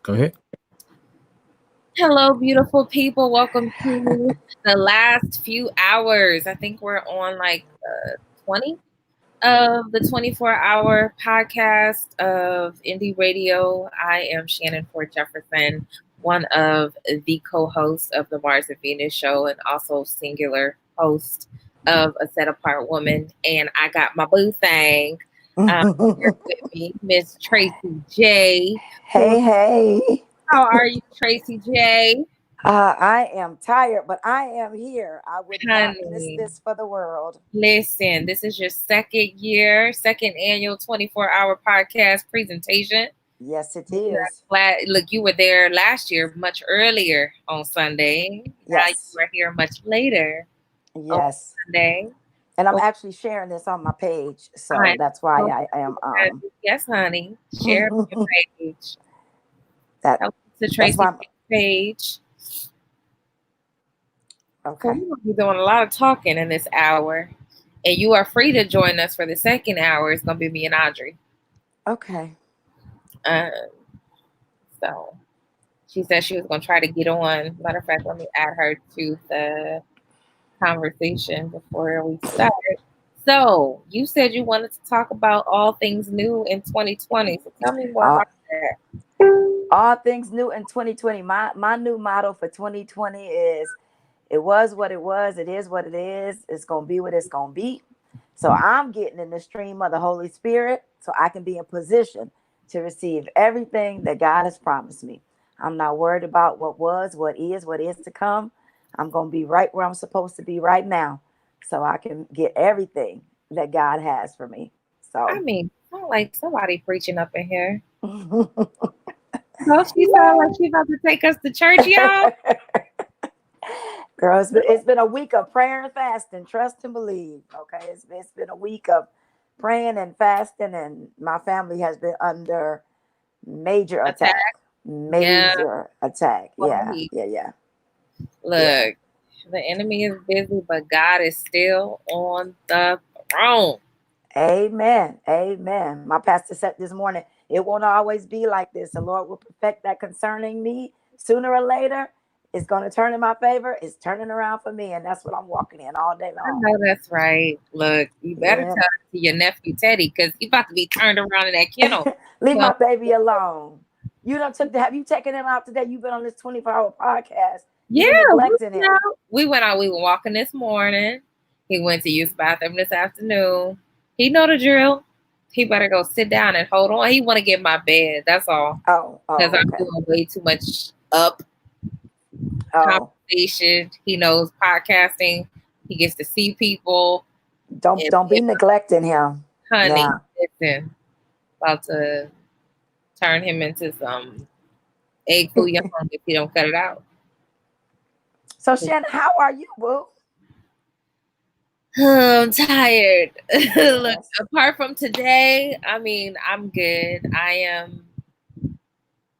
Go ahead. Hello, beautiful people. Welcome to the last few hours. I think we're on like 20 of the 24-hour podcast of Indy Radio. I am Shannon Fergerson, one of the co-hosts of the Mars and Venus show and also singular host of A Set Apart Woman. And I got my boo thing here with me, Miss Traci J. Hey. How are you, Traci J? I am tired, but I am here. I would not miss Honey, this for the world. listen, this is your second annual 24-hour podcast presentation. Yes, it is. Look, you were there last year much earlier on Sunday. Now you Yes. are here much later on Yes. Sunday. And I'm actually sharing this on my page, so Hi. that's why I am. Yes, honey. Share your page. That's The why Traci page. Okay. So we're going to be doing a lot of talking in this hour. And you are free to join us for the second hour. It's going to be me and Audrey. Okay. So she said she was going to try to get on. Matter of fact, let me add her to the conversation before we start. So you said you wanted to talk about all things new in 2020. So tell me more about that. All things new in 2020. My new motto for 2020 is, it was what it was. It is what it is. It's going to be what it's going to be. So I'm getting in the stream of the Holy Spirit so I can be in position to receive everything that God has promised me. I'm not worried about what was, what is to come. I'm going to be right where I'm supposed to be right now so I can get everything that God has for me. So I mean, I sound like somebody preaching up in here. No, she sound like she about to take us to church, y'all. Girl, it's been a week of prayer and fasting. Trust and believe. Okay, it's been a week of praying and fasting, and my family has been under major attack. Major attack. Yeah. Look, the enemy is busy, but God is still on the throne. Amen. Amen. My pastor said this morning, it won't always be like this. The Lord will perfect that concerning me sooner or later. It's going to turn in my favor. It's turning around for me. And that's what I'm walking in all day long. I know that's right. Look, you better tell it to your nephew Teddy, because he's about to be turned around in that kennel. Leave my baby alone. Have you taken him out today? You've been on this 24-hour podcast. Yeah. We went out. We were walking this morning. He went to use the bathroom this afternoon. He know the drill. He better go sit down and hold on. He want to get in my bed. That's all. Because I'm doing way too much conversation. He knows podcasting. He gets to see people. Don't be neglecting him, honey. Yeah. Listen, about to turn him into some egg foo young if you don't cut it out. So Shannon, how are you, boo? I'm tired. Look, apart from today, I mean, I'm good. I am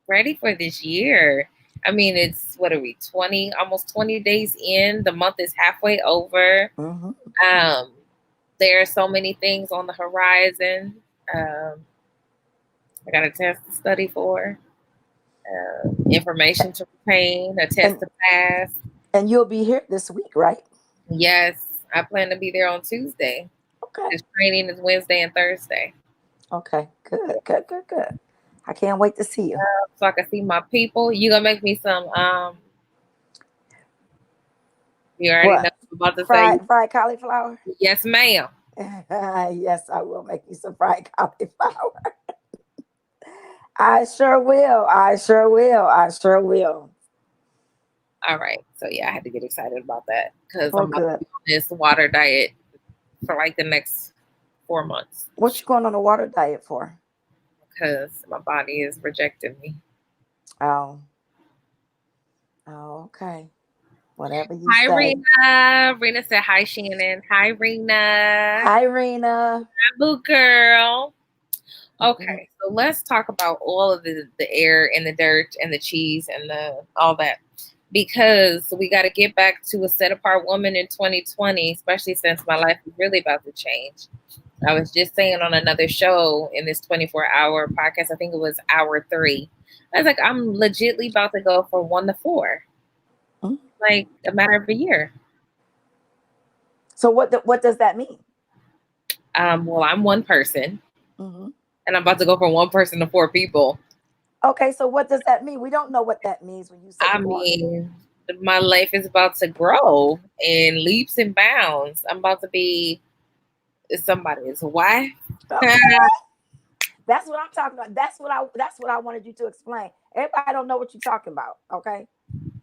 ready for this year. I mean, it's, what are we, almost 20 days in. The month is halfway over. Mm-hmm. There are so many things on the horizon. I got a test to study for, information to retain, a test to pass. And you'll be here this week, right? Yes, I plan to be there on Tuesday. Okay. This training is Wednesday and Thursday. Okay, good. I can't wait to see you. So I can see my people. You gonna make me some you already know about the fried cauliflower? Yes, ma'am. Yes, I will make you some fried cauliflower. I sure will. All right. So yeah, I had to get excited about that because I'm about to be on this water diet for like the next 4 months. What you going on a water diet for? Because my body is rejecting me. Oh, okay. Whatever you say. Hi, Rena. Rena said hi, Shannon. Hi, Rena. Hi, Rena. Hi, boo girl. Okay, so let's talk about all of the air and the dirt and the cheese and all that. Because we got to get back to a set apart woman in 2020, especially since my life is really about to change. I was just saying on another show in this 24-hour podcast, I think it was hour 3. I was like, I'm legitly about to go from 1 to 4, like a matter of a year. So what does that mean? Well, I'm one person, Mm-hmm. and I'm about to go from one person to 4 people. Okay, so what does that mean? We don't know what that means when you say I four. mean, my life is about to grow in leaps and bounds. I'm about to be somebody's wife. Okay. That's what I'm talking about. That's what I wanted you to explain. Everybody don't know what you're talking about. Okay.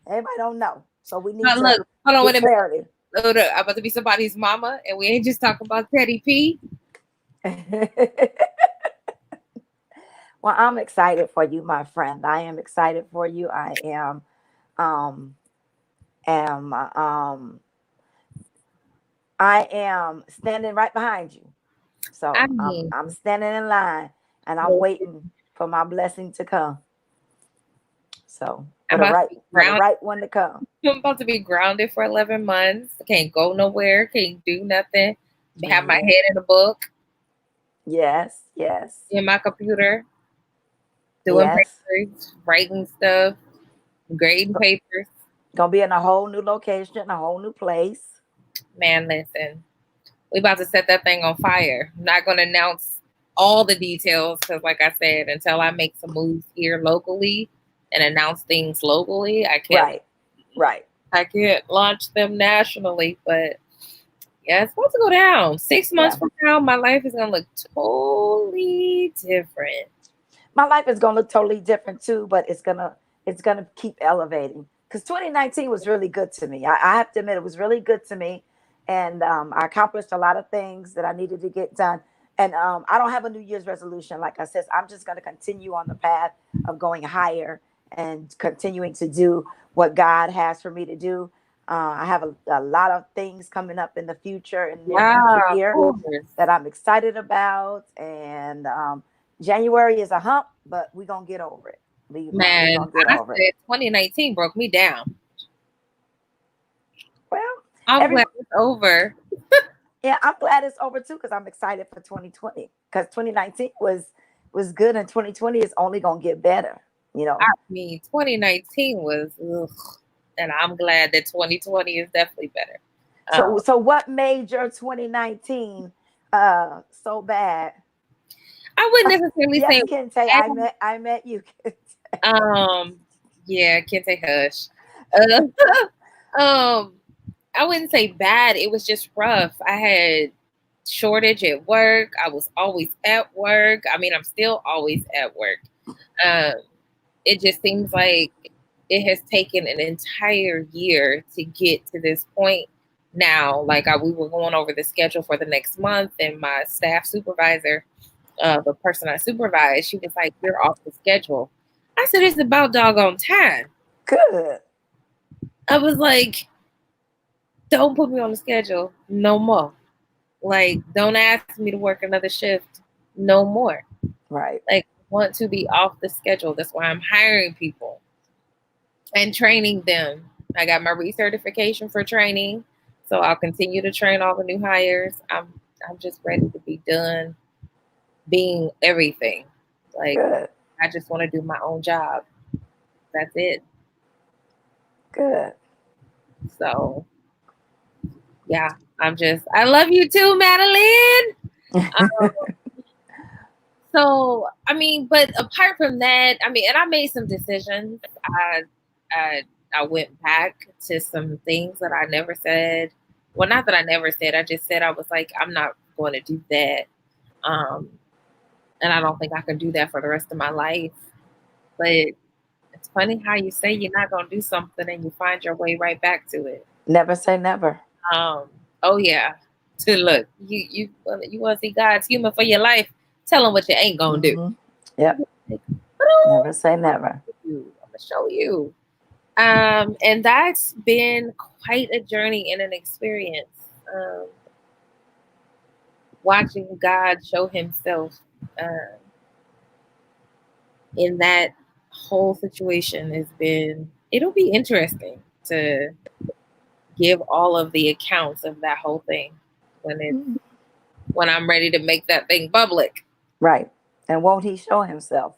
Everybody don't know. So we need Now, to look, hold on, get wait a minute. clarity. Hold up. I'm about to be somebody's mama, and we ain't just talking about Teddy P. Well, I'm excited for you, my friend. I am excited for you. I um am I am standing right behind you. I So mean, I'm standing in line and I'm waiting for my blessing to come. So I'm about to be for the grounded. right one to come. I'm about to be grounded for 11 months. Can't go nowhere. Can't do nothing. Have my head in a book, Yes, yes, in my computer, doing yes. papers, writing stuff, grading papers. Gonna be in a whole new location, a whole new place. Man, listen, we about to set that thing on fire. I'm not going to announce all the details because, like I said, until I make some moves here locally and announce things locally, I can't. Right. I can't launch them nationally. But yeah, it's supposed to go down. 6 months Yeah. from now, my life is going to look totally different. My life is gonna look totally different too, but it's gonna keep elevating. Because 2019 was really good to me. I have to admit it was really good to me. And I accomplished a lot of things that I needed to get done. And I don't have a New Year's resolution. Like I said, I'm just going to continue on the path of going higher and continuing to do what God has for me to do. I have a lot of things coming up in the future, in the near future Yeah, of here, course. that I'm excited about. And January is a hump, but we're going to get over it. We Man, going to get I over it. said 2019 broke me down. Well, I'm every glad it's over. yeah, I'm glad it's over too because I'm excited for 2020 because 2019 was good and 2020 is only gonna get better. You I know. mean, 2019 was, ugh, and I'm glad that 2020 is definitely better. So what made your 2019 so bad? I wouldn't necessarily Yes, say Kinte, bad. I met you. Um, yeah, Kinte Hush. Uh, I wouldn't say bad. It was just rough. I had shortage at work. I was always at work. I mean, I'm still always at work. Um, it just seems like it has taken an entire year to get to this point now. Like we were going over the schedule for the next month, and my staff supervisor, the person I supervise, she was like, "You're off the schedule." I said, "It's about doggone time." Good. I was like, "Don't put me on the schedule no more. Like, don't ask me to work another shift no more. Right. Like, I want to be off the schedule. That's why I'm hiring people and training them. I got my recertification for training, so I'll continue to train all the new hires. I'm just ready to be done being everything. Like, Good. I just want to do my own job. That's it." Good. So yeah, I love you too, Madeline. So I mean, but apart from that, I mean, and I made some decisions. I I went back to some things that I never said. Well, not that I never said. I just said I was like, I'm not going to do that. Um, and I don't think I can do that for the rest of my life. But it's funny how you say you're not going to do something and you find your way right back to it. Never say never. Um, oh yeah. To look, you want to see God's humor for your life? Tell him what you ain't gonna do. Yep. Never say never. I'm gonna show you. And that's been quite a journey and an experience. Um, Watching God show Himself in that whole situation has been. It'll be interesting to give all of the accounts of that whole thing when when I'm ready to make that thing public. Right. And won't he show himself?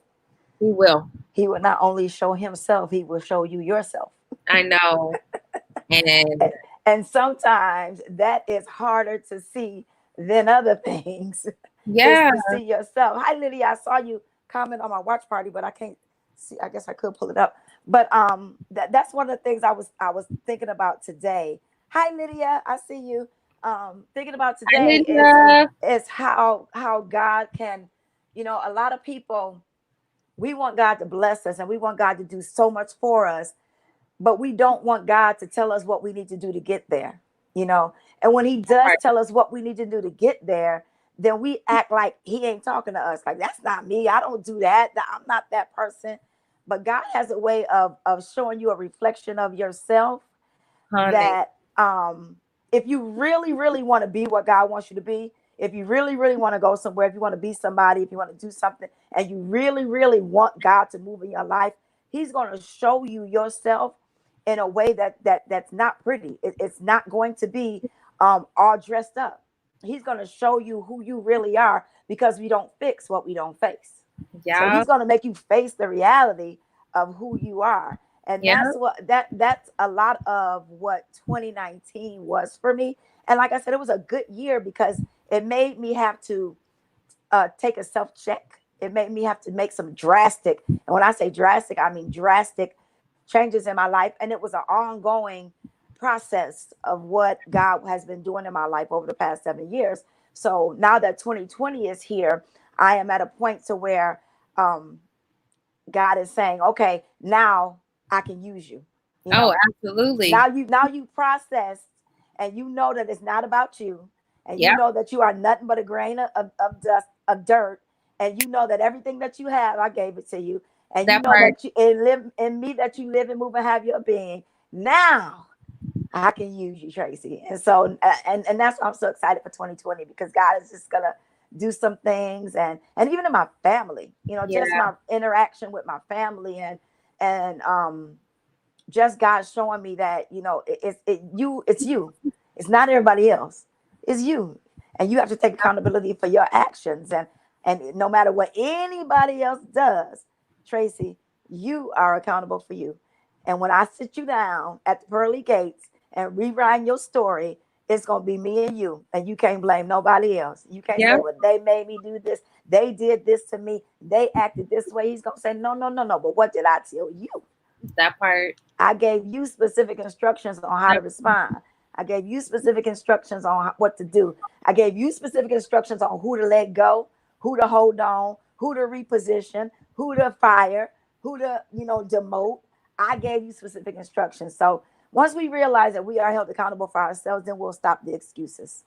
He will. He will not only show himself, he will show you yourself. I know. And And sometimes that is harder to see than other things. Is yeah, to see yourself. Hi Lydia, I saw you comment on my watch party, but I can't see. I guess I could pull it up. But that's one of the things I was thinking about today. Hi Lydia, I see you. Thinking about I today need to. is how God can, a lot of people, we want God to bless us and we want God to do so much for us, but we don't want God to tell us what we need to do to get there, you know. And when he does tell us what we need to do to get there, then we act like he ain't talking to us. Like, that's not me. I don't do that. I'm not that person. But God has a way of showing you a reflection of yourself Honey. that if you really, really want to be what God wants you to be, if you really, really want to go somewhere, if you want to be somebody, if you want to do something, and you really, really want God to move in your life, he's going to show you yourself in a way that's not pretty. It's not going to be all dressed up. He's going to show you who you really are, because we don't fix what we don't face. So Yeah. he's going to make you face the reality of who you are. And Yeah. that's a lot of what 2019 was for me. And like I said, it was a good year because it made me have to take a self check. It made me have to make some drastic, and when I say drastic, I mean drastic changes in my life. And it was an ongoing process of what God has been doing in my life over the past 7 years. So now that 2020 is here, I am at a point to where um, God is saying, okay, now I can use you. You Oh, know, absolutely. now you processed, and you know that it's not about you, and you Yeah. know that you are nothing but a grain of dust, of dirt, and you know that everything that you have, I gave it to you, and you That know part. that you and live in me, that you live and move and have your being. Now I can use you, Tracy. And so and that's why I'm so excited for 2020, because God is just gonna do some things, and even in my family, just Yeah. my interaction with my family, and just God showing me that, it's you. It's not everybody else. It's you. And you have to take accountability for your actions. And no matter what anybody else does, Tracy, you are accountable for you. And when I sit you down at the pearly gates and rewrite your story, it's gonna be me and you. And you can't blame nobody else. You can't Yeah. say, well, they made me do this, they did this to me, they acted this way. He's gonna say, no, no, no, no. But what did I tell you? That part. I gave you specific instructions on how to respond. I gave you specific instructions on what to do. I gave you specific instructions on who to let go, who to hold on, who to reposition, who to fire, who to, demote. I gave you specific instructions. So once we realize that we are held accountable for ourselves, then we'll stop the excuses,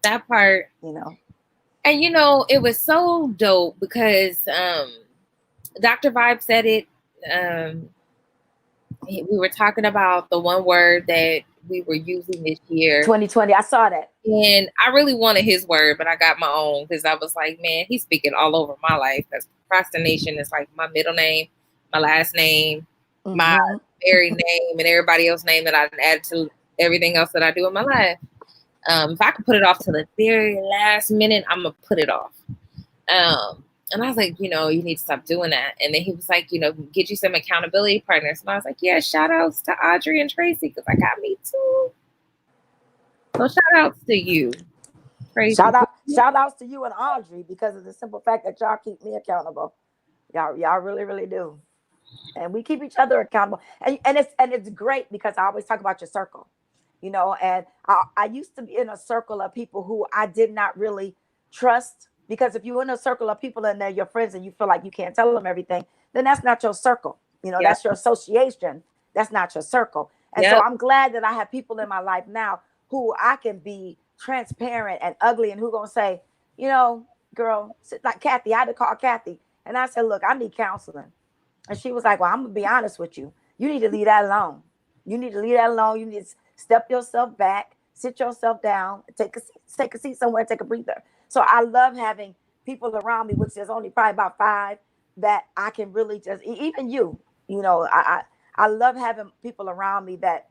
That part. you know. And it was so dope because Dr. Vibe said it. Um, we were talking about the one word that we were using this year. 2020, I saw that. And I really wanted his word, but I got my own because I was like, man, he's speaking all over my life. Because procrastination is like my middle name, my last name, my Mm-hmm. married name, and everybody else's name that I add to everything else that I do in my life. If I could put it off to the very last minute, I'm gonna put it off. And I was like, you need to stop doing that. And then he was like, get you some accountability partners. And I was like, yeah, shout outs to Audrey and Traci because I got me too. So shout outs to you, Traci. Shout outs to you and Audrey, because of the simple fact that y'all keep me accountable. Y'all really, really do. And we keep each other accountable. And it's great, because I always talk about your circle. And I used to be in a circle of people who I did not really trust, because if you're in a circle of people and they're your friends and you feel like you can't tell them everything, then that's not your circle. Yep. That's your association. That's not your circle. And so Yep. I'm glad that I have people in my life now who I can be transparent and ugly, and who gonna say, girl, like Kathy. I had to call Kathy and I said, look, I need counseling. And she was like, well, I'm gonna be honest with you. You need to leave that alone. You need to leave that alone. You need to step yourself back, sit yourself down, take a seat somewhere, take a breather. So I love having people around me, which is only probably about five, that I can really just, even you, I love having people around me that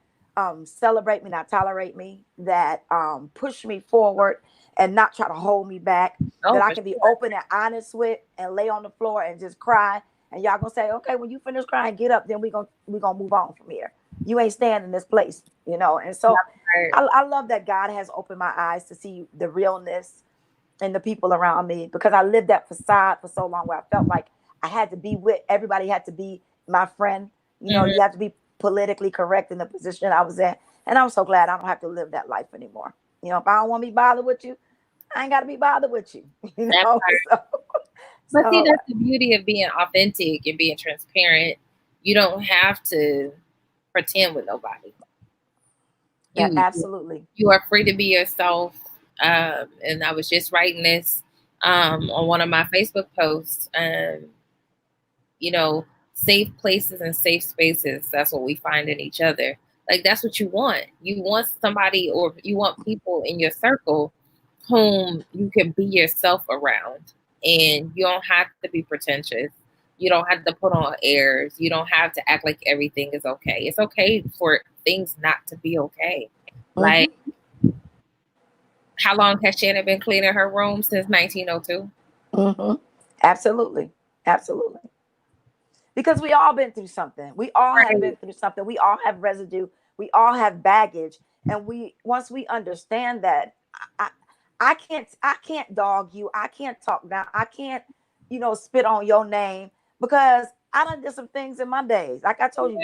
celebrate me, not tolerate me, that push me forward and not try to hold me back, Oh, that I for can be sure. open and honest with and lay on the floor and just cry. And y'all gonna say, okay, when you finish crying, get up, then we gonna move on from here. You ain't staying in this place, you know. And so That part. I love that God has opened my eyes to see the realness and the people around me, because I lived that facade for so long where I felt like I had to be with everybody, had to be my friend. You know, Mhm. you have to be politically correct in the position I was in. And I'm so glad I don't have to live that life anymore. You know, if I don't want to be bothered with you, I ain't got to be bothered with you. You That know, part. so, But see, so that's the beauty of being authentic and being transparent. You don't have to pretend with nobody. that You absolutely. you are free to be yourself. And I was just writing this on one of my Facebook posts. You know, safe places and safe spaces. That's what we find in each other. Like that's what you want. You want somebody, or you want people in your circle whom you can be yourself around, and you don't have to be pretentious. You don't have to put on airs. You don't have to act like everything is okay. It's okay for things not to be okay. Hmm. Like, how long has Shannon been cleaning her room? Since 1902. Hmm. Absolutely. Absolutely. Because we all been through something. We all have Right. been through something. We all have residue. We all have baggage. And we once we understand that, I, I can't dog you. I can't talk down. I can't, spit on your name, because I done did some things in my days. Like I told you,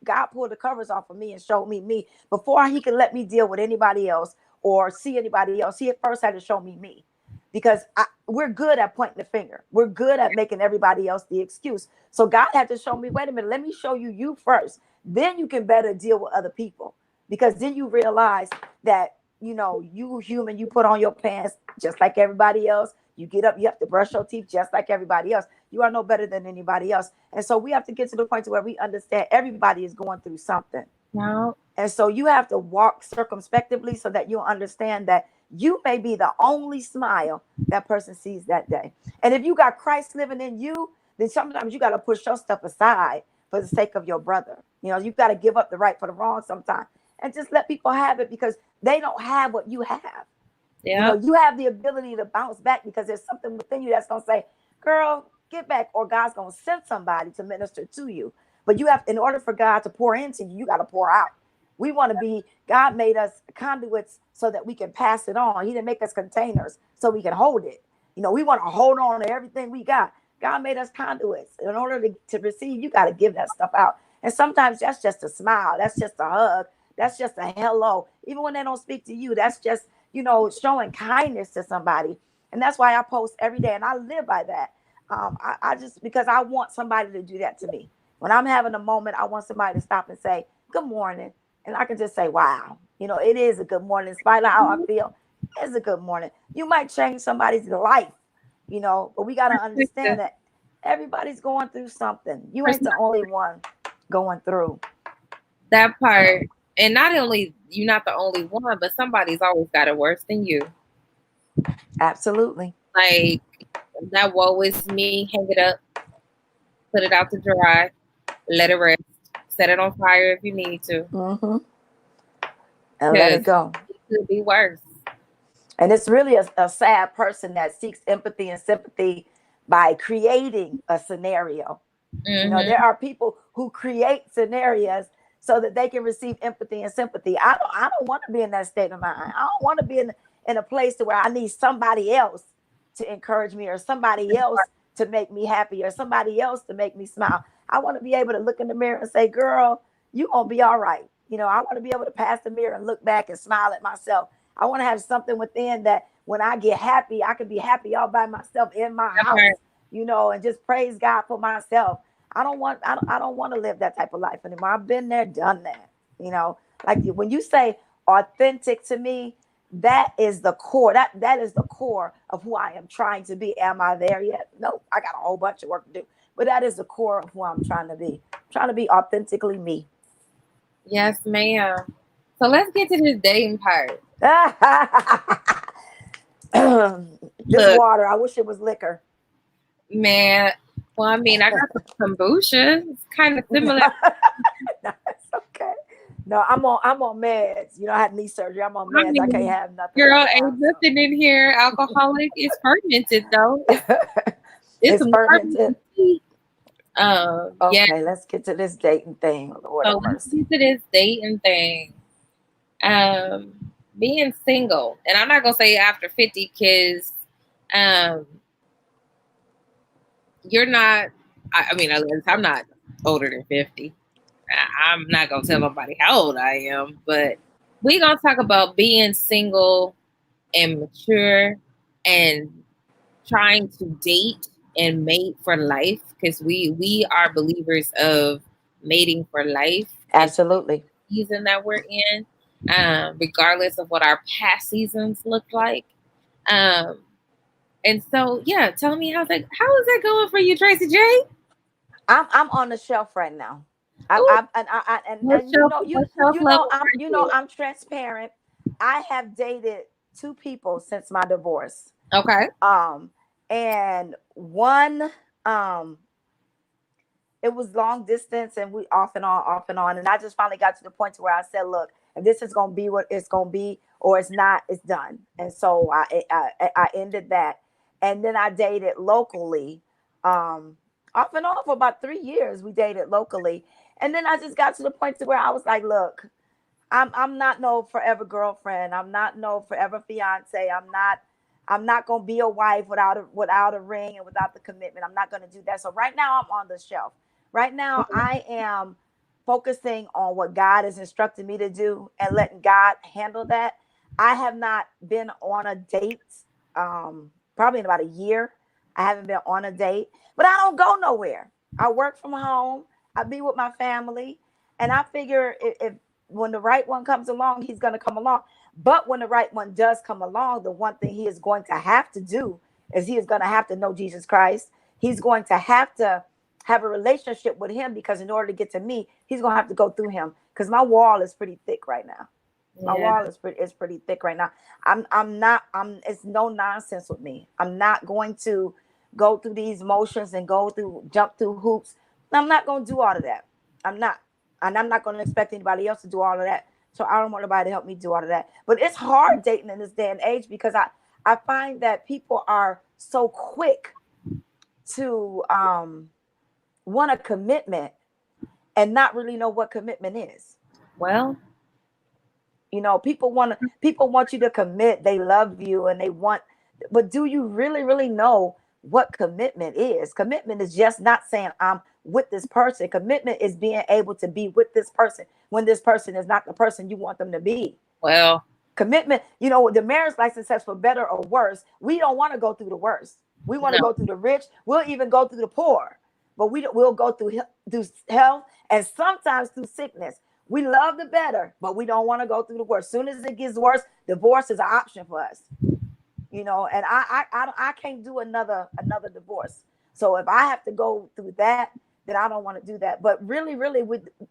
God pulled the covers off of me and showed me before he could let me deal with anybody else or see anybody else. He at first had to show me, because we're good at pointing the finger. We're good at making everybody else the excuse. So God had to show me, wait a minute, let me show you first. Then you can better deal with other people. Because then you realize that, you human, you put on your pants just like everybody else. You get up, you have to brush your teeth just like everybody else. You are no better than anybody else. And so we have to get to the point to where we understand everybody is going through something. No. And so you have to walk circumspectively so that you'll understand that you may be the only smile that person sees that day. And if you got Christ living in you, then sometimes you got to push your stuff aside for the sake of your brother. You got to give up the right for the wrong sometimes and just let people have it, because they don't have what you have. Yeah. You have the ability to bounce back because there's something within you that's going to say, girl, get back, or God's going to send somebody to minister to you. But in order for God to pour into you, you got to pour out. We want to be, God made us conduits so that we can pass it on. He didn't make us containers so we can hold it. We want to hold on to everything we got. God made us conduits. In order to receive, you got to give that stuff out. And sometimes that's just a smile. That's just a hug. That's just a hello. Even when they don't speak to you, that's just, showing kindness to somebody. And that's why I post every day. And I live by that. I just, because I want somebody to do that to me. When I'm having a moment, I want somebody to stop and say, good morning. And I can just say, wow, it is a good morning. In spite of how I feel, it's a good morning. You might change somebody's life, but we got to understand that everybody's going through something. You ain't the only one going through. That part. And not only you're not the only one, but somebody's always got it worse than you. Absolutely. Like that woe is me, hang it up, put it out to dry, let it rest, set it on fire if you need to. Hmm. And let Because it go. it could be worse. And it's really a sad person that seeks empathy and sympathy by creating a scenario. There Mm-hmm. are people who create scenarios so that they can receive empathy and sympathy. I don't want to be in that state of mind. I don't want to be in a place to where I need somebody else to encourage me, or somebody else to make me happy, or somebody else to make me smile. I want to be able to look in the mirror and say, girl, you gonna be all right. I want to be able to pass the mirror and look back and smile at myself. I want to have something within that when I get happy, I can be happy all by myself in my That house, part. and just praise God for myself. I don't want to live that type of life anymore. I've been there, done that. Like when you say authentic to me, that is the core. That is the core of who I am trying to be. Am I there yet? No, I got a whole bunch of work to do. But that is the core of who I'm trying to be. I'm trying to be authentically me. Yes, ma'am. So let's get to this dating part. This Look, water, I wish it was liquor. man. Well, I mean, I got some kombucha. It's kind of similar. That's okay. No, I'm on meds. You know, I had knee surgery. I'm on I meds. I can't mean, have nothing girl, right now. ain't nothing in here alcoholic. It's fermented though. So It's it's some fermented. fermented tea. Yeah. Okay, let's get to this dating thing. Lord So have let's mercy. get to this dating thing. Being single, and I'm not gonna say after 50, because um, you're not. I mean, I'm not older than 50. I'm not gonna tell nobody how old I am, but we gonna talk about being single and mature and trying to date and mate for life, because we are believers of mating for life and Absolutely. season that we're in, regardless of what our past seasons look like. Um, and so, yeah, tell me how is that going for you, Tracy J? I'm on the shelf right now. Ooh, And what shelf level are you know you? I'm transparent. I have dated two people since my divorce. Okay. Um and one um it was long distance and we off and on. And I just finally got to the point to where I said, look, if this is gonna be what it's gonna be, or it's not, it's done. And so I ended that. And then I dated locally, off and on for about 3 years. We dated locally. And then I just got to the point to where I was like, look, I'm not no forever girlfriend. I'm not no forever fiance. I'm not gonna be a wife without a ring and without the commitment. I'm not gonna do that. So right now I'm on the shelf. Right now I am focusing on what God has instructed me to do and letting God handle that. I have not been on a date probably in about a year. I haven't been on a date, but I don't go nowhere. I work from home. I be with my family, and I figure if when the right one comes along, he's going to come along. But when the right one does come along, the one thing he is going to have to do is he is going to have to know Jesus Christ. He's going to have a relationship with him, because in order to get to me, he's going to have to go through him, because my wall is pretty thick right now. My Yeah. wall is pretty thick right now. I'm not I'm It's no nonsense with me. I'm not going to go through these motions and jump through hoops. I'm not going to do all of that. I'm not. And I'm not going to expect anybody else to do all of that. So I don't want nobody to help me do all of that. But it's hard dating in this day and age, because I find that people are so quick to want a commitment and not really know what commitment is. Well, People want you to commit. They love you and they want, but do you really know what commitment is? Commitment is just not saying I'm with this person. Commitment is being able to be with this person when this person is not the person you want them to be. well, Commitment, the marriage license says for better or worse. We don't want to go through the worst. We want to no. go through the rich. We'll even go through the poor, but we'll go through health and sometimes through sickness. We love the better, but we don't want to go through the worst. Soon as it gets worse, divorce is an option for us. And I can't do another divorce. So if I have to go through that, then I don't want to do that. But really,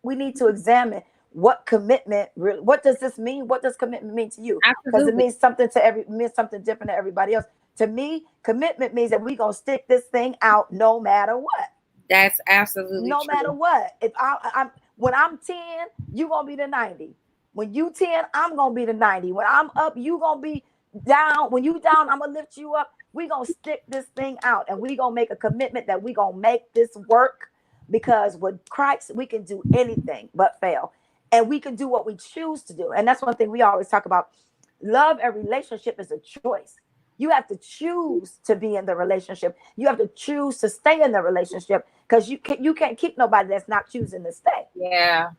we need to examine what commitment really, what does this mean? What does commitment mean to you? Because it Absolutely. means something different to everybody else. To me, commitment means that we're gonna stick this thing out no matter what. That's absolutely No matter true. what. If I'm When I'm 10, you gonna be the 90. When you 10, I'm gonna be the 90. When I'm up, you gonna be down. When you down, I'm gonna lift you up. We gonna stick this thing out, and we gonna make a commitment that we gonna make this work, because with Christ we can do anything but fail, and we can do what we choose to do. And that's one thing we always talk about. Love and relationship is a choice. You have to choose to be in the relationship. You have to choose to stay in the relationship, because you can't keep nobody that's not choosing to stay. Yeah.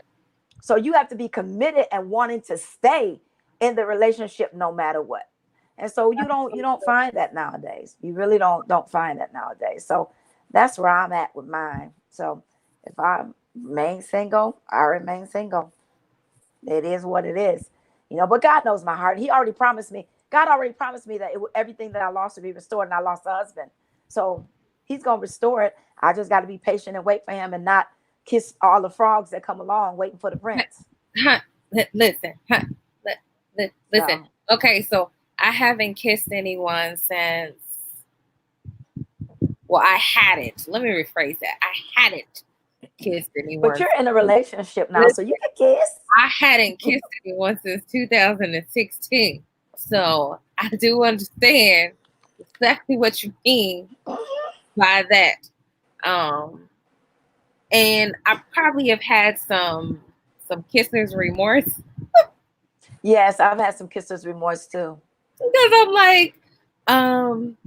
So you have to be committed and wanting to stay in the relationship no matter what. And so you don't find that nowadays. You really don't find that nowadays. So that's where I'm at with mine. So if I remain single, I remain single. It is what it is. But God knows my heart. He already promised me. God already promised me that everything that I lost would be restored, and I lost a husband. So he's going to restore it. I just got to be patient and wait for him, and not kiss all the frogs that come along waiting for the prince. Huh. Listen. Huh. Listen. So, Okay, so I haven't kissed anyone since. Well, I hadn't. Let me rephrase that. I hadn't kissed But anyone. you're in a relationship now, so Listen, you can kiss. I hadn't kissed anyone since 2016. So I do understand exactly what you mean by that. Um, and I probably have had some kisser's remorse Yes, I've had some kisses remorse too. because I'm like, um,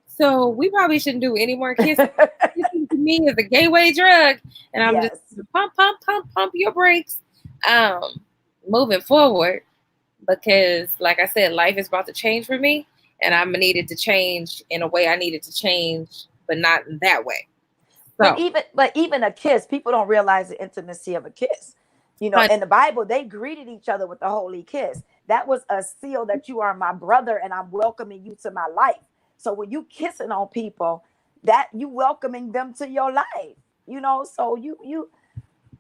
so we probably shouldn't do any more kissing. Kissing to me is a gateway drug, and I'm just Yes. pump your brakes. Um, moving forward because, like I said, life is about to change for me, and I needed to change in a way I needed to change, but not in that way. But So, even a kiss, people don't realize the intimacy of a kiss. You know, honey, in the Bible, they greeted each other with the holy kiss. That was a seal that you are my brother and I'm welcoming you to my life. So when you kissing on people, that you welcoming them to your life. You know, so you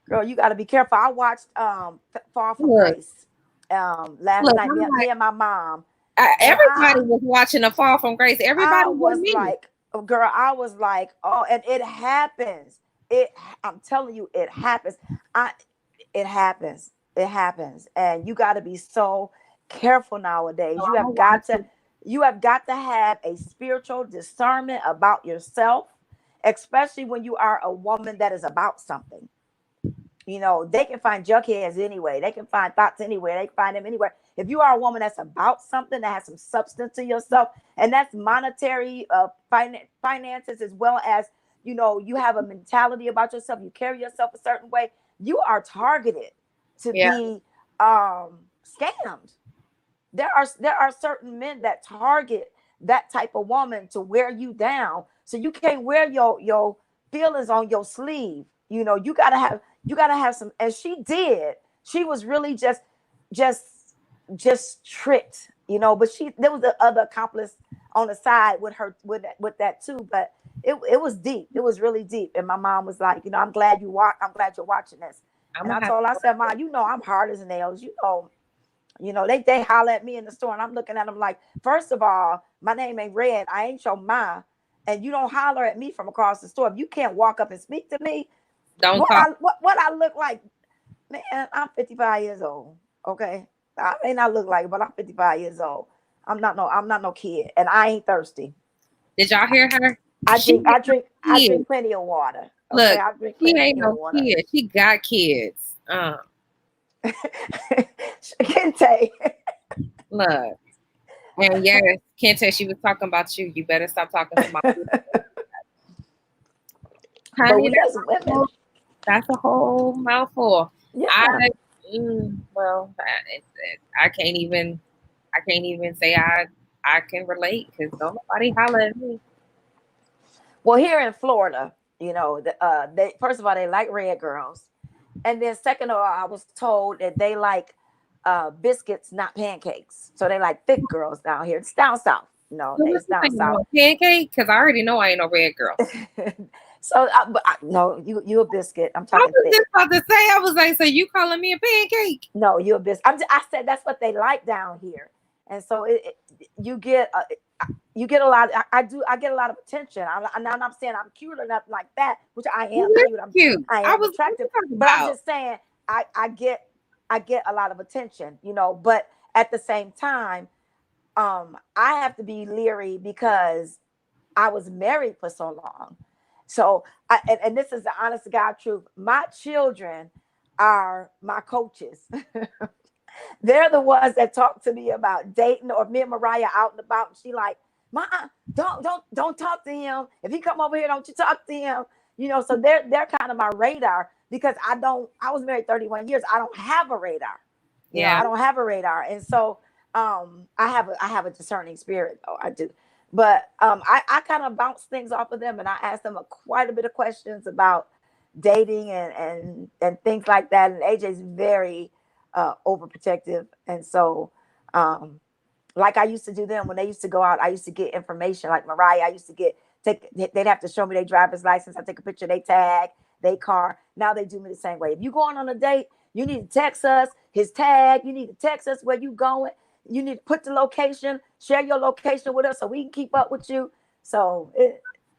girl, you got to be careful. I watched Far from look, Grace last look, night. I'm Me like, and my mom, and everybody was watching A Fall from Grace. Everybody I but was me. like, oh, girl, I was like, oh, and it happens. I'm telling you, it happens. I, it happens. It happens, and you got to be so careful So nowadays. I'm gonna watch it. You have got to have a spiritual discernment about yourself, especially when you are a woman that is about something. You know, they can find junkheads anyway. They can find thoughts anywhere. They can find them anywhere. If you are a woman that's about something that has some substance to yourself, and that's monetary finances, as well as, you know, you have a mentality about yourself, you carry yourself a certain way, you are targeted to Yeah, be scammed. There are certain men that target that type of woman to wear you down. So you can't wear your feelings on your sleeve. You know, you gotta have some, and she did. She was really just just tricked, you know, but there was the other accomplice on the side with her with that too. But it was deep. It was really deep. And my mom was like, you know, I'm glad you're watching this. I'm And gonna I have told her, I to. said, Mom, you know I'm hard as nails. You know, they holler at me in the store, and I'm looking at them like, first of all, my name ain't Red. I ain't your ma, and you don't holler at me from across the store. If you can't walk up and speak to me, Don't what call. I look like, man, I'm 55 years old. Okay, I may not look like it, but I'm 55 years old. I'm not no kid, and I ain't thirsty. Did y'all hear her? I She drink I ain't no drink I kid. drink plenty of water. Okay, Look, I drink she plenty ain't of no water. kid. She got kids. Kinte. Look. And yes, Kinte, she was talking about you. You better stop talking to my But honey. we as women, That's a whole mouthful. I yeah. well, I can't even. I can't even say I can relate because don't nobody holler at me. Well, here in Florida, you know, they first of all they like red girls, and then second of all, I was told that they like biscuits, not pancakes. So they like thick girls down here. It's down south. No, So what it's you down think? south. A pancake? Because I already know I ain't no red girl. So, no, you a biscuit. I'm I talking was thick. just about to say. I was like, so you calling me a pancake? No, you a biscuit. I said that's what they like down here, and so you get you get a lot. I get a lot of attention. I'm not saying I'm cute or nothing like that, which I You am look cute. cute. I I am was what you attractive, talking but I'm about? just saying I get a lot of attention, you know. But at the same time, I have to be leery because I was married for so long. So, and this is the honest to God truth. My children are my coaches. They're the ones that talk to me about dating, or me and Mariah out and about. And she like, Ma, don't talk to him. If he come over here, don't you talk to him. You know, so they're kind of my radar because I was married 31 years. I don't have a radar. You know, Yeah. I don't have a radar. And so I have a discerning spirit, though. I do. But I kind of bounce things off of them, and I ask them quite a bit of questions about dating and things like that. And AJ's very overprotective, and so like I used to do them when they used to go out. I used to get information, like Mariah. I used to take. They'd have to show me their driver's license. I take a picture of their tag, their car. Now they do me the same way. If you going on a date, you need to text us his tag. You need to text us where you going. You need to put the location, share your location with us so we can keep up with you. So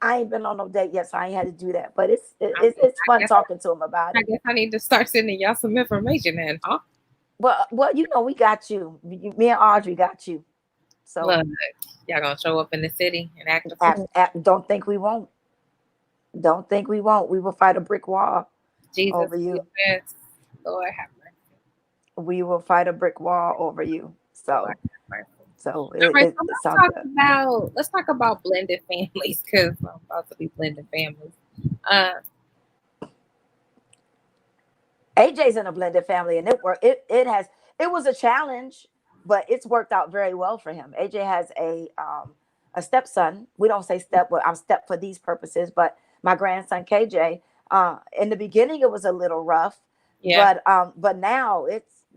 I ain't been on no date yet, so I ain't had to do that. But it's I fun guess talking to him about I it. guess I need to start sending y'all some information then, huh? Well, we got you. Me and Audrey got you. So Look, y'all gonna show up in the city and act a fool. don't think we won't. Don't think we won't. We will fight a brick wall Jesus, over you. yes. Lord have mercy. We will fight a brick wall over you. Lord So have mercy. so All right, so it's all good. let's talk about blended families because I'm about to be blended families. Uh, AJ's in a blended family, and it was a challenge, but it's worked out very well for him. AJ has a stepson. We don't say step, but I'm step for these purposes. But my grandson KJ. In the beginning, it was a little rough, yeah. but now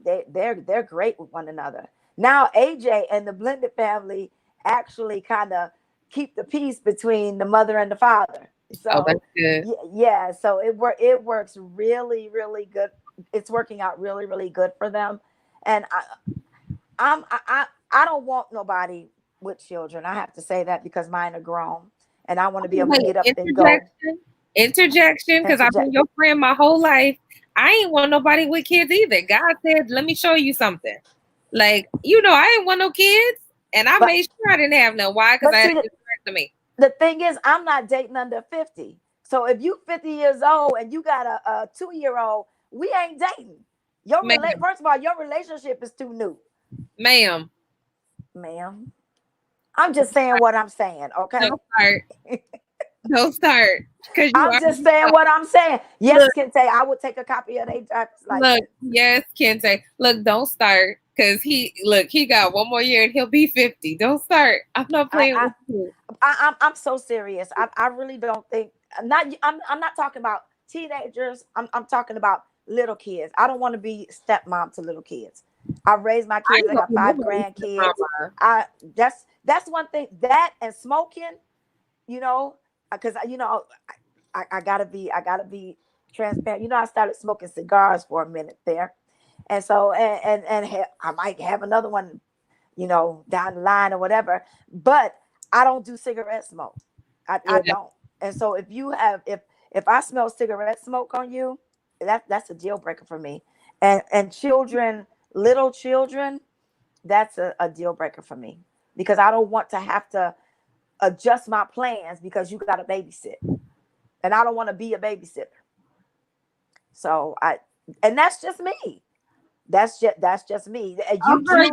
they're great with one another. Now AJ and the blended family actually kind of keep the peace between the mother and the father. Oh, that's So good. yeah, so it works really really good. It's working out really really good for them, and I don't want nobody with children. I have to say that because mine are grown, and I want to be able to Wait, get up and go. interjection, because I've been Interject. your friend my whole life. I ain't want nobody with kids either. God said, "Let me show you something." Like I ain't want no kids, and I But made sure I didn't have no. Why? Because but I had see, a hysterectomy. the thing is, I'm not dating under 50. So if you 50 years old and you got a 2-year old, we ain't dating. Ma'am, First of all, your relationship is too new, ma'am, ma'am. I'm just saying what I'm saying, okay? don't start. Don't start. Because you I'm just already saying know. what I'm saying. Yes, Look, Kinte, I would take a copy of their driver's look, license. yes, Kinte. Look, don't start. Because he got one more year and he'll be 50. Don't start. I'm not I, playing I, with you. I'm so serious. I really don't think. I'm not talking about teenagers. I'm talking about little kids. I don't want to be stepmom to little kids. I raised my I kids. ain't I gonna got be 5 nobody's grandkids. mama. I that's one thing. That and smoking, you know, because I gotta be transparent. I started smoking cigars for a minute there, and so I might have another one, down the line or whatever. But I don't do cigarette smoke. I Yeah. don't. And so if I smell cigarette smoke on you, that's a deal breaker for me. And children, little children, that's a deal breaker for me because I don't want to have to adjust my plans because you got to babysit, and I don't want to be a babysitter. So and that's just me. That's just me. You Girl,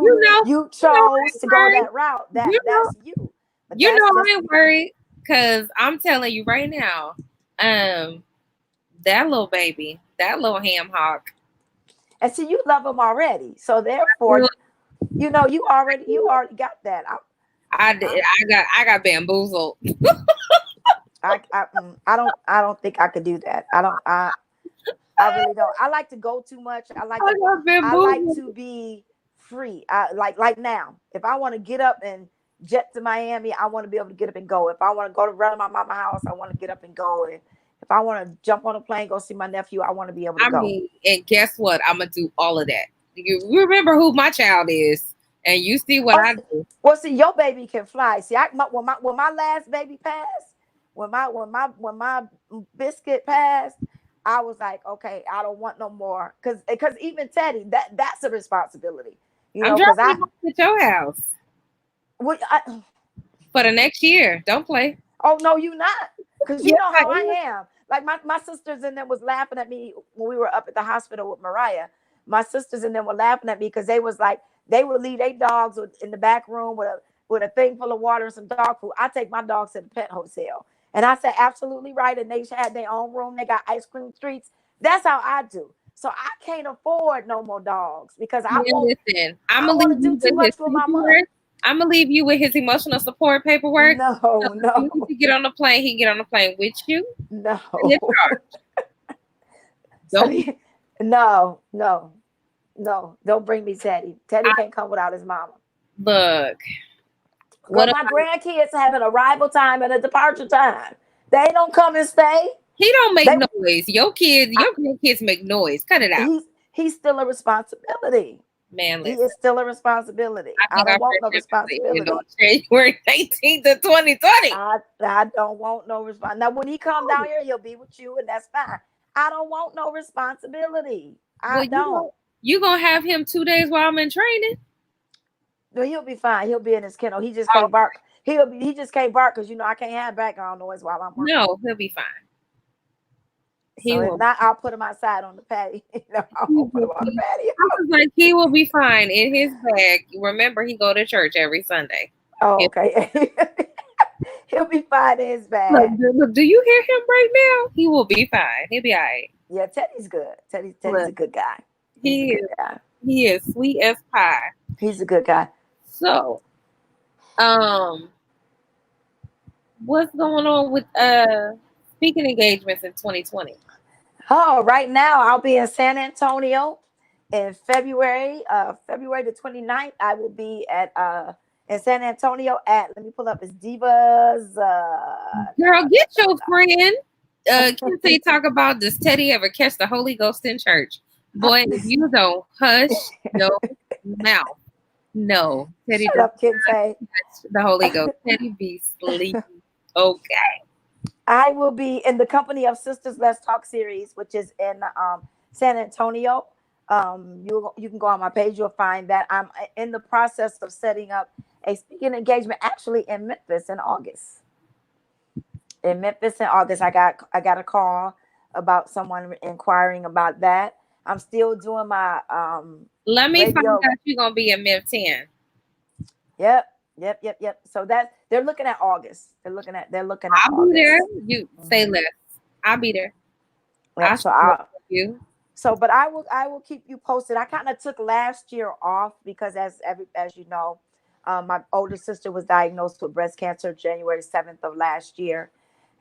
you I chose ain't to go worried. that route. You know, That's you. But that's I just ain't worried. Cause I'm telling you right now, um, that little baby, that little ham hock. and see you love them already. So therefore, you already got that. I did. I I got bamboozled. I don't think I could do that. I really don't. I like to go too much. I got I like bamboozled. to be free. I like now. If I want to get up and jet to Miami, I want to be able to get up and go. If I want to go to run to my mama house, I want to get up and go. And if I want to jump on a plane, go see my nephew, I want to be able to I go. mean, and guess what? I'm gonna do all of that. You remember who my child is, and you see what Oh, I do. well, see, your baby can fly. See, when my last baby passed, when my biscuit passed, I was like, okay, I don't want no more, because even Teddy, that's a responsibility, I'm because dropping him off at your house would for the next year. Don't play. oh no, you not, because you Yes, know I how I am. am. Like my sisters and them was laughing at me when we were up at the hospital with Mariah. My sisters and them were laughing at me because they was like they would leave their dogs in the back room with a thing full of water and some dog food. I take my dogs to the pet hotel, and I said absolutely right. And they had their own room. They got ice cream treats. That's how I do. So I can't afford no more dogs because I Man, won't. listen, I'm I gonna want leave to do you too with his much for my money. paperwork. I'm gonna leave you with his emotional support paperwork. So No, as soon as no, he get on the plane, he get on the plane with you. Free of no. charge. So Don't be. no, no, no. Don't bring me Teddy. Teddy I, can't come without his mama. look. Because What my about grandkids have an arrival time and a departure time. They don't come and stay. he? Don't make They noise. Your kids, I, your grandkids make noise. Cut it out. he's he's still a responsibility. Man, He listen. is still a responsibility. I I think don't our want no friendship is to end on responsibility. January 18th of 2020. I don't want no response. Now, when he come down here, he'll be with you, and that's fine. I don't want no responsibility. Well, I don't. you gonna have him 2 days while I'm in training? No, he'll be fine. He'll be in his kennel. He just Oh, can't bark. He just can't bark because I can't have background noise while I'm working. no, he'll be fine. He So if will. not, I'll put him outside on the patio. I He won't put will him on the be. patio. I was like, he will be fine in his bag. Remember, he go to church every Sunday. Oh, He'll, okay. He'll be fine in his look, bag. look, do you hear him right now? He will be fine. He'll be all right. Yeah, Teddy's good. Teddy's Look, a good guy. He's a he good is. guy. He is sweet as pie. He's a good guy. So, um, what's going on with speaking engagements in 2020? Oh, right now I'll be in San Antonio in February. February the 29th, I will be at in San Antonio at, let me pull up, his Divas. Girl, get your friend. Kinte talk about, does Teddy ever catch the Holy Ghost in church? Boy, if you don't hush your mouth. No, Teddy Shut does up, Kinte. catch the Holy Ghost. Teddy be sleep. Okay. I will be in the Company of Sisters Let's Talk series, which is in San Antonio. You can go on my page, you'll find that I'm in the process of setting up a speaking engagement actually in Memphis in August. I got a call about someone inquiring about that. I'm still doing my Let me find radio. out you're gonna be in MIP 10. Yep. So that they're looking at August. They're looking at I'll be there. August. You say less. I'll be there. Yep. I'll So show up with you. but I will keep you posted. I kind of took last year off because as you know, my older sister was diagnosed with breast cancer January 7th of last year,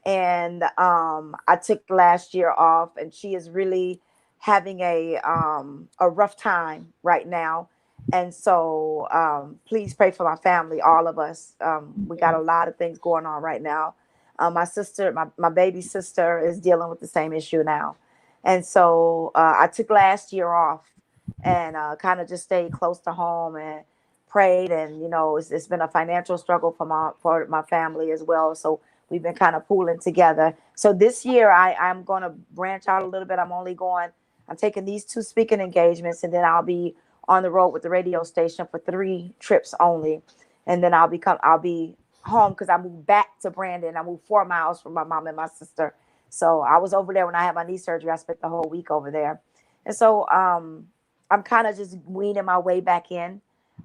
and I took last year off, and she is really having a rough time right now. And so please pray for my family, all of us. We got a lot of things going on right now. My sister, my baby sister, is dealing with the same issue now. And so I took last year off and kind of just stayed close to home and prayed. And, it's been a financial struggle for my family as well. So we've been kind of pooling together. So this year I'm going to branch out a little bit. I'm taking these 2 speaking engagements, and then I'll be on the road with the radio station for 3 trips only. And then I'll be home because I moved back to Brandon. I moved 4 miles from my mom and my sister. So I was over there when I had my knee surgery. I spent the whole week over there. And so I'm kind of just weaning my way back in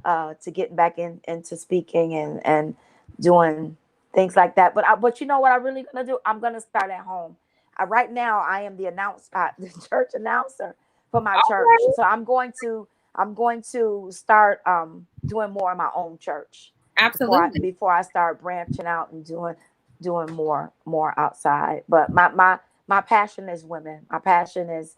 to getting back into speaking and doing things like that. But you know what I'm really going to do? I'm going to start at home. Right now, I am the the church announcer for my All church. right. So I'm going to start doing more in my own church Absolutely. before I start branching out and doing more outside. But my passion is women. My passion is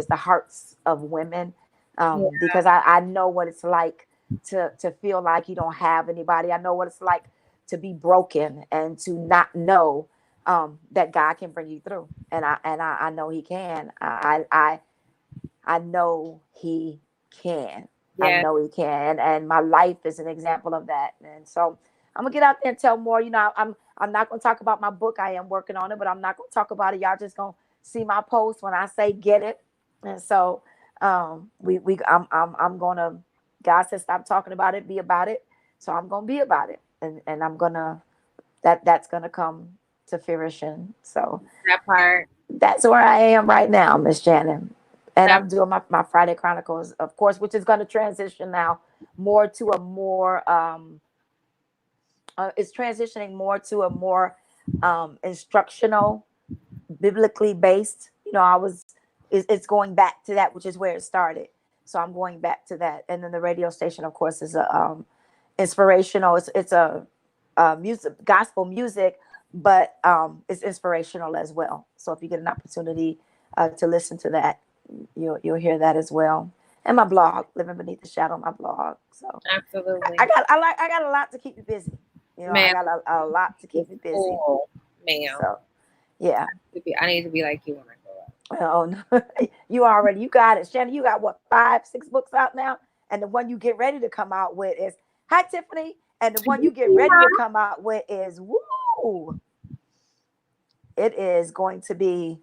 the hearts of women, Yeah. because I know what it's like to feel like you don't have anybody. I know what it's like to be broken and to not know that God can bring you through, and I know He can. I know He can. I Yeah. know He can, and my life is an example of that. And so I'm gonna get out there and tell more. I'm not gonna talk about my book. I am working on it, but I'm not gonna talk about it. Y'all just gonna see my post when I say get it. And so I'm gonna. God says stop talking about it, be about it. So I'm gonna be about it, and I'm gonna that's gonna come to fruition. So That part. that's where I am right now, Miss Shannon. And That I'm doing my Friday Chronicles, of course, which is going to transition now more to a more, it's transitioning more to a more instructional, biblically based. It's going back to that, which is where it started. So I'm going back to that. And then the radio station, of course, is inspirational. It's a music, gospel music, but it's inspirational as well. So if you get an opportunity to listen to that, you'll hear that as well. And my blog, Living Beneath the Shadow, my blog. So absolutely. I got a lot to keep me busy. I Man, got a lot to keep it's me busy. cool. Man. So yeah. I need to be like you when I grow up. Oh no. You got it, Shannon. You got what, 5, 6 books out now, and the one you get ready to come out with is hi Tiffany, and the one you get ready to come out with is woo. It is going to be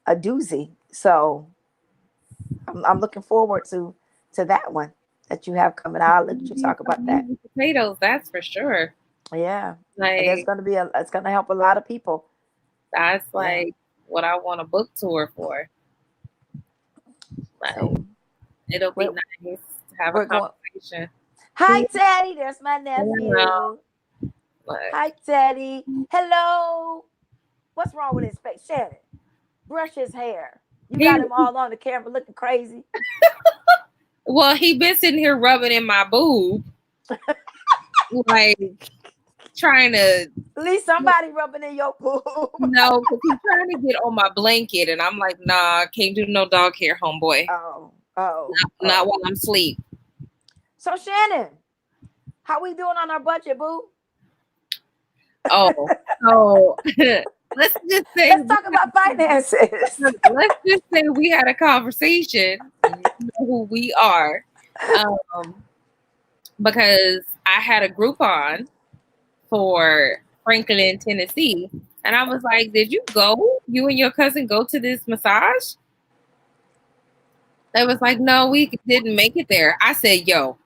a doozy. So I'm looking forward to that one that you have coming out. I'll let you talk about that. Potatoes, that's for sure. Yeah, Like there's going to be it's going to help a lot of people. That's like what I want a book tour for. Like, so it'll be nice to have a conversation. Hi, Teddy. There's my nephew. Hi, Teddy. Hello. What's wrong with his face? Shannon, brush his hair. You got him all on the camera looking crazy. Well, he been sitting here rubbing in my boob. Like, trying to... At least somebody rubbing in your boob. No, because he's trying to get on my blanket. And I'm like, nah, can't do no dog hair, homeboy. Not while I'm asleep. So, Shannon, how we doing on our budget, boo? So let's just say... Let's talk about finances. Let's just say we had a conversation. You know who we are. Because I had a Groupon for Franklin, Tennessee. And I was like, did you and your cousin go to this massage? They was like, no, we didn't make it there. I said, yo,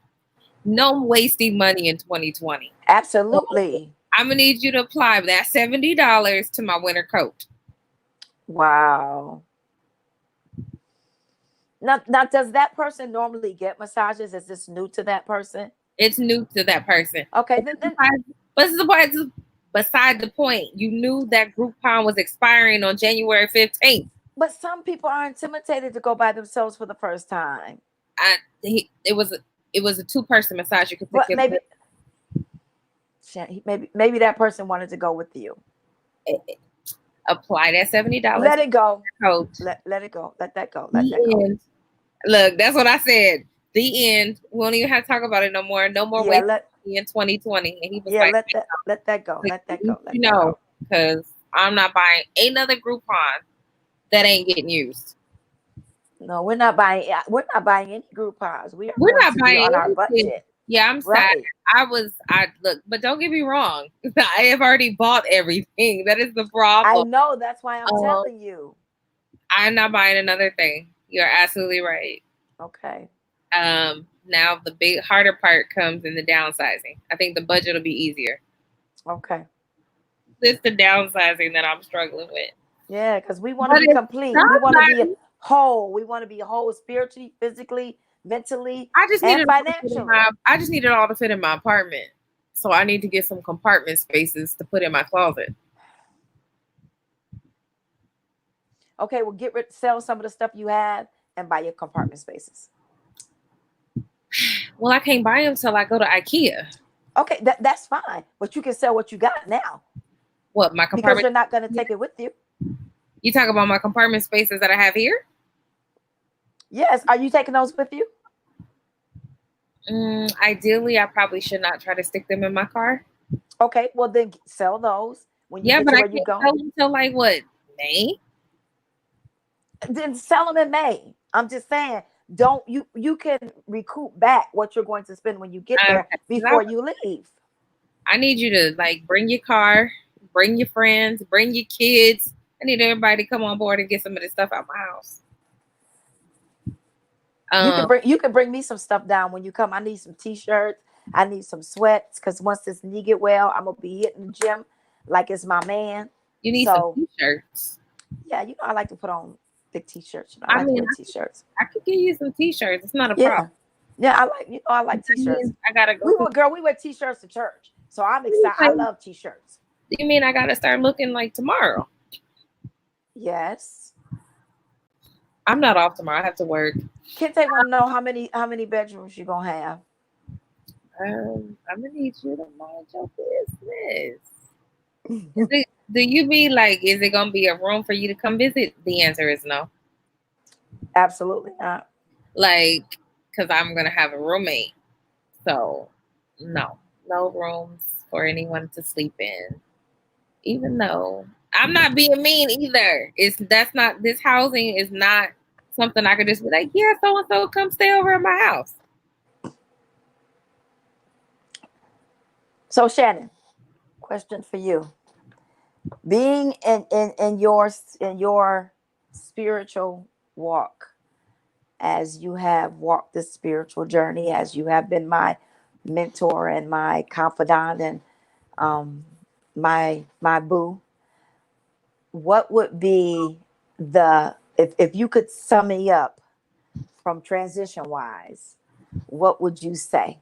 no wasting money in 2020. Absolutely. So I'm going to need you to apply that $70 to my winter coat. Wow. Now, does that person normally get massages? Is this new to that person? It's new to that person. Okay. But beside the point, you knew that Groupon was expiring on January 15th. But some people are intimidated to go by themselves for the first time. It was a 2-person massage. You could maybe that person wanted to go with you. Apply that $70. Let it go. Let it go. Let that go. End. Look, that's what I said. The end. We don't even have to talk about it no more. No more waiting in 2020. And he was like, let that go. Let that go. Because I'm not buying another Groupon that ain't getting used. No, we're not buying any Groupons. We're not buying on our budget. Yeah, I'm sad. Look, but don't get me wrong. I have already bought everything. That is the problem. I know. That's why I'm telling you. I'm not buying another thing. You're absolutely right. Okay. Now the big harder part comes in the downsizing. I think the budget will be easier. Okay. It's the downsizing that I'm struggling with. Yeah, because we want to be complete. We want to be whole. We want to be whole spiritually, physically, mentally, and financially. I just need it all to fit in my apartment. So I need to get some compartment spaces to put in my closet. Okay, well, sell some of the stuff you have and buy your compartment spaces. Well, I can't buy them till I go to IKEA. Okay, that's fine. But you can sell what you got now. What, my compartment? Because you're not going to take it with you. You talk about my compartment spaces that I have here? Yes. Are you taking those with you? Ideally, I probably should not try to stick them in my car. Okay, well then sell those when you get but to I where you go. Sell them till like what, May? Then sell them in May. I'm just saying, you can recoup back what you're going to spend when you get there before you leave. I need you to bring your car, bring your friends, bring your kids. I need everybody to come on board and get some of this stuff out my house. You can bring me some stuff down when you come. I need some t-shirts. I need some sweats because once this knee get well, I'm gonna be hitting the gym like it's my man. You need some t-shirts. Yeah, I like to put on big t-shirts. I like to wear t-shirts. I could get you some t-shirts. It's not a problem. Yeah, I like t-shirts. I gotta go. We wear t-shirts to church, so I'm excited. I love t-shirts. You mean I gotta start looking like tomorrow? Yes. I'm not off tomorrow. I have to work. Kinte want to know how many bedrooms you gonna have. I'm gonna need you to mind your business. Do you mean is it gonna be a room for you to come visit? The answer is no. Absolutely not. Because I'm gonna have a roommate. So no rooms for anyone to sleep in. Even though I'm not being mean either. This housing is not something I could just be like, yeah, so and so come stay over at my house. So Shannon, question for you. Being in your spiritual walk, as you have walked this spiritual journey, as you have been my mentor and my confidant and um, my boo, what would be the if you could sum me up from transition wise, what would you say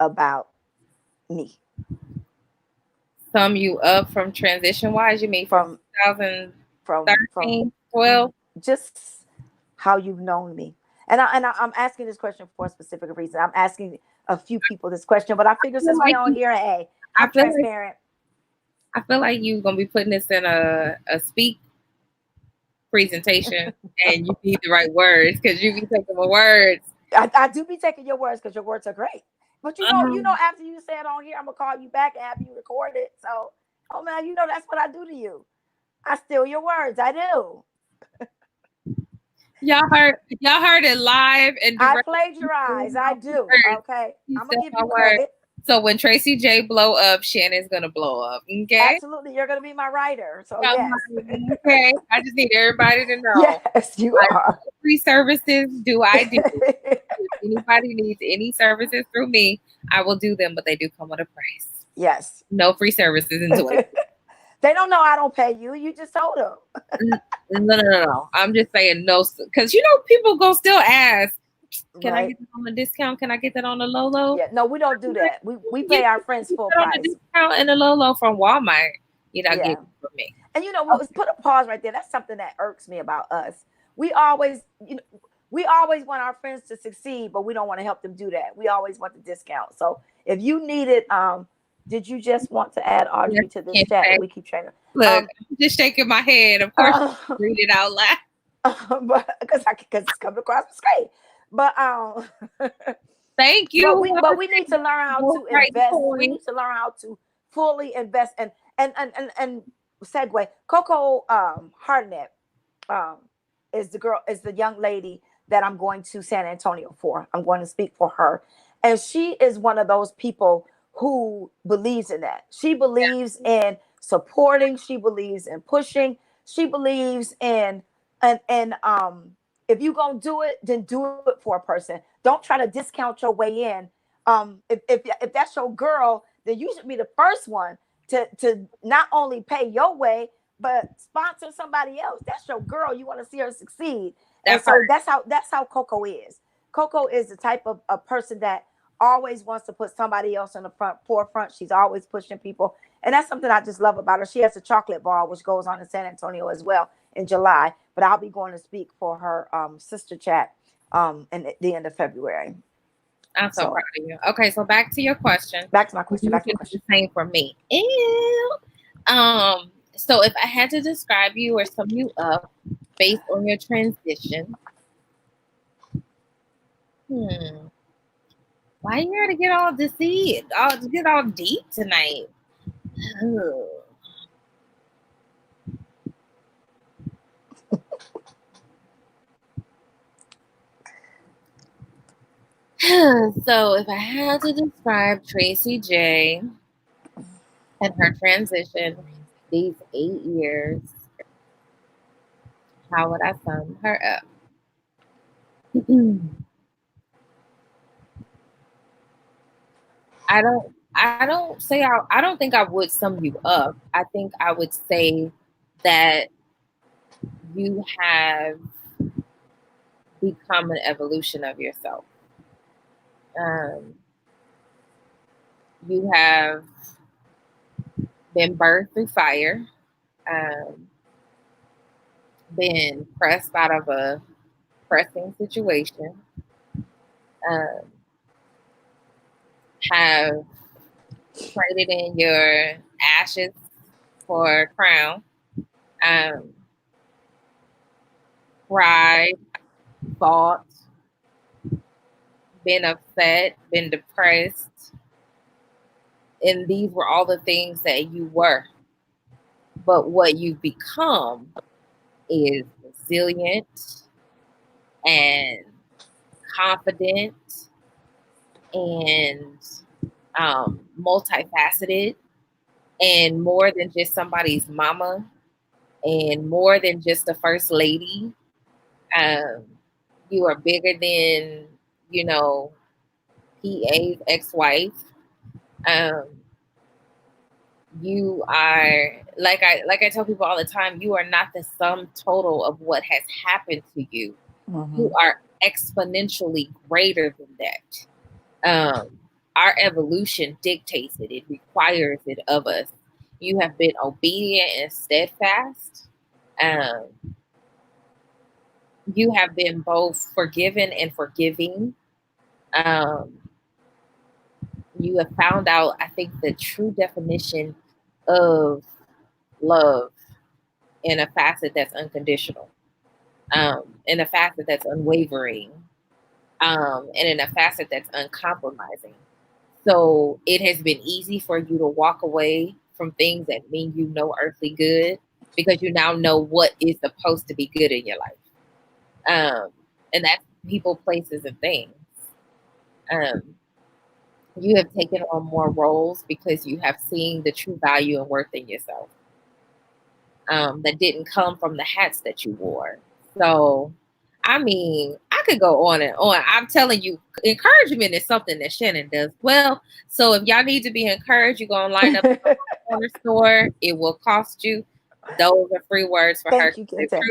about me? Sum you up from transition wise? You mean from From 2013, from 12? just how you've known me. I'm asking this question for a specific reason. I'm asking a few people this question, but I figure I feel since we like on you, here, hey, I I'm feel like transparent. I feel like you're gonna be putting this in a speak presentation, and you need the right words because you be taking my words. I do be taking your words because your words are great. But Um, after you say it on here, I'm gonna call you back and have you record it. So, oh man, that's what I do to you. I steal your words. I do. y'all heard it live and I direct. plagiarize. I do. Okay. You I'm gonna said give my you word. credit. So when Tracy J blow up, Shannon's gonna blow up. Okay. Absolutely. You're gonna be my writer. So yes. Okay. I just need everybody to know. Yes, you I, are. what free services do I do? If anybody needs any services through me, I will do them, but they do come with a price. Yes. No free services in 20. They don't know I don't pay you. You just told them. No. I'm just saying no, because people go still ask, can I Right. get that on the discount? Can I get that on the low low? Yeah. No, we don't do that. We You pay our friends get full that on the price. discount and the low low from Walmart. You're not Yeah. getting it from me. And you know what? Let's put a pause right there. That's something that irks me about us. We always, we always want our friends to succeed, but we don't want to help them do that. We always want the discount. So if you needed, did you just want to add Yes, Audrey to this can't chat? say. We keep training. Look, I'm just shaking my head. Of course, Uh, read it out loud. but because it's coming across the screen. But Thank but you. we need to learn how Both to right invest. We coin. need to learn how to fully invest and segue. Coco Hardnett um is the young lady that I'm going to San Antonio for. I'm going to speak for her. And she is one of those people who believes in that. She believes in supporting, she believes in pushing, she believes in and if you're gonna do it, then do it for a person. Don't try to discount your way in. If that's your girl, then you should be the first one to not only pay your way, but sponsor somebody else. That's your girl. You want to see her succeed. And That so part. that's how Coco is. Coco is the type of a person that always wants to put somebody else in the forefront. She's always pushing people. And that's something I just love about her. She has a chocolate bar, which goes on in San Antonio as well in July. But I'll be going to speak for her sister chat in the end of February. I'm so So proud of you. Okay, so back to your question. back to my question. You Back to my can do the question. same for me. Ew. So if I had to describe you or sum you up based on your transition, hmm, why you gotta get all deceived, get all deep tonight? So if I had to describe Traci J and her transition these 8 years, how would I sum her up? I don't think I would sum you up. I think I would say that you have become an evolution of yourself. Um, you have been birthed through fire, um, been pressed out of a pressing situation, um, have traded in your ashes for a crown, um, cried, fought, been upset, been depressed. And these were all the things that you were. But what you've become is resilient and confident and multifaceted, and more than just somebody's mama, and more than just the first lady. Um, you are bigger than, you know, PA's ex-wife. Um, you are, like I tell people all the time, you are not the sum total of what has happened to you. You are exponentially greater than that. Our evolution dictates it. It requires it of us. You have been obedient and steadfast. Um, you have been both forgiven and forgiving. Um, you have found out, I think, the true definition of love in a facet that's unconditional, in a facet that's unwavering, and in a facet that's uncompromising. So it has been easy for you to walk away from things that mean you no earthly good, because you now know what is supposed to be good in your life. And that's people, places, and things. Um, you have taken on more roles because you have seen the true value and worth in yourself, that didn't come from the hats that you wore. So, I mean, I could go on and on. I'm telling you, encouragement is something that Shannon does well. So if y'all need to be encouraged, you're going to line up at the corner store. It will cost you. Those are free words for her. Thank you, Kinte.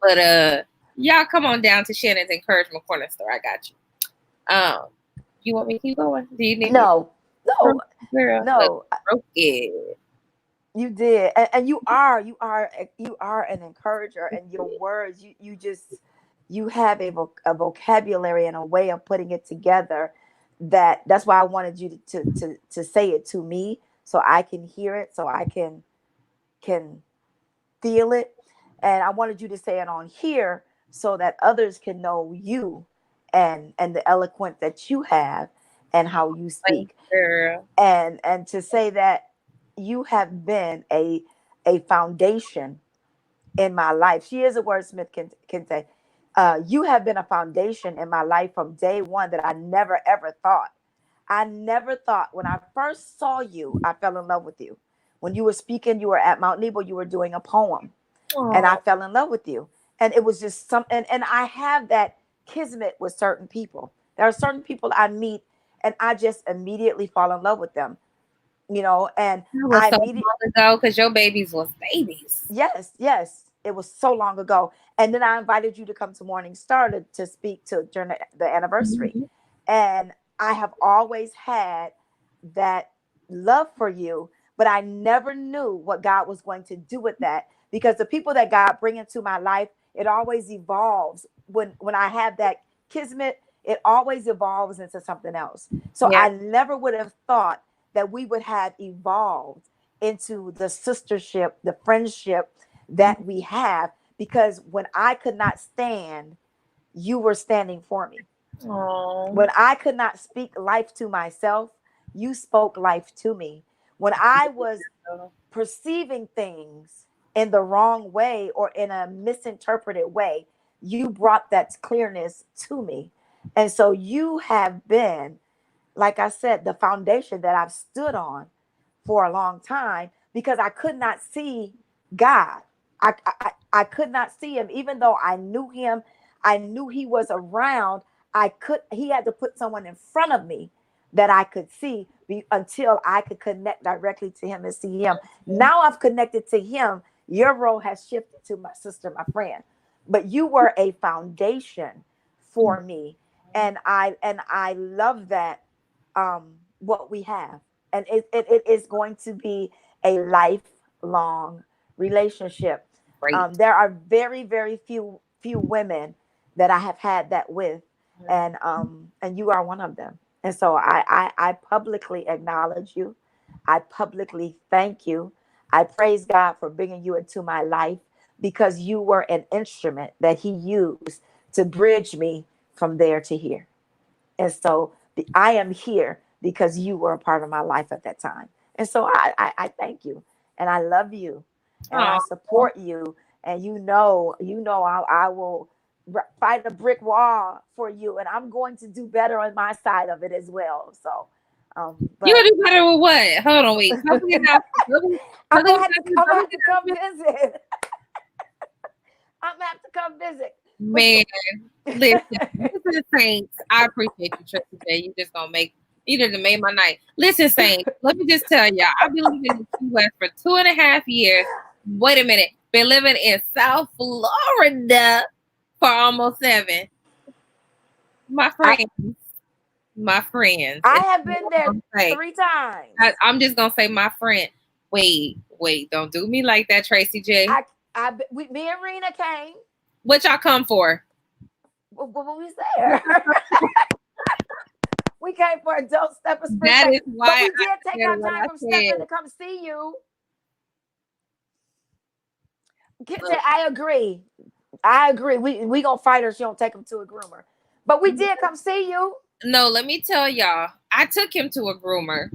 But y'all come on down to Shannon's Encouragement Corner store. I got you. You want me to keep going? Do you need me? No, Girl, no. broke it. You did, and you are an encourager, and your words, you have a vocabulary and a way of putting it together. That's why I wanted you to say it to me, so I can hear it, so I can feel it, and I wanted you to say it on here so that others can know you and the eloquence that you have and how you speak, girl. and to say that you have been a foundation in my life. She is a wordsmith, Kinte. You have been a foundation in my life from day one that I never ever thought. I never thought when I first saw you, I fell in love with you. When you were speaking, you were at Mount Nebo, you were doing a poem, and I fell in love with you. And it was just something, and I have that kismet with certain people. There are certain people I meet, and I just immediately fall in love with them. And it was so long ago because your babies was babies. Yes, it was so long ago. And then I invited you to come to Morning Star to speak to during the anniversary. Mm-hmm. And I have always had that love for you, but I never knew what God was going to do with that, because the people that God bring into my life, it always evolves. When I have that kismet, it always evolves into something else. So Yeah. I never would have thought that we would have evolved into the sistership, the friendship that we have, because when I could not stand, you were standing for me. Aww. When I could not speak life to myself, you spoke life to me. When I was perceiving things in the wrong way or in a misinterpreted way, you brought that clearness to me. And so you have been, like I said, the foundation that I've stood on for a long time, because I could not see God. I could not see him, even though I knew him. I knew he was around. He had to put someone in front of me that I could see until I could connect directly to him and see him. Now I've connected to him. Your role has shifted to my sister, my friend, but you were a foundation for me. And I love that, what we have. And it is going to be a lifelong relationship. Great. There are very, very few women that I have had that with, and you are one of them. And so I publicly acknowledge you. I publicly thank you. I praise God for bringing you into my life, because you were an instrument that he used to bridge me from there to here. And so I am here because you were a part of my life at that time. And so I thank you, and I love you, and I Aww. support you. And I will fight a brick wall for you, and I'm going to do better on my side of it as well. So But You gonna do better with what? Hold on, wait. Come get out. I'm gonna have to come visit. I'm gonna have to come visit. Man, listen, Saints. I appreciate you, Tracy J. You just made my night. Listen, Saints. Let me just tell y'all. I've been living in the Key West for 2.5 years. Wait a minute. Been living in South Florida for almost 7. My friends. I have been there 3 times. I'm just gonna say my friend. Wait, don't do me like that, Tracy J. Me and Rena came. What y'all come for? What was there? We came for a Don't Step a Spring. That is why but we did take our time from stepping to come see you. I agree. We gonna fight her. She don't take him to a groomer. But we did come see you. No, let me tell y'all. I took him to a groomer,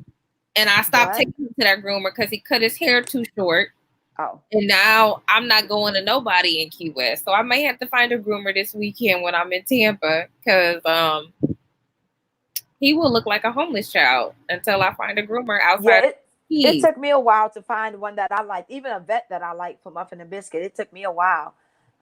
and I stopped taking him to that groomer because he cut his hair too short. Oh. And now I'm not going to nobody in Key West, so I may have to find a groomer this weekend when I'm in Tampa because he will look like a homeless child until I find a groomer outside. It took me a while to find one that I liked, even a vet that I liked for Muffin and Biscuit. It took me a while.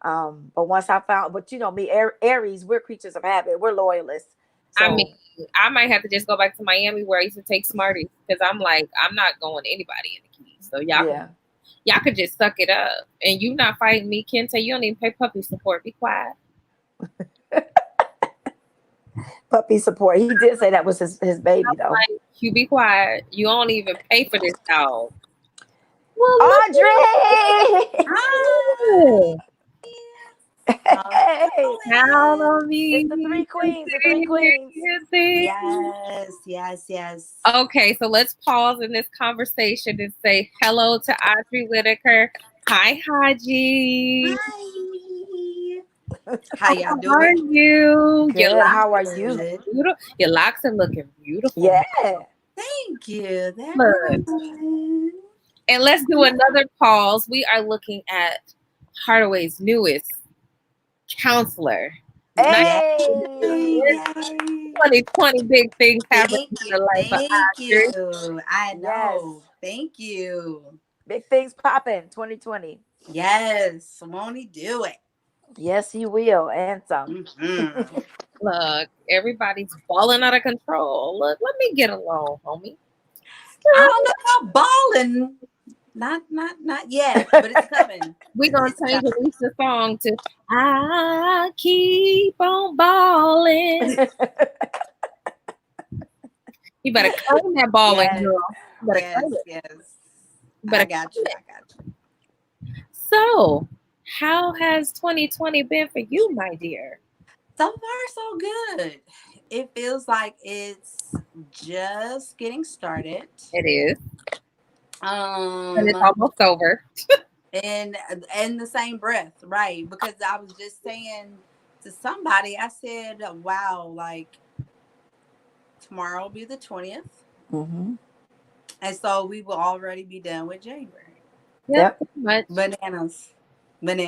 But once I found, but you know me, Aries, we're creatures of habit. We're loyalists. So, I mean, I might have to just go back to Miami where I used to take Smarties because I'm not going to anybody in the Keys. So y'all could just suck it up. And you not fighting me, Kinte. You don't even pay puppy support. Be quiet. Puppy support. He did say that was his baby, though. You be quiet. You don't even pay for this dog. Well, Audrey! Oh. Count on me. It's the 3 queens. The 3 queens. Yes. Okay, so let's pause in this conversation and say hello to Audrey Whitaker. Hi, Haji. Hi. How y'all doing? How are you? Good. How are you? Beautiful. Your locks are looking beautiful. Yeah. Thank you. And let's do another pause. We are looking at Hardaway's newest counselor. Hey. 2020 big things happening in the life of Audrey. I know. Yes. Thank you. Big things popping 2020. Yes. Won't he do it? Yes, he will. And some. Mm-hmm. Look, everybody's balling out of control. Look, let me get along, homie. I don't know about balling. Not yet, but it's coming. We're going to change the song to I Keep on Balling. You better claim that balling, girl. Yes. I got you. So, how has 2020 been for you, my dear? So far, so good. It feels like it's just getting started. It is. And it's almost over. And in the same breath, right? Because I was just saying to somebody, I said, wow, like tomorrow will be the 20th. Mm-hmm. And so we will already be done with January. Yep. Much. Bananas. Much.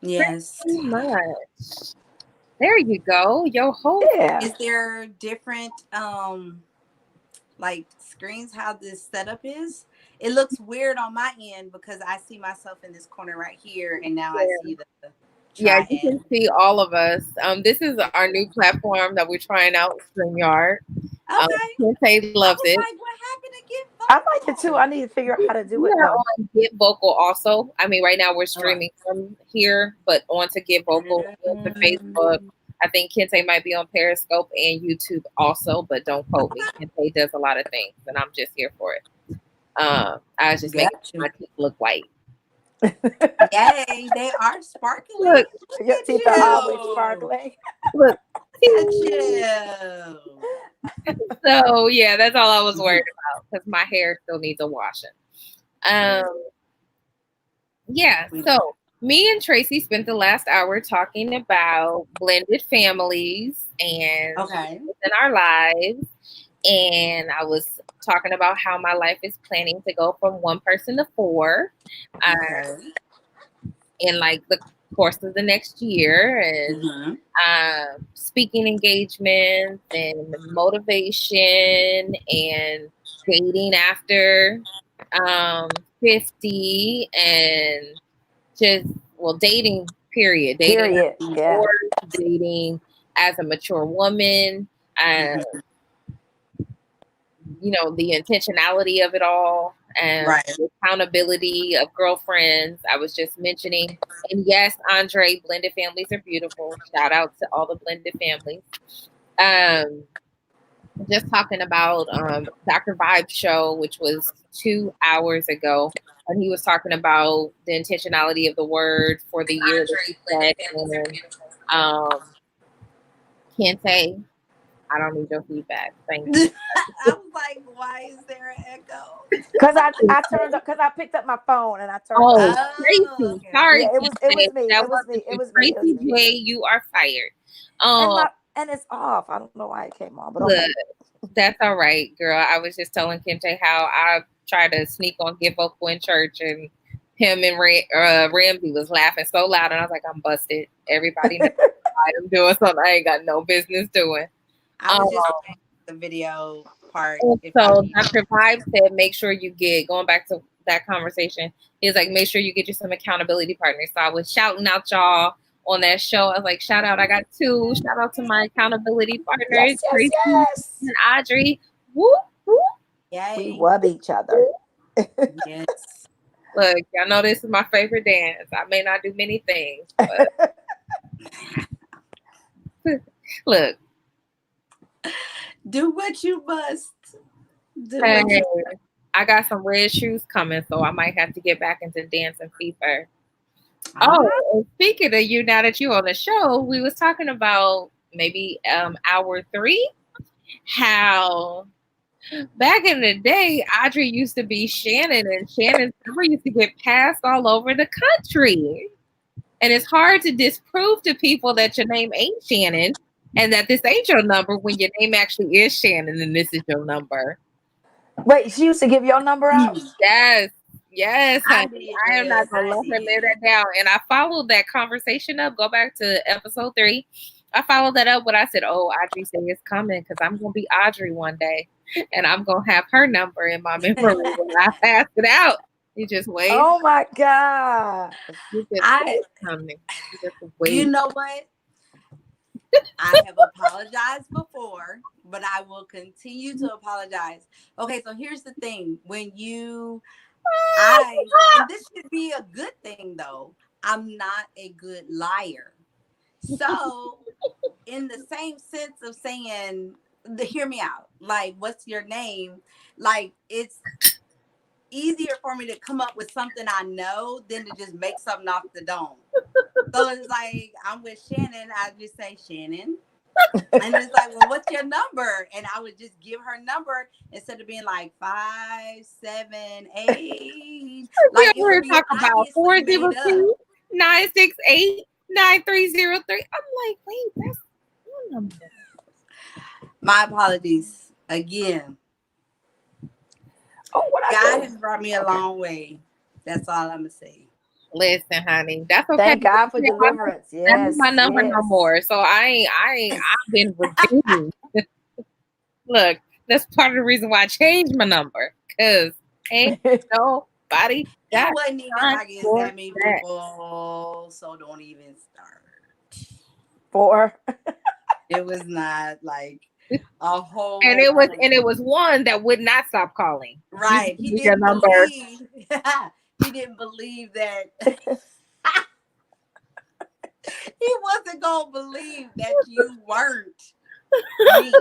Yes. Much. There you go. Your whole Is there different like screens how this setup is? It looks weird on my end because I see myself in this corner right here, and now I see the you can see all of us. This is our new platform that we're trying out, StreamYard. Okay. Kinte loves it. Like, what happened to Get Vocal? I like it too. I need to figure out how to do it. On Get Vocal also. I mean, right now we're streaming from here, but on to Get Vocal, to Facebook. I think Kinte might be on Periscope and YouTube also, but don't quote me. Kinte does a lot of things, and I'm just here for it. I was just making my teeth look white. Yay, they are sparkling. Look, your teeth are always sparkling. Look. So yeah, that's all I was worried about because my hair still needs a washing. Yeah, so me and Tracy spent the last hour talking about blended families and in our lives. And I was talking about how my life is planning to go from 1 person to 4. And like course of the next year, and Mm-hmm. speaking engagements and motivation and dating after 50 and just, well, dating period, dating Period. after Yeah. divorce, dating as a mature woman, Mm-hmm. you know, the intentionality of it all and Right. the accountability of girlfriends. I was just mentioning, and yes, Andre, blended families are beautiful. Shout out to all the blended families. Um, just talking about Dr. Vibe's show, which was 2 hours ago, and he was talking about the intentionality of the word for the year that he said. And Kinte, I don't need your feedback. Thank you. I was like, why is there an echo? Cause I turned up, cause I picked up my phone and I turned Oh, up. Oh, Traci. okay. Sorry, Yeah, it was Kinte. me. That It was wasn't me. It you. was me. It was Tracy me. J, you are fired. And it's off. I don't know why it came on, but Look, okay. that's all right, girl. I was just telling Kinte how I tried to sneak on Get Vocal in church, and him and Ramsey was laughing so loud, and I was like, I'm busted. Everybody knows I'm doing something I ain't got no business doing. I was just saying the video part. And If I so need Dr. Vibe said, make sure you get, going back to that conversation, he's like, make sure you get you some accountability partners. So I was shouting out y'all on that show. I was like, shout out, I got two. Shout out to my accountability partners, Yes, yes, Tracy yes. and Audrey. Whoop, whoop. We yay. love each other. Yes. Look, y'all know this is my favorite dance. I may not do many things, but look, Do what you must. Do hey, what you I got some red shoes coming, so I might have to get back into dancing feet first. all Oh, right. and speaking of you, now that you're on the show, we was talking about maybe hour 3, how back in the day, Audrey used to be Shannon, and Shannon's number used to get passed all over the country. And it's hard to disprove to people that your name ain't Shannon and that this ain't your number when your name actually is Shannon and this is your number. Wait, she used to give your number out? Yes. Yes, I honey. did. I am Yes, not gonna I let her live did. that down. And I followed that conversation up. Go back to episode 3. I followed that up when I said, "Oh, Audrey said it's coming because I'm gonna be Audrey one day, and I'm gonna have her number in my memory when I pass it out." You just wait. Oh my God. You just I. wait, honey. You just You wait. know what? I have apologized before, but I will continue to apologize. Okay, so here's the thing. And this should be a good thing though. I'm not a good liar. So, in the same sense of saying, hear me out. Like, what's your name? Like, it's easier for me to come up with something I know than to just make something off the dome. So it's like I'm with Shannon. I just say Shannon. And it's like, well, what's your number? And I would just give her number instead of being like 578. We Like it over would here be talking about obviously made up. 402-968-9303. I'm like, wait, that's your number. My apologies again. Oh, what I God do? has brought me a long way. That's all I'm gonna say. Listen, honey, that's okay. Thank God for deliverance. That ain't my Yes, number no yes. more. So I've been redeemed. Look, that's part of the reason why I changed my number. Cause ain't nobody It got wasn't even time like it's for that many that. people, so don't even start. 4. It was not like a And whole it was one that would not stop calling. You right. give me your number. He didn't believe that he wasn't gonna believe that you weren't me.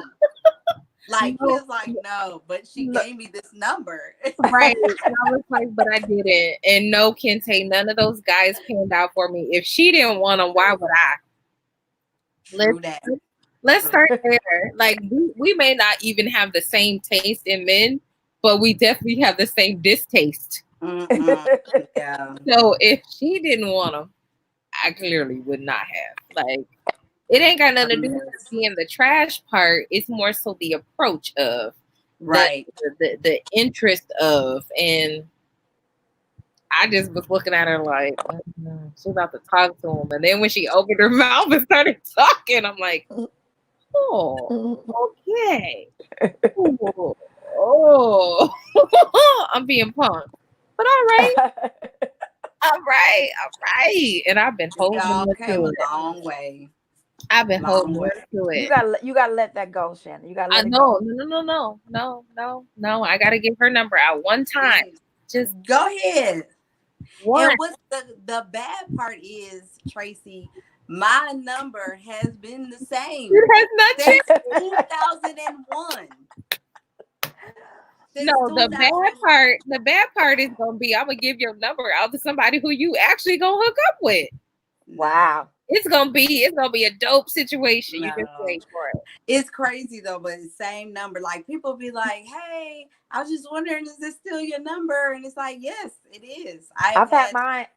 Like he No, was like, no, but she no, gave me this number. right. And I was like, but I didn't. And no, Kinte, none of those guys panned out for me. If she didn't want them, why would I? True that. Let's True. start there. Like we may not even have the same taste in men, but we definitely have the same distaste. Yeah. So if she didn't want them, I clearly would not have. Like it ain't got nothing to do with being the trash part. It's more so the approach of Right. the interest of, and I just was looking at her like, she's about to talk to him. And then when she opened her mouth and started talking, I'm like, oh, okay. Oh, I'm being punked. But all right. All right. And I've been holding Y'all her came to a it. long way. I've been holding Long way. her to it. You gotta let that go, Shannon. You gotta let it No. I gotta give her number out one time. Just go ahead. one. And what's the bad part is, Tracy, my number has been the same It has not since changed. 2001. No, the bad part is gonna be I'm gonna give your number out to somebody who you actually gonna hook up with. Wow. It's gonna be a dope situation. No. You just wait for it. It's crazy though, but the same number. Like people be like, "Hey, I was just wondering, is this still your number?" And it's like, yes, it is. I've had mine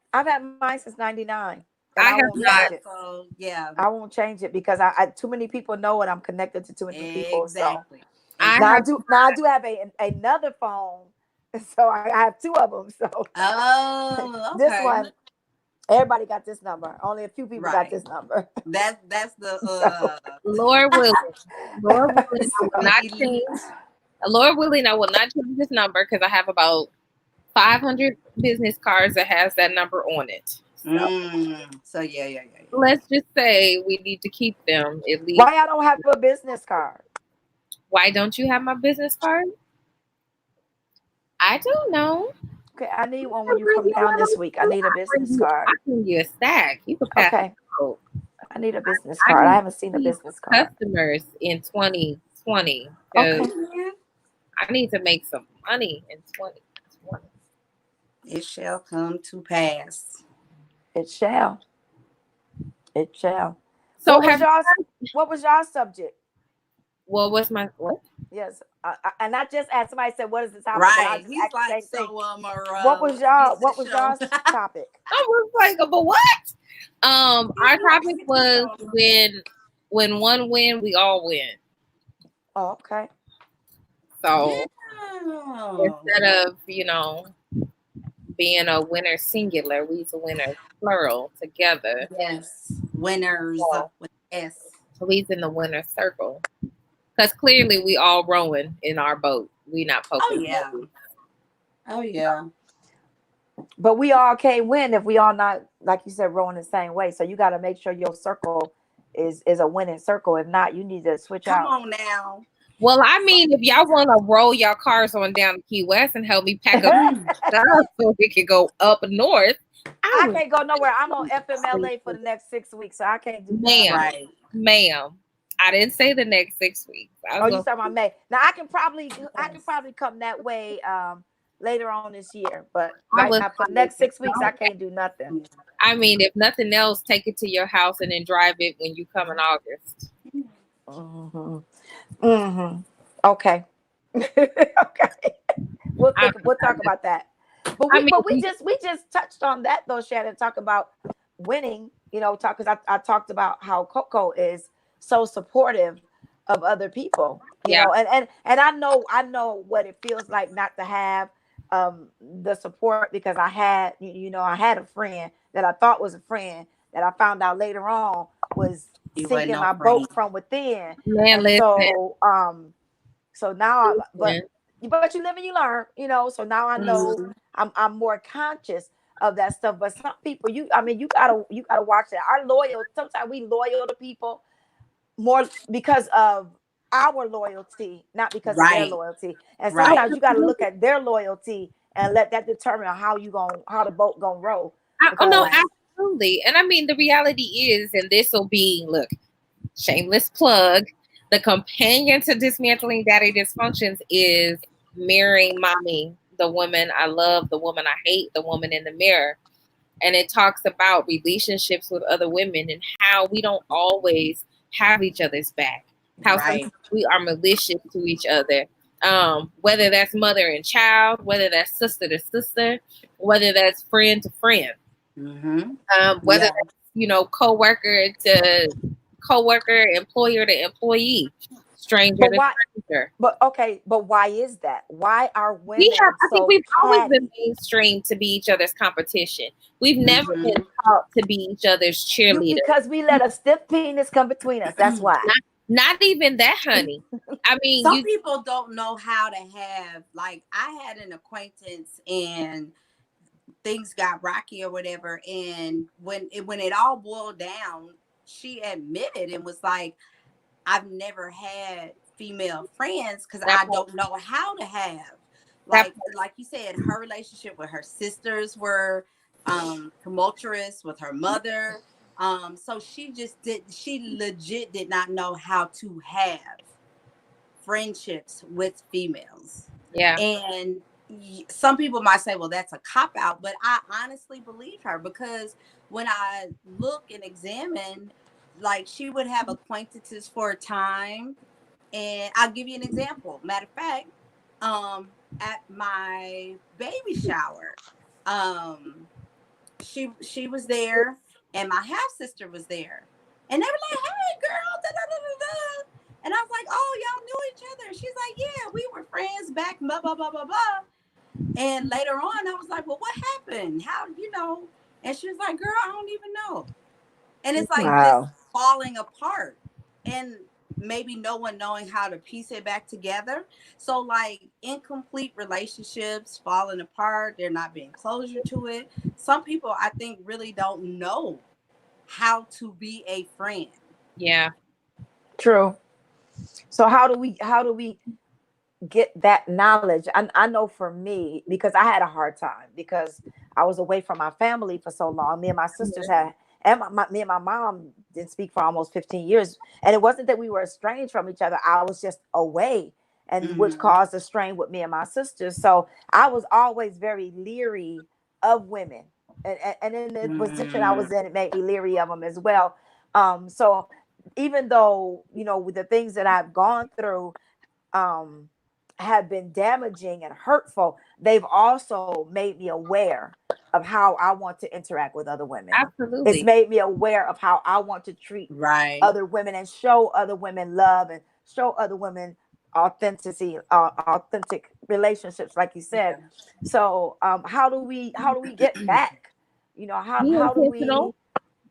since '99. And I won't change it. So yeah, I won't change it because I too many people know it. I'm connected to too many people. Exactly. So I do have another phone, so I have two of them. So okay. This one, everybody got this number. Only a few people got this number. That's the Lord willing. Lord willing, I will not change. Lord willing, I will not change this number because I have about 500 business cards that has that number on it. So yeah. Let's just say we need to keep them at least. Why I don't have a business card? Why don't you have my business card? I don't know. Okay, I need one when you come down this week. I need a business card. I can give you a stack. You can pass. Okay. I need a business card. I haven't seen a business card. Customers in 2020. Okay. I need to make some money in 2020. It shall come to pass. It shall. It shall. So what was y'all subject? Well, what's my what? Yes, and I just asked somebody said, "What is the topic?" Right. He's like, so what was y'all's topic? I was like, but what? Our topic was when one win, we all win. Oh, okay. So instead of being a winner singular, we's a winner plural together. Yes, winners with S. We's in the winner circle. Because clearly we all rowing in our boat. We not poking. Oh yeah. But we all can't win if we all not, like you said, rowing the same way. So you got to make sure your circle is a winning circle. If not, you need to switch out. Come on now. Well, I mean, if y'all want to roll your cars on down to Key West and help me pack up stuff so we can go up north. I can't go nowhere. I'm on FMLA for the next 6 weeks, so I can't do that. Ma'am. I didn't say the next 6 weeks. You talking about May? Now I can probably come that way later on this year, but right now for the next 6 weeks I can't do nothing. I mean, if nothing else, take it to your house and then drive it when you come in August. Okay. Okay. We'll talk about that. But we just touched on that though, Shannon. Talk about winning. Because I talked about how Coco is so supportive of other people. You know, and I know what it feels like not to have the support, because I had a friend that I thought was a friend that I found out later on was sinking my boat from within. So now, but you live and you learn, so now I know I'm more conscious of that stuff. But some people, you gotta watch that. Our loyal, sometimes we loyal to people more because of our loyalty, not because of their loyalty. And sometimes you gotta look at their loyalty and let that determine how the boat gonna roll. No, absolutely. And I mean, the reality is, and this will be, look, shameless plug, the companion to dismantling daddy dysfunctions is Mirroring Mommy, the woman I love, the woman I hate, the woman in the mirror. And it talks about relationships with other women and how we don't always have each other's back. How sometimes we are malicious to each other. Whether that's mother and child, whether that's sister to sister, whether that's friend to friend. Whether that's, coworker to coworker, employer to employee. stranger But to why? stranger. But why is that? Why are We have, women I think so we've always been catty? mainstream to be each other's competition. We've never been Mhm. taught to be each other's cheerleader. Because we let a stiff penis come between us. That's why. Not even that, honey. I mean, Some you people don't know how to have, like, I had an acquaintance and things got rocky or whatever, and when it all boiled down, she admitted and was like, I've never had female friends because that I part, don't know how to have, that like you said, her relationship with her sisters were tumultuous with her mother. So she legit did not know how to have friendships with females. yeah, And some people might say, well, that's a cop out, but I honestly believe her, because when I look and examine, like, she would have acquaintances for a time. And I'll give you an example. Matter of fact, at my baby shower, um, she was there, and my half sister was there, and they were like, "Hey, girl," da, da, da, da, da. And I was like, "Oh, y'all knew each other?" She's like, "Yeah, we were friends back, blah blah blah blah blah." And later on, I was like, "Well, what happened? How, you know?" And she was like, "Girl, I don't even know." And it's like just Wow. falling apart, and maybe no one knowing how to piece it back together. So, like, incomplete relationships falling apart, there not being closure to it. Some people, I think, really don't know how to be a friend. yeah. True. So how do we get that knowledge? I know for me, because I had a hard time because I was away from my family for so long. Me and my sisters had, and me and my mom didn't speak for almost 15 years. And it wasn't that we were estranged from each other. I was just away, and which Mm-hmm. caused a strain with me and my sisters. So I was always very leery of women. And in the position I Mm-hmm. was in, it made me leery of them as well. So even though, with the things that I've gone through, um, have been damaging and hurtful, they've also made me aware of how I want to interact with other women. It's Absolutely. made me aware of how I want to treat Right. other women and show other women love and show other women authentic relationships, like you said. Yeah. So, how do we get back? How Be how do intentional.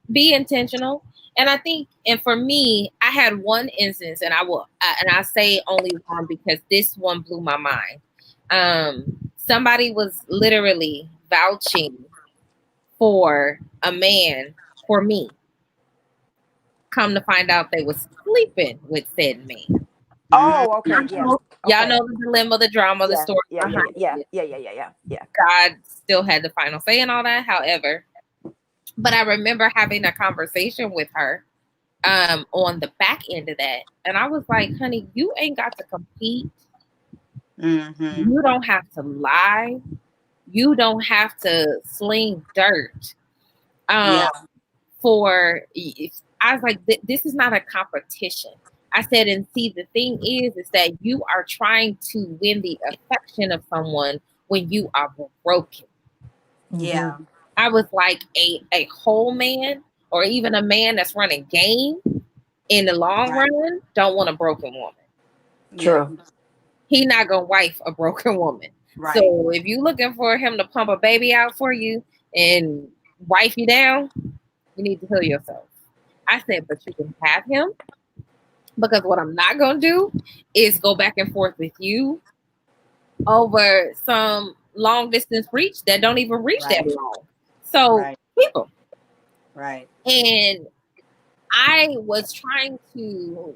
we? Be intentional. And I think, and for me, I had one instance, and and I say only one because this one blew my mind. Somebody was literally vouching for a man for me. Come to find out they was sleeping with said man. Oh, okay, yeah, Y'all okay, know the dilemma, the drama, the yeah, story yeah, yeah, behind yeah, it. yeah, yeah, yeah, yeah, yeah. God still had the final say and all that. However, but I remember having a conversation with her on the back end of that. And I was like, honey, you ain't got to compete. Mm-hmm. You don't have to lie. You don't have to sling dirt. Um, Yeah. for I was like, this is not a competition. I said, and see, the thing is that you are trying to win the affection of someone when you are broken. Hmm. Yeah. I was like, a whole man or even a man that's running game in the long Right. run don't want a broken woman. Yeah. True. He not gonna wife a broken woman. Right. So if you looking for him to pump a baby out for you and wife you down, you need to heal yourself. I said, but you can have him, because what I'm not gonna do is go back and forth with you over some long distance reach that don't even reach that Right. long. So Right. people, Right. and I was trying to,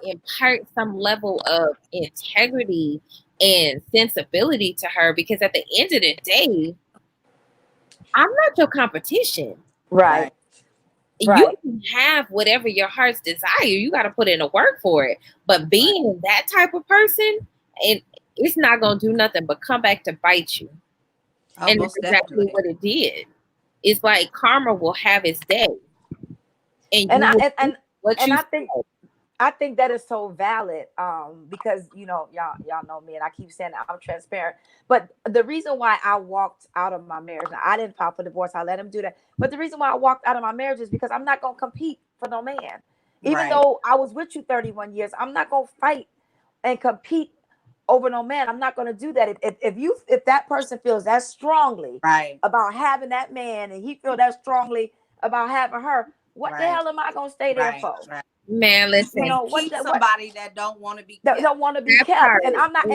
impart some level of integrity and sensibility to her, because at the end of the day, I'm not your competition. Right. Right. You Right. can have whatever your heart's desire. You got to put in the work for it. But Right. being that type of person, and it's not going to do nothing but come back to bite you. Oh, And it's most exactly definitely. what it did. It's like karma will have its day, and And you I will and do and, what and you I think said. I think that is so valid, because y'all know me, and I keep saying that I'm transparent. But the reason why I walked out of my marriage, now, I didn't file for divorce. I let him do that. But the reason why I walked out of my marriage is because I'm not gonna compete for no man. Even though I was with you 31 years, I'm not gonna fight and compete over no man. I'm not gonna do that. If that person feels that strongly about having that man, and he feel that strongly about having her, what the hell am I gonna stay there for? Man, listen. You know, keep somebody that don't want to be kept. That don't want to be kept, and I'm not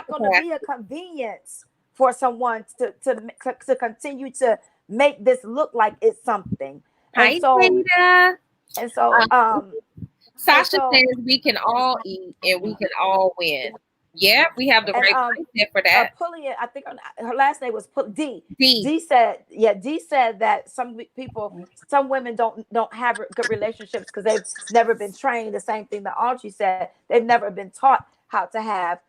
gonna be a convenience for someone to continue to make this look like it's something. Hi, Dana. And so, Sasha says we can all eat and we can all win. Yeah, we have the right mindset for that. Pullian, I think her last name was D. D said that some women don't have good relationships because they've never been trained. The same thing that Audrey said. They've never been taught how to have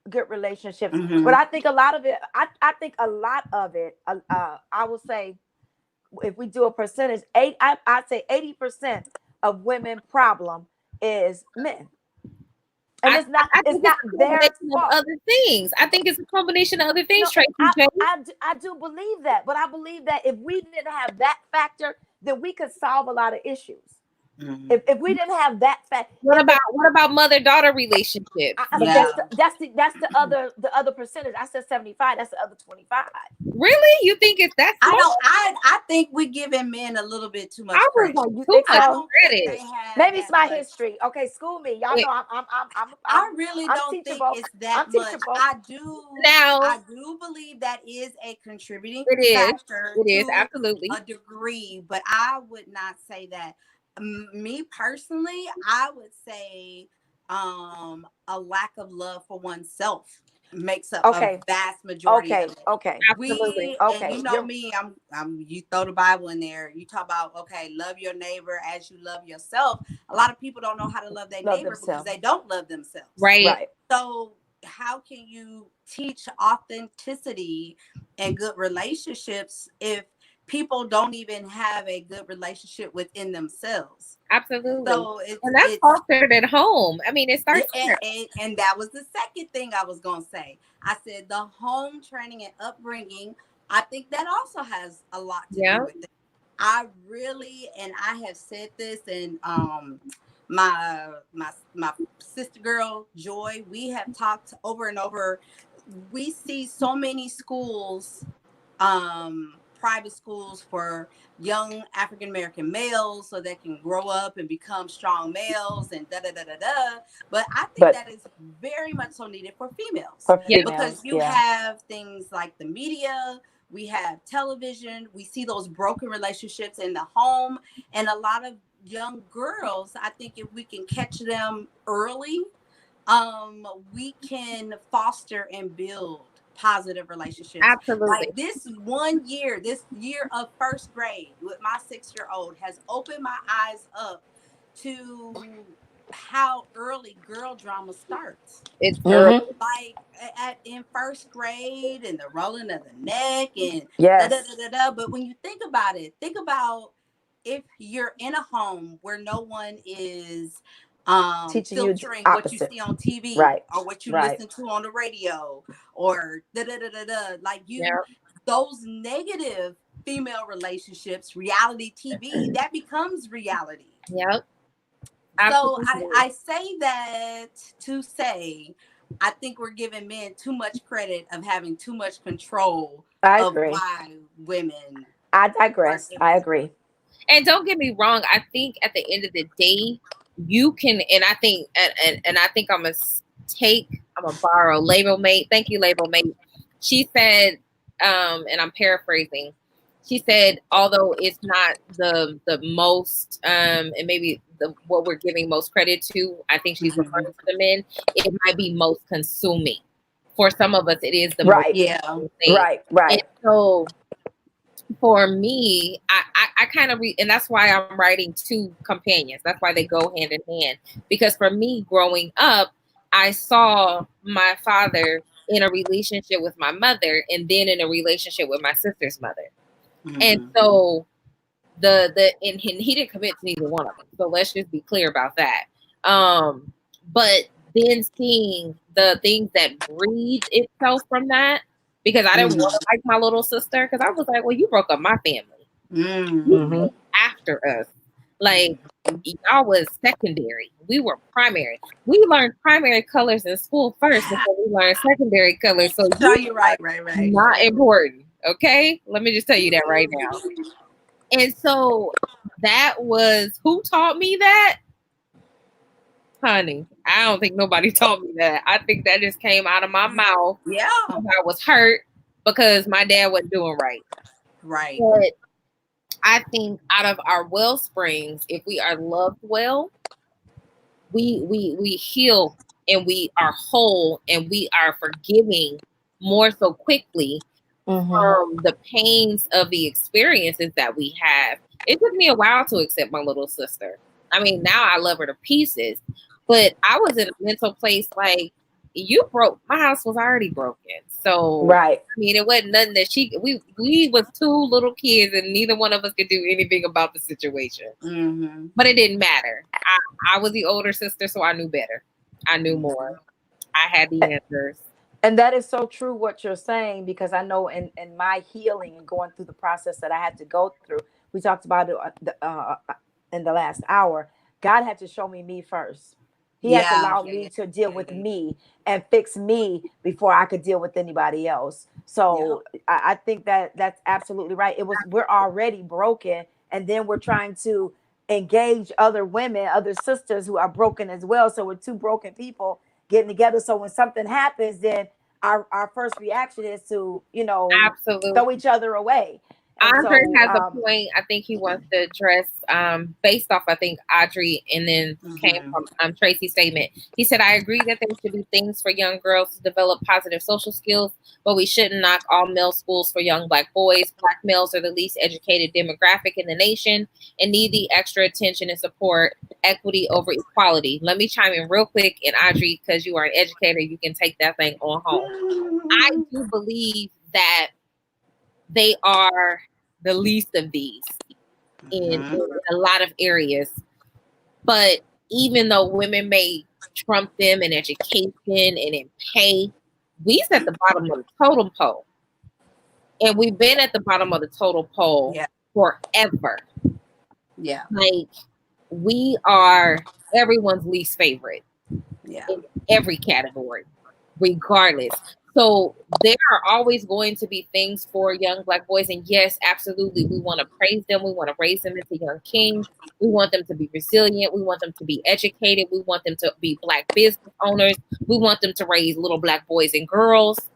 good relationships. But I think a lot of it. I will say, if we do a percentage, I'd say 80% of women problem is men. And it's not their fault. Other things. I think it's a combination of other things, Traci. I do believe that, but I believe that if we didn't have that factor, then we could solve a lot of issues. If we didn't have that fact, what about mother-daughter relationships? That's the other percentage. I said 75. That's the other 25. Really? You think it's that? I think we're giving men a little bit too much credit. Maybe it's my history. Okay, school me. Y'all know I really don't think it's that much. I do believe that is a contributing factor. It is absolutely a degree, but I would not say that. Me personally, I would say a lack of love for oneself makes up a vast majority of it. Absolutely. And you know me, I'm you throw the Bible in there. You talk about love your neighbor as you love yourself. A lot of people don't know how to love their neighbor because they don't love themselves. Right. So how can you teach authenticity and good relationships if people don't even have a good relationship within themselves? Absolutely. So and that's fostered at home. I mean, it starts there. And that was the second thing I was going to say. I said the home training and upbringing, I think that also has a lot to do with it. I have said this, and my sister girl, Joy, we have talked over and over. We see so many schools, private schools for young African-American males so they can grow up and become strong males and But I think that is very much so needed for females. Because you have things like the media, we have television, we see those broken relationships in the home, and a lot of young girls, I think if we can catch them early, we can foster and build positive relationships. Absolutely. Like this year of first grade with my 6-year-old has opened my eyes up to how early girl drama starts. It's early. Like in first grade, and the rolling of the neck and But when you think about it, if you're in a home where no one is filtering what you see on TV or what you listen to on the radio or like those negative female relationships, reality TV, that becomes reality. Yep. Absolutely. So I say that to say I think we're giving men too much credit of having too much control of why women. I digress. I agree. And don't get me wrong, I think at the end of the day, you can, and I think, and I think I'm gonna borrow Label Mate. Thank you, Label Mate. She said, and I'm paraphrasing. She said, although it's not the most, and maybe what we're giving most credit to, I think she's referring to the men. It might be most consuming. For some of us, it is the most consuming. Right. And so for me, I kind of and that's why I'm writing two companions. That's why they go hand in hand. Because for me, growing up, I saw my father in a relationship with my mother, and then in a relationship with my sister's mother. And so and he didn't commit to neither one of them. So let's just be clear about that. But then seeing the things that breed itself from that, because I didn't want to like my little sister, because I was like, well, you broke up my family after us. Like, y'all was secondary. We were primary. We learned primary colors in school first before we learned secondary colors. So you're right. Not important. Okay? Let me just tell you that right now. And so that was who taught me that? Honey, I don't think nobody taught me that. I think that just came out of my mouth. Yeah. I was hurt because my dad wasn't doing right. Right. But I think out of our well springs, if we are loved well, we heal and we are whole and we are forgiving more so quickly from the pains of the experiences that we have. It took me a while to accept my little sister. I mean, now I love her to pieces, but I was in a mental place like, you broke, my house was already broken. So, right. I mean, it wasn't nothing that we was two little kids and neither one of us could do anything about the situation. Mm-hmm. But it didn't matter. I was the older sister, so I knew better. I knew more. I had the answers. And that is so true what you're saying, because I know in my healing and going through the process that I had to go through, we talked about it in the last hour, God had to show me first. He had to allow me to deal with me and fix me before I could deal with anybody else. So I think that that's absolutely right. We're already broken, and then we're trying to engage other women, other sisters who are broken as well. So we're two broken people getting together. So when something happens, then our first reaction is to, absolutely throw each other away. And Audrey has a point. I think he wants to address based off, I think, Audrey, and then came from Traci's statement. He said, I agree that there should be things for young girls to develop positive social skills, but we shouldn't knock all male schools for young Black boys. Black males are the least educated demographic in the nation and need the extra attention and support, equity over equality. Let me chime in real quick, and Audrey, because you are an educator, you can take that thing on home. I do believe that they are the least of these in a lot of areas. But even though women may trump them in education and in pay, we's at the bottom of the totem pole. And we've been at the bottom of the totem pole forever. Yeah. Like, we are everyone's least favorite in every category, regardless. So there are always going to be things for young Black boys. And yes, absolutely, we want to praise them. We want to raise them into young kings. We want them to be resilient. We want them to be educated. We want them to be Black business owners. We want them to raise little Black boys and girls,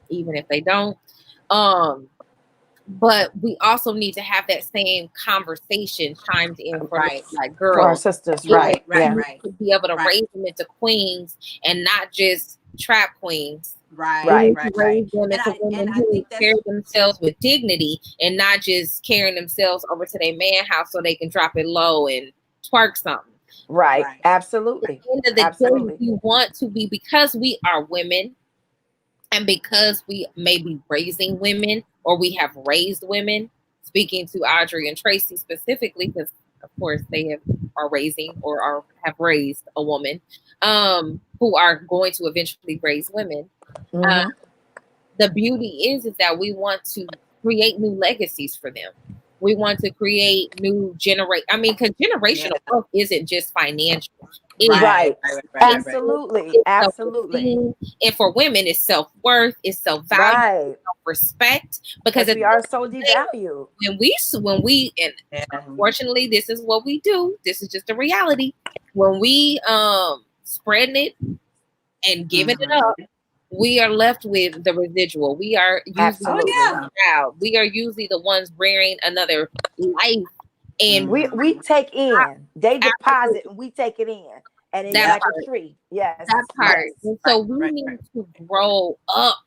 even if they don't. But we also need to have that same conversation chimed in for Black girls. For our sisters, right. To be able to raise them into queens and not just trap queens. Right. Raise them into women who carry themselves with dignity and not just carrying themselves over to their man house so they can drop it low and twerk something. Right. Absolutely. At the end of the day, we want to be, because we are women and because we may be raising women or we have raised women, speaking to Audrey and Traci specifically, because of course they are raising or have raised a woman, who are going to eventually raise women. The beauty is that we want to create new legacies for them. We want to create new generation. I mean, because generational wealth isn't just financial. Right. Absolutely. Absolutely. And for women, it's self-worth, it's self-value, self-respect. Because we are so devalued. When we, and unfortunately, this is what we do. This is just a reality. When we spreading it and giving it up, we are left with the residual. We are usually we are usually the ones rearing another life. And we take in, they deposit and we take it in. And it's like a tree. Yes. That part. And so we need to grow up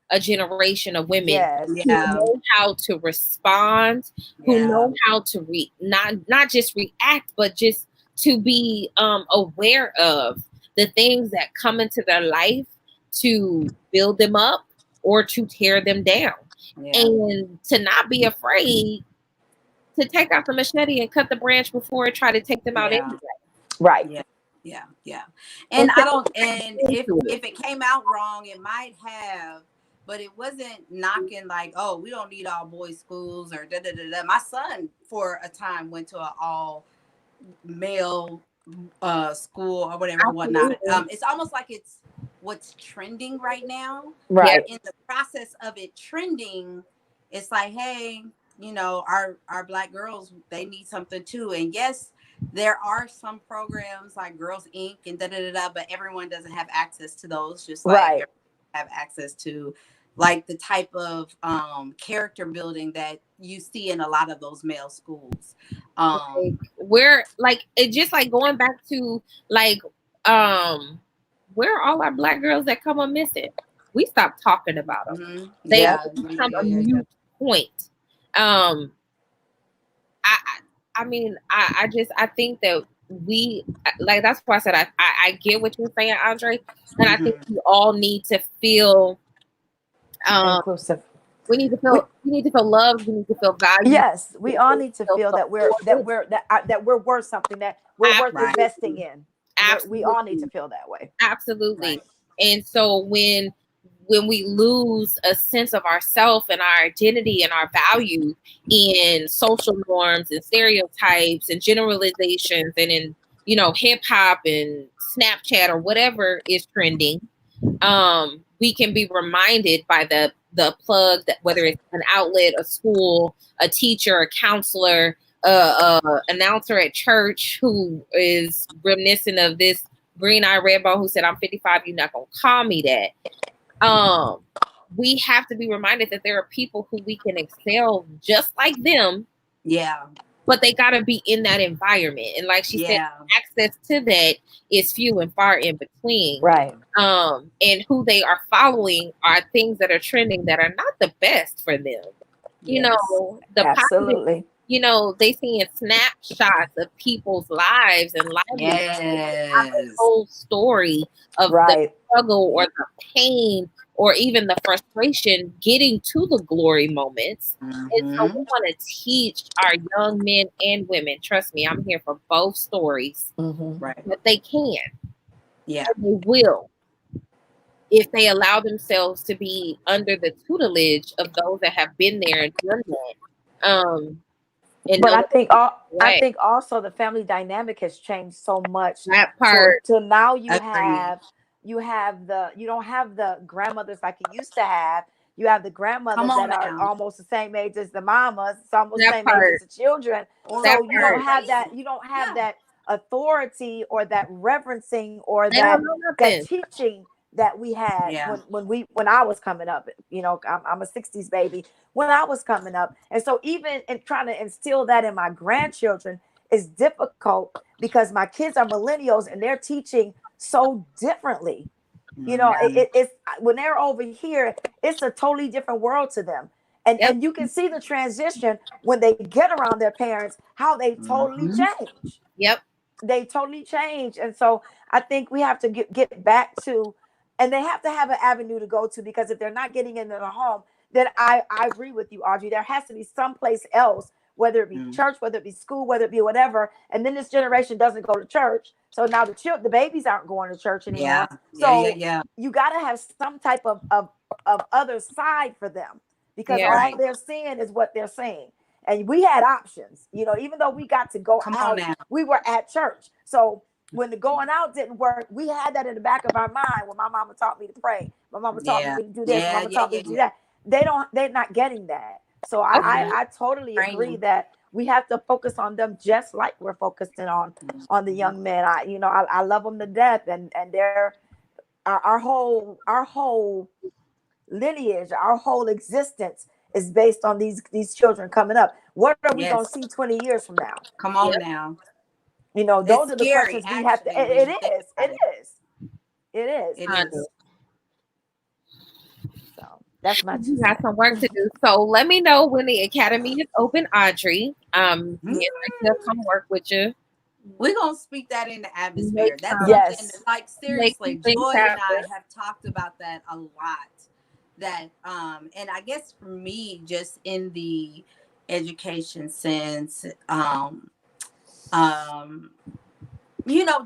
a generation of women who know how to respond, who know how to not just react, but just to be aware of the things that come into their life to build them up or to tear them down. And to not be afraid to take out the machete and cut the branch before it try to take them out anyway. Right. Yeah. And I don't, and if it came out wrong, it might have but it wasn't knocking like, oh, we don't need all boys schools or da da da da. My son for a time went to an all male school or whatever whatnot. Absolutely. It's almost like it's what's trending right now. Right. And in the process of it trending, it's like, hey, you know, our black girls, they need something too. And yes, there are some programs like Girls Inc. and da da da da, but everyone doesn't have access to those. Just like Right. everyone have access to like the type of character building that you see in a lot of those male schools. We're like, it just like going back to like, where are all our black girls that come up missing? We stopped talking about them. Mm-hmm. They Yeah, become a mute point. I mean, I think that we, like, that's why I said I get what you're saying, Audrey, and I think we all need to feel inclusive. We need to feel loved. We need to feel valued. Yes, we all need to feel that we're worth something, that we're worth investing in. Absolutely. We all need to feel that way. Absolutely. Right. And so when we lose a sense of ourself and our identity and our value in social norms and stereotypes and generalizations and in, you know, hip hop and Snapchat or whatever is trending, we can be reminded by the plug that whether it's an outlet, a school, a teacher, a counselor, announcer at church who is reminiscent of this green-eyed red bone who said, I'm 55, you're not gonna call me that. We have to be reminded that there are people who we can excel just like them. Yeah. But they got to be in that environment. And like she said, access to that is few and far in between. Right. And who they are following are things that are trending that are not the best for them. You know, absolutely. You know, they seeing snapshots of people's lives and lives. The whole story of the struggle or the pain or even the frustration getting to the glory moments. And so we want to teach our young men and women, trust me, I'm here for both stories, that they can. Yeah. And they will. If they allow themselves to be under the tutelage of those that have been there and done that. But I think also the family dynamic has changed so much. That part. To now you don't have the grandmothers like you used to have. You have the grandmothers that are almost the same age as the mamas. It's almost the same age as the children. So you don't have that. You don't have that authority or that reverencing or that teaching that we had when I was coming up. You know, I'm a 60s baby when I was coming up. And so even in trying to instill that in my grandchildren is difficult because my kids are millennials and they're teaching so differently. You know, it's when they're over here, it's a totally different world to them. And you can see the transition when they get around their parents, how they totally change. Yep. They totally change. And so I think we have to get back to, and they have to have an avenue to go to, because if they're not getting into the home, then I agree with you, Audrey. There has to be someplace else, whether it be church, whether it be school, whether it be whatever. And then this generation doesn't go to church. So now the babies aren't going to church anymore. You got to have some type of other side for them, because all they're seeing is what they're seeing. And we had options, you know, even though we got to go out, we were at church. So when the going out didn't work, we had that in the back of our mind. When my mama taught me to pray, my mama taught me to do this, my mama taught me to do that. They're not getting that. So I totally agree that we have to focus on them just like we're focusing on the young men. I love them to death, and they're our whole lineage, our whole existence is based on these children coming up. What are we going to see 20 years from now? Come on now. You know, those are the questions we have to. It is. So that's my. You got some work to do. So let me know when the academy is open, Audrey. I'd like to come work with you. We're gonna speak that in the atmosphere. That's something like seriously. Joy and I have talked about that a lot. That and I guess for me, just in the education sense,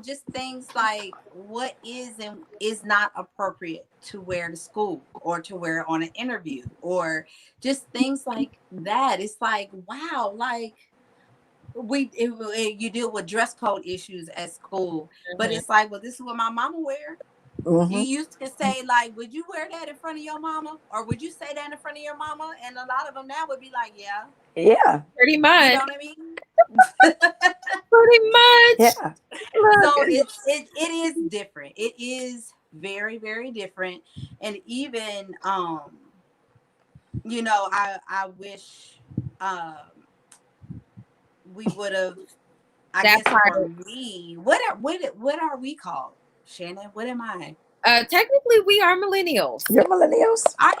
just things like what is and is not appropriate to wear to school or to wear on an interview, or just things like that. It's like, wow, like you deal with dress code issues at school, but it's like, well, this is what my mama wear. You used to say, like, would you wear that in front of your mama, or would you say that in front of your mama? And a lot of them now would be like, yeah, pretty much. You know what I mean? Pretty much. Yeah. So it is different. It is very, very different. And even I wish we would have, I guess for me, what are we called? Shannon, what am I? Technically we are millennials. You're millennials? Am I a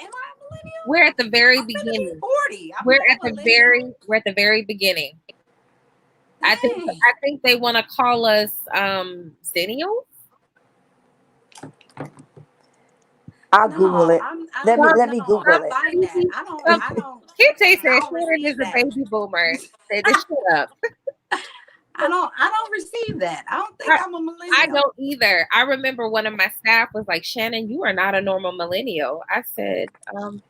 millennial? We're at the very beginning. 40. We're at the very beginning. I think they want to call us Zennials. I'll Google it. Let me Google it. I don't. Kinte said Shannon is a baby boomer. Say this shit up. I don't receive that. I don't think I'm a millennial. I don't either. I remember one of my staff was like, Shannon, you are not a normal millennial. I said, I'm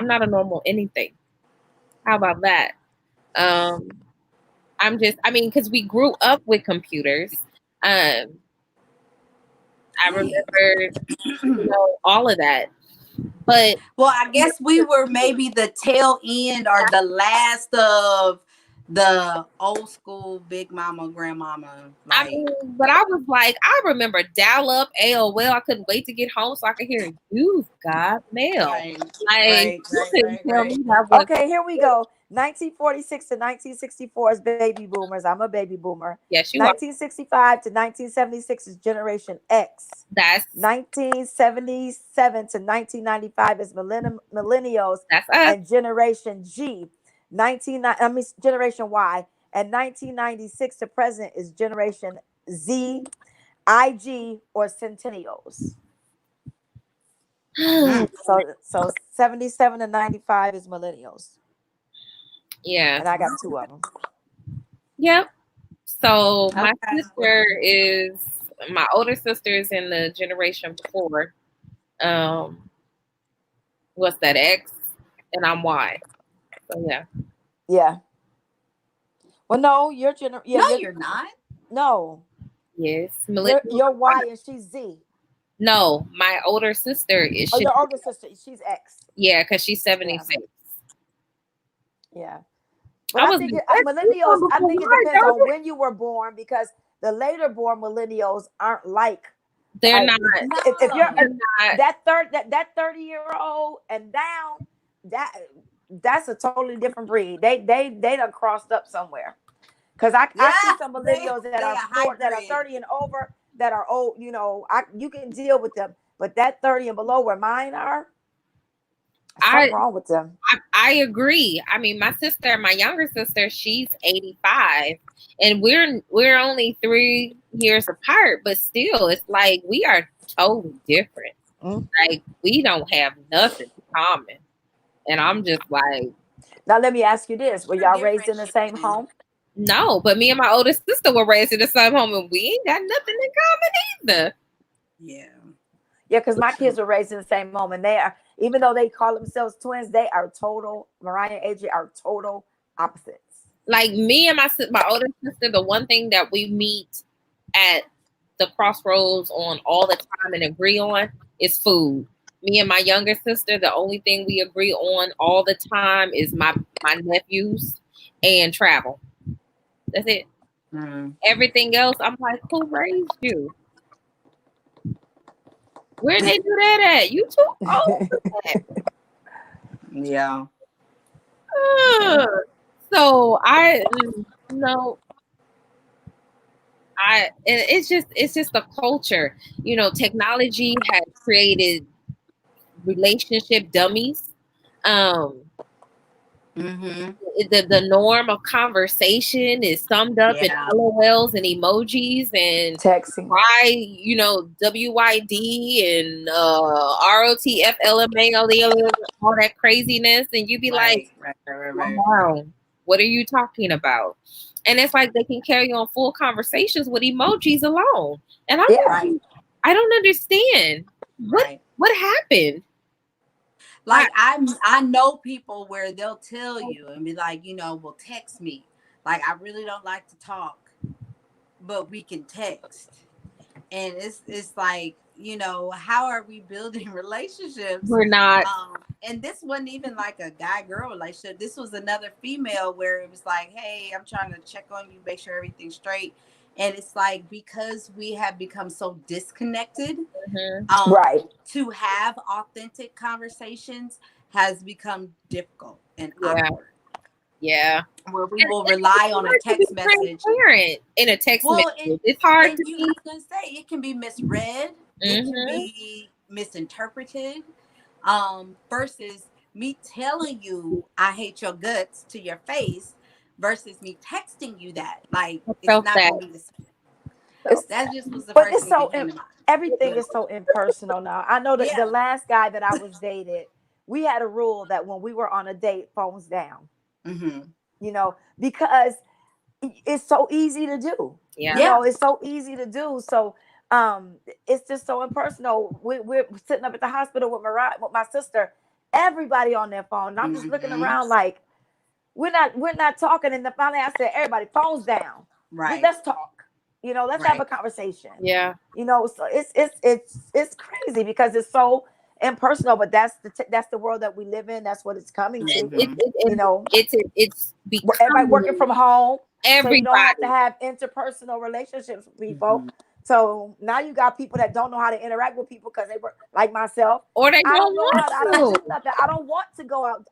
not a normal anything. How about that? Because we grew up with computers. I remember all of that. But I guess we were maybe the tail end or the last of the old school big mama, grandmama. But I was like, I remember dial up AOL. I couldn't wait to get home so I could hear you've got mail. Right. Okay, here we go. 1946 to 1964 is baby boomers. I'm a baby boomer. Yes, you 1965 to 1976 is Generation X. That's 1977 to 1995 is millennials. That's us. And Generation G. Generation Y. And 1996 to present is Generation Z, IG, or Centennials. So 77 to 95 is millennials. Yeah. And I got two of them. Yep. So my older sister is in the generation before. What's that, X? And I'm Y. So yeah. Yeah. Well, no, you're you're not. No. Yes. You're Y and she's Z. No, my older sister is. Your older sister, she's X. Yeah, because she's 76. Yeah. But I think millennials, I think it depends on when you were born, because the later born millennials aren't like. They're not. If you're that 30-year-old and down, that's a totally different breed. They done crossed up somewhere. Because I see some millennials that are 30 and over that are old. You can deal with them, but that 30 and below where mine are. What's wrong with them? I agree. I mean, my younger sister, she's 85, and we're only 3 years apart, but still, it's like we are totally different. Like we don't have nothing in common, and I'm just like. Now let me ask you this: were y'all raised in the same home? No, but me and my older sister were raised in the same home, and we ain't got nothing in common either. Yeah, because my kids were raised in the same home, and they are. Even though they call themselves twins, they are Mariah and AJ are total opposites. Like me and my older sister, the one thing that we meet at the crossroads on all the time and agree on is food. Me and my younger sister, the only thing we agree on all the time is my nephews and travel. That's it. Everything else, I'm like, who raised you? Where they do that at? You too old for that. Yeah. So it's just a culture. Technology has created relationship dummies. The norm of conversation is summed up in LOLs and emojis and texting. WYD and ROTFLMA, all that craziness, and you be like, wow, what are you talking about? And it's like they can carry on full conversations with emojis alone. And I'm Yeah. like, I don't understand. Right. What happened? Like I know people where they'll tell you and be like, well, text me. Like, I really don't like to talk, but we can text. And it's like, how are we building relationships? We're not. And this wasn't even like a guy-girl relationship. This was another female where it was like, hey, I'm trying to check on you, make sure everything's straight. And it's like, because we have become so disconnected, right, to have authentic conversations has become difficult and awkward. Yeah. Where we will rely on a text message. In a text message. It's hard to I was going to say, it can be misread. It can be misinterpreted. Versus me telling you I hate your guts to your face versus me texting you that. Like, it's not going to be the same. That just was the first thing that came to mind. Everything is so impersonal now. I know that the last guy that I was dated, we had a rule that when we were on a date, phones down. Because it's so easy to do. It's so easy to do. So it's just so impersonal. We're sitting up at the hospital with my sister, everybody on their phone. And I'm just looking around like we're not talking. And finally I said, everybody, phones down. Right. Let's talk. Let's have a conversation. Yeah. So it's crazy because it's so impersonal, but that's the world that we live in. That's what it's coming to. It's everybody working from home. Everybody. So you don't have to have interpersonal relationships with people. So now you got people that don't know how to interact with people because they were like myself, or they don't know how to. I don't do nothing. I don't want to go out.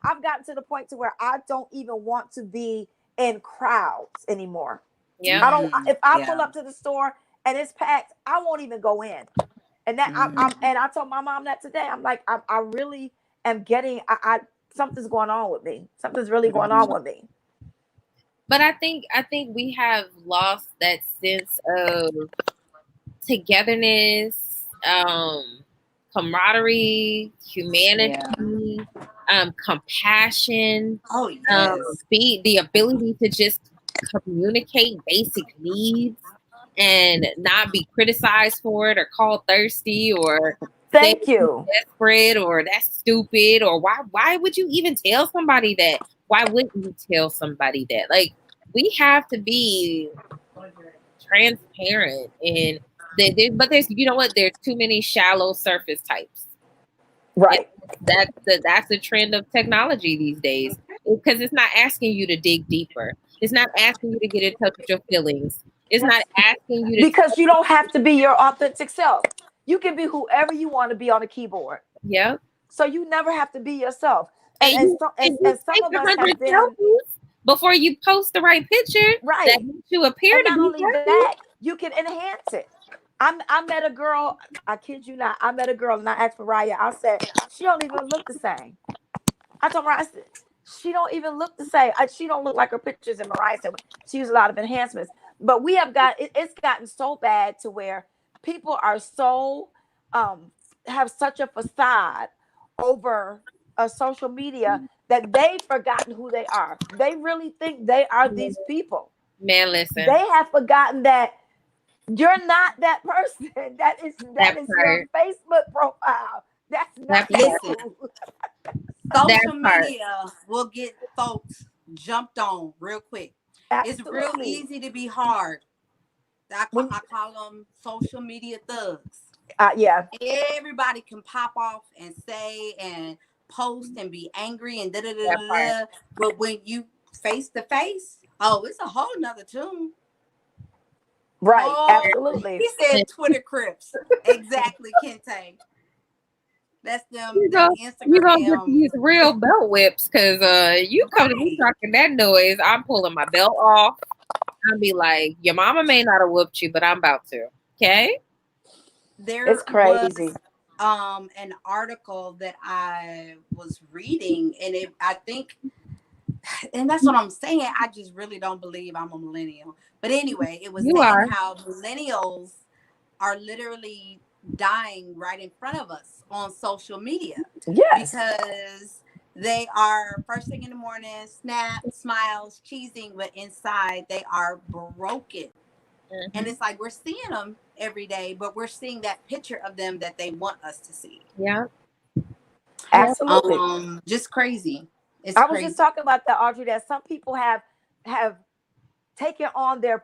I've gotten to the point to where I don't even want to be in crowds anymore. Yeah. I don't. If I pull up to the store and it's packed, I won't even go in. And that and I told my mom that today. I'm like, I really am getting. Something's going on with me. Something's really going on with me. But I think we have lost that sense of togetherness, camaraderie, humanity, compassion. Oh yes. The ability to just communicate basic needs and not be criticized for it or called thirsty or thank you desperate or that's stupid or why would you even tell somebody that? Why wouldn't you tell somebody that? Like, we have to be transparent and but there's there's too many shallow surface types. Right. That's the trend of technology these days, because it's not asking you to dig deeper. It's not asking you to get in touch with your feelings. It's not asking you to, because you don't have to be your authentic self. You can be whoever you want to be on a keyboard. Yeah. So you never have to be yourself. And some of us have been before you post the right picture, right? That makes you appear and to not be only that, you can enhance it. I met a girl. I kid you not. I met a girl and I asked for Raya. I said she don't even look the same. I told her, I said, she don't even look the same. She don't look like her pictures in Mariah said. She used a lot of enhancements. But we have it's gotten so bad to where people are so have such a facade over social media that they've forgotten who they are. They really think they are these people. Man, listen. They have forgotten that you're not that person. That is your Facebook profile. That's not listen. Social media will get folks jumped on real quick. Absolutely. It's real easy to be hard. I call them social media thugs. Yeah. Everybody can pop off and say and post and be angry and da-da-da-da-da. But when you face to face, it's a whole nother tune. Right. Absolutely. He said Twitter Crips. Exactly, Kinte. That's them. You're gonna get these real belt whips because you come to me talking that noise. I'm pulling my belt off. I'll be like, your mama may not have whooped you, but I'm about to. Okay. It's crazy. Was, an article that I was reading, and I think, and that's what I'm saying. I just really don't believe I'm a millennial. But anyway, it was saying how millennials are literally dying right in front of us on social media. Yes. Because They are first thing in the morning, snap, smiles, cheesing, but inside they are broken. And it's like we're seeing them every day, but we're seeing that picture of them that they want us to see. Yeah. Absolutely. Just crazy. I was just talking about that, Audrey, that some people have taken on their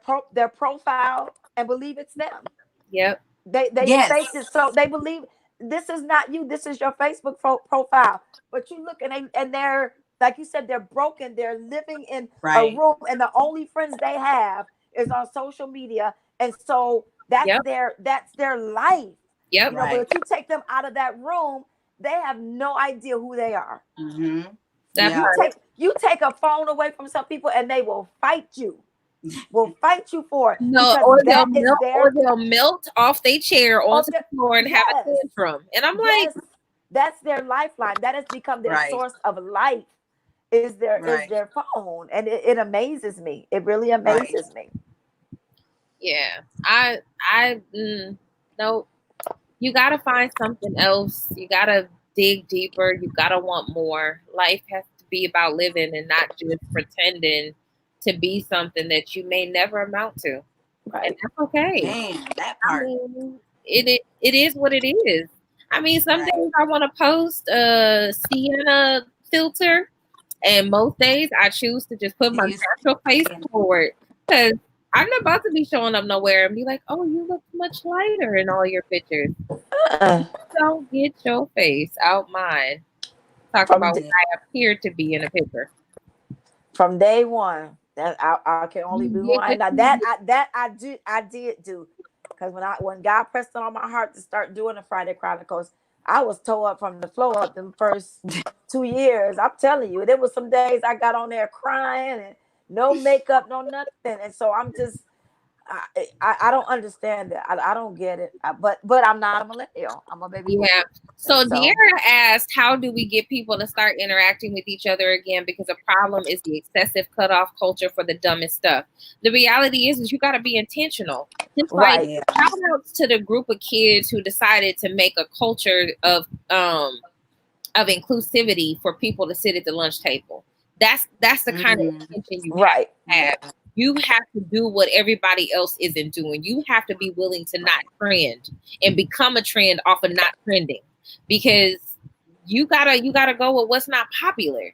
profile and believe it's them. Yep. They face it, so they believe this is not you. This is your Facebook profile. But you look and they're, like you said, they're broken. They're living in a room, and the only friends they have is on social media, and so that's their life. Yep. You know, but if you take them out of that room, they have no idea who they are. You take a phone away from some people, and they will fight you. Will fight you for it. No, or they'll melt off their chair onto the floor and have a tantrum. And I'm like, that's their lifeline. That has become their source of life. Is their phone, and it amazes me. It really amazes me. Yeah, no. You gotta find something else. You gotta dig deeper. You gotta want more. Life has to be about living and not just pretending to be something that you may never amount to. Right. And that's okay. Man, that part. I mean, it is what it is. I mean, some days I want to post a Sienna filter, and most days I choose to just put my natural face forward, because I'm not about to be showing up nowhere and be like, oh, you look much lighter in all your pictures. Don't get your face out mine. Talk about what I appear to be in a picture. From day one, that I can only be one. Now that I did do, because when God pressed it on my heart to start doing the Friday Chronicles, I was tore up from the floor up the first 2 years. I'm telling you, there was some days I got on there crying and no makeup, no nothing, and so I'm just. I don't understand that. I don't get it. But I'm not a millennial. I'm a baby. Yeah. So Deanna asked, how do we get people to start interacting with each other again? Because the problem is the excessive cutoff culture for the dumbest stuff. The reality is you got to be intentional. Just like shout outs to the group of kids who decided to make a culture of inclusivity for people to sit at the lunch table. That's the kind of intention you have. You have to do what everybody else isn't doing. You have to be willing to not trend and become a trend off of not trending, because you gotta go with what's not popular.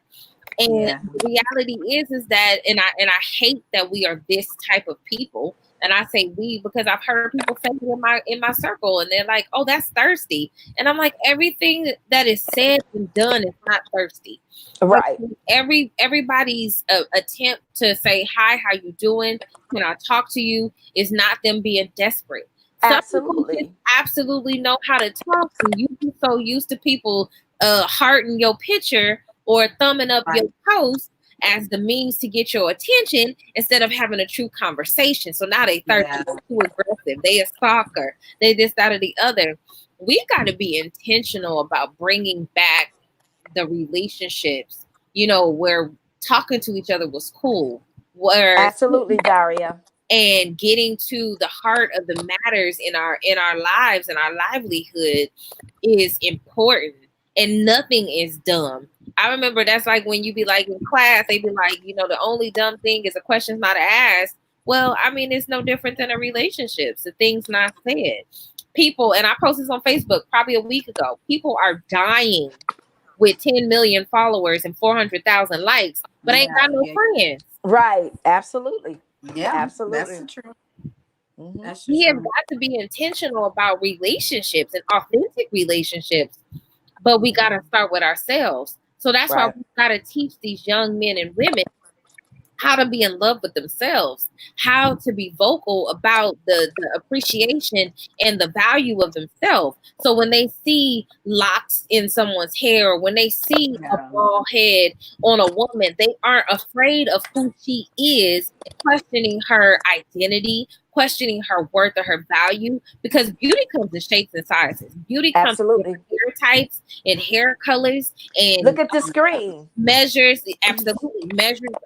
And the reality is that, and I hate that we are this type of people. And I say we because I've heard people say it in my circle, and they're like, "Oh, that's thirsty," and I'm like, everything that is said and done is not thirsty. Right. Everybody's attempt to say hi, how you doing? Can I talk to you? Is not them being desperate. Absolutely. Absolutely know how to talk. And you be so used to people hearting your picture or thumbing up your post as the means to get your attention instead of having a true conversation. So now they thirsty, too aggressive. They a stalker. They this, that, or the other. We got to be intentional about bringing back the relationships, where talking to each other was cool. Where absolutely, Daria. And getting to the heart of the matters in our lives and our livelihood is important, and nothing is dumb. I remember that's like when you be like in class, they be like, the only dumb thing is a question's not asked. Well, I mean, it's no different than a relationship. The thing's not said. People, and I posted this on Facebook probably a week ago, people are dying with 10 million followers and 400,000 likes, but ain't got no friends. Right. Absolutely. Yeah, absolutely. That's true. We have got to be intentional about relationships and authentic relationships, but we got to start with ourselves. So that's why we got to teach these young men and women how to be in love with themselves, how to be vocal about the appreciation and the value of themselves. So when they see locks in someone's hair, or when they see a bald head on a woman, they aren't afraid of who she is, questioning her identity, questioning her worth or her value, because beauty comes in shapes and sizes. Beauty comes in hair types and hair colors, and look at the screen. Measures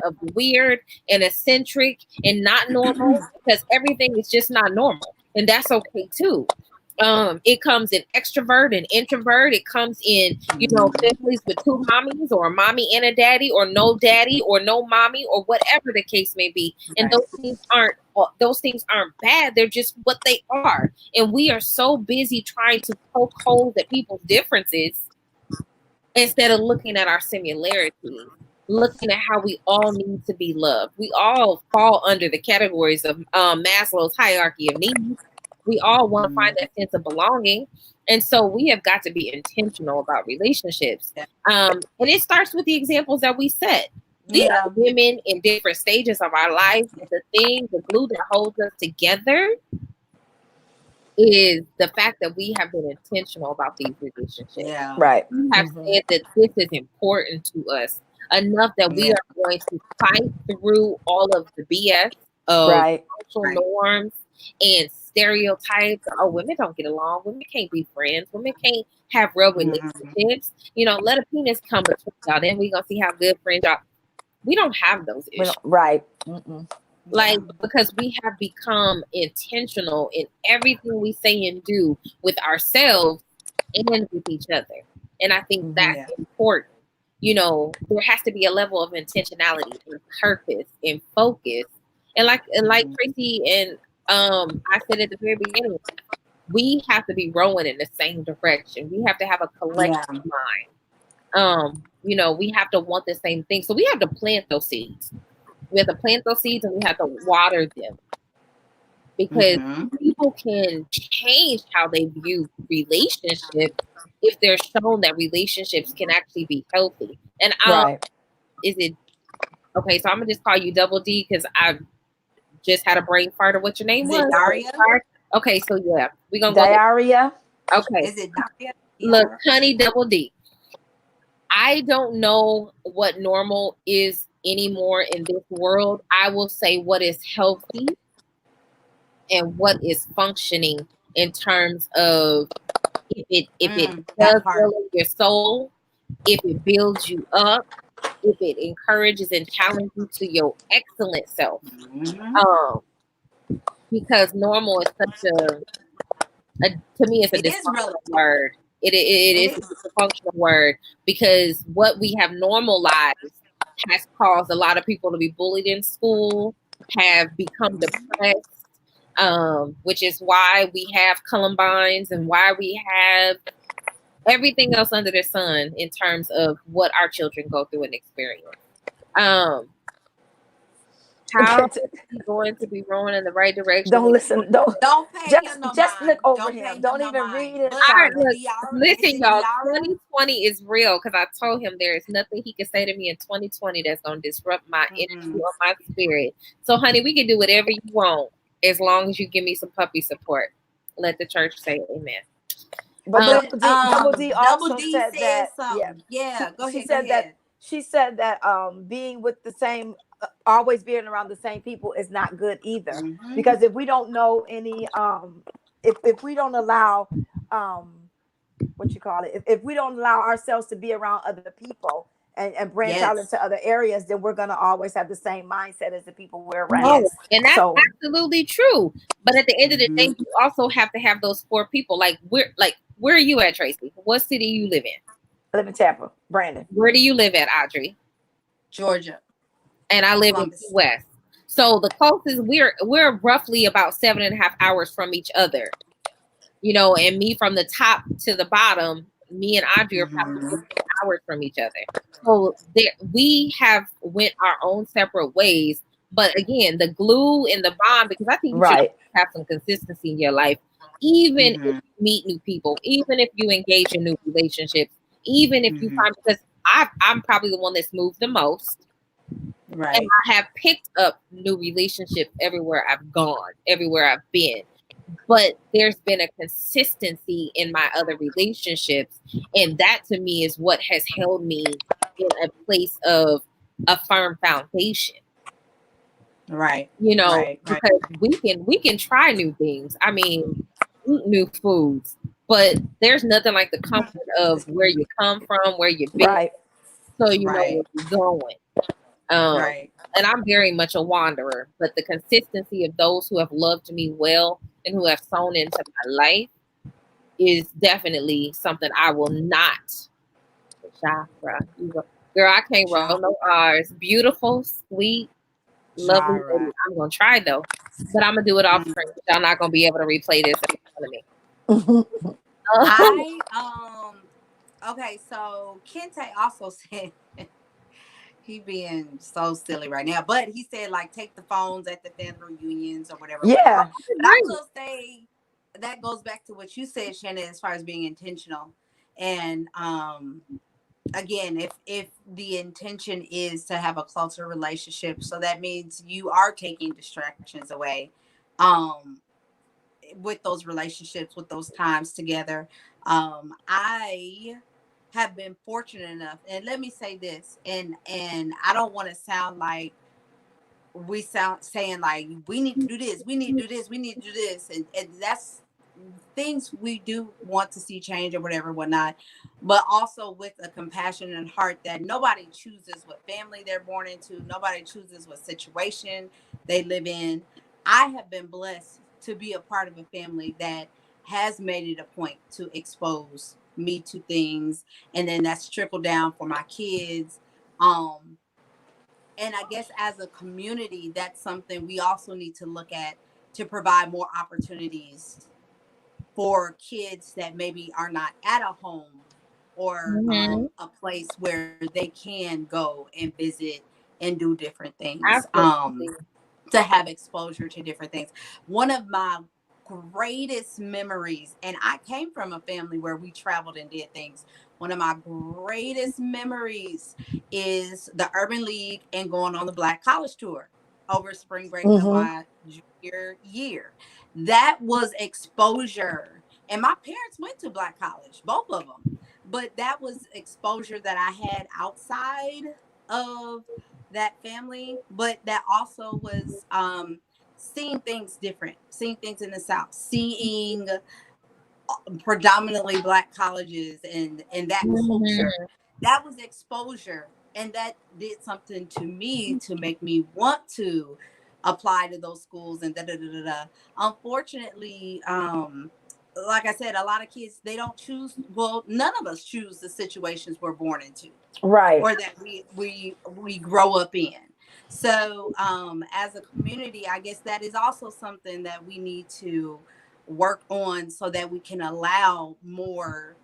of weird and eccentric and not normal, because everything is just not normal, and that's okay too. It comes in extrovert and introvert. It comes in, families with two mommies, or a mommy and a daddy, or no daddy, or no mommy, or whatever the case may be. And those things aren't bad. They're just what they are. And we are so busy trying to poke holes at people's differences instead of looking at our similarities, looking at how we all need to be loved. We all fall under the categories of Maslow's hierarchy of needs. We all want to find that sense of belonging. And so we have got to be intentional about relationships. And it starts with the examples that we set. These are women in different stages of our life. The glue that holds us together is the fact that we have been intentional about these relationships. Yeah. Right. We have said that this is important to us enough that we are going to fight through all of the BS of social norms and stereotypes. Oh, women don't get along. Women can't be friends. Women can't have real relationships. Let a penis come between y'all. Then we're going to see how good friends are. We don't have those issues. Right. Because we have become intentional in everything we say and do with ourselves and with each other. And I think that's important. There has to be a level of intentionality and purpose and focus. And like Traci and I said at the very beginning, we have to be rowing in the same direction. We have to have a collective mind. We have to want the same thing. So we have to plant those seeds. We have to plant those seeds and we have to water them. Because people can change how they view relationships if they're shown that relationships can actually be healthy. And is it okay? So I'm gonna just call you Double D because I just had a brain fart of what your name was. Daria? Okay, so we're gonna Diarrhea. Okay. Is it Daria? Look, honey, Double D. I don't know what normal is anymore in this world. I will say what is healthy and what is functioning in terms of if it does well in your soul, if it builds you up, if it encourages and challenges you to your excellent self. Because normal is such to me it's a dysfunctional word. It is a functional word, because what we have normalized has caused a lot of people to be bullied in school, have become depressed, which is why we have Columbines and why we have everything else under the sun in terms of what our children go through and experience. How is he going to be rolling in the right direction? Don't listen. Don't pay just, no just mind. look over Don't him. Don't even read it. Listen, y'all. 2020 is real, because I told him there is nothing he can say to me in 2020 that's going to disrupt my energy or my spirit. So, honey, we can do whatever you want as long as you give me some puppy support. Let the church say amen. But Double D also said that. Go ahead. She said that. She said that being with the same, always being around the same people is not good either. Because if we don't know any, if we don't allow, if we don't allow ourselves to be around other people and branch out into other areas, then we're gonna always have the same mindset as the people we're around. And that's absolutely true. But at the end of the day, you also have to have those 4 people. Where are you at, Traci? What city you live in? I live in Tampa, Brandon. Where do you live at, Audrey? Georgia. And I live in Key West. So the closest, we're roughly about 7.5 hours from each other. And me from the top to the bottom, me and Audrey are probably 15 hours from each other. So we have went our own separate ways. But again, the glue and the bond, because I think you should have some consistency in your life, even if you meet new people, even if you engage in new relationships, even if you find, because I'm probably the one that's moved the most. Right. And I have picked up new relationships everywhere I've gone, everywhere I've been. But there's been a consistency in my other relationships. And that to me is what has held me in a place of a firm foundation. Right. Because we can try new things. I mean, eat new foods. But there's nothing like the comfort of where you come from, where you've been. So you know where you're going. And I'm very much a wanderer, but the consistency of those who have loved me well and who have sown into my life is definitely something I will not. Chakra. Girl, I can't roll no R's. Beautiful, sweet, lovely lady. Genre. I'm gonna try though, but I'm gonna do it off screen. Y'all not gonna be able to replay this in front of me. Okay, so Kinte also said he being so silly right now, but he said like take the phones at the family reunions or whatever. Yeah. But I will say that goes back to what you said, Shannon, as far as being intentional. And again, if the intention is to have a closer relationship, so that means you are taking distractions away with those relationships, with those times together. I have been fortunate enough, and let me say this, and I don't want to sound like we sound saying like we need to do this, we need to do this, we need to do this, and that's things we do want to see change or whatever, whatnot, but also with a compassionate heart that nobody chooses what family they're born into, nobody chooses what situation they live in. I have been blessed to be a part of a family that has made it a point to expose me to things, and then that's trickled down for my kids. And I guess as a community, that's something we also need to look at to provide more opportunities for kids that maybe are not at a home or a place where they can go and visit and do different things, to have exposure to different things. One of my greatest memories, and I came from a family where we traveled and did things. One of my greatest memories is the Urban League and going on the Black College Tour over spring break of my junior year. That was exposure. And my parents went to Black College, both of them. But that was exposure that I had outside of that family, but that also was seeing things different, seeing things in the South, seeing predominantly Black colleges and that culture. That was exposure, and that did something to me to make me want to apply to those schools and da da da da da. Unfortunately, like I said, a lot of kids, they don't choose. Well, none of us choose the situations we're born into, right, or that we grow up in. So as a community, I guess that is also something that we need to work on so that we can allow more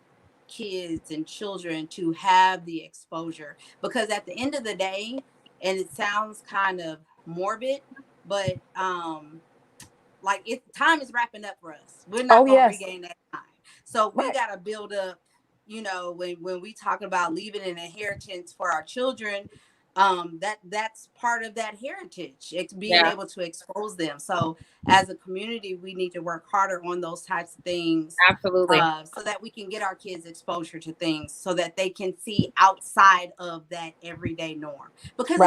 kids and children to have the exposure, because at the end of the day, and it sounds kind of morbid, but like time is wrapping up for us. We're not going to regain that time. So we got to build up, when we talk about leaving an inheritance for our children, that's part of that heritage. It's being able to expose them. So as a community, we need to work harder on those types of things. Absolutely. So that we can get our kids exposure to things so that they can see outside of that everyday norm. Because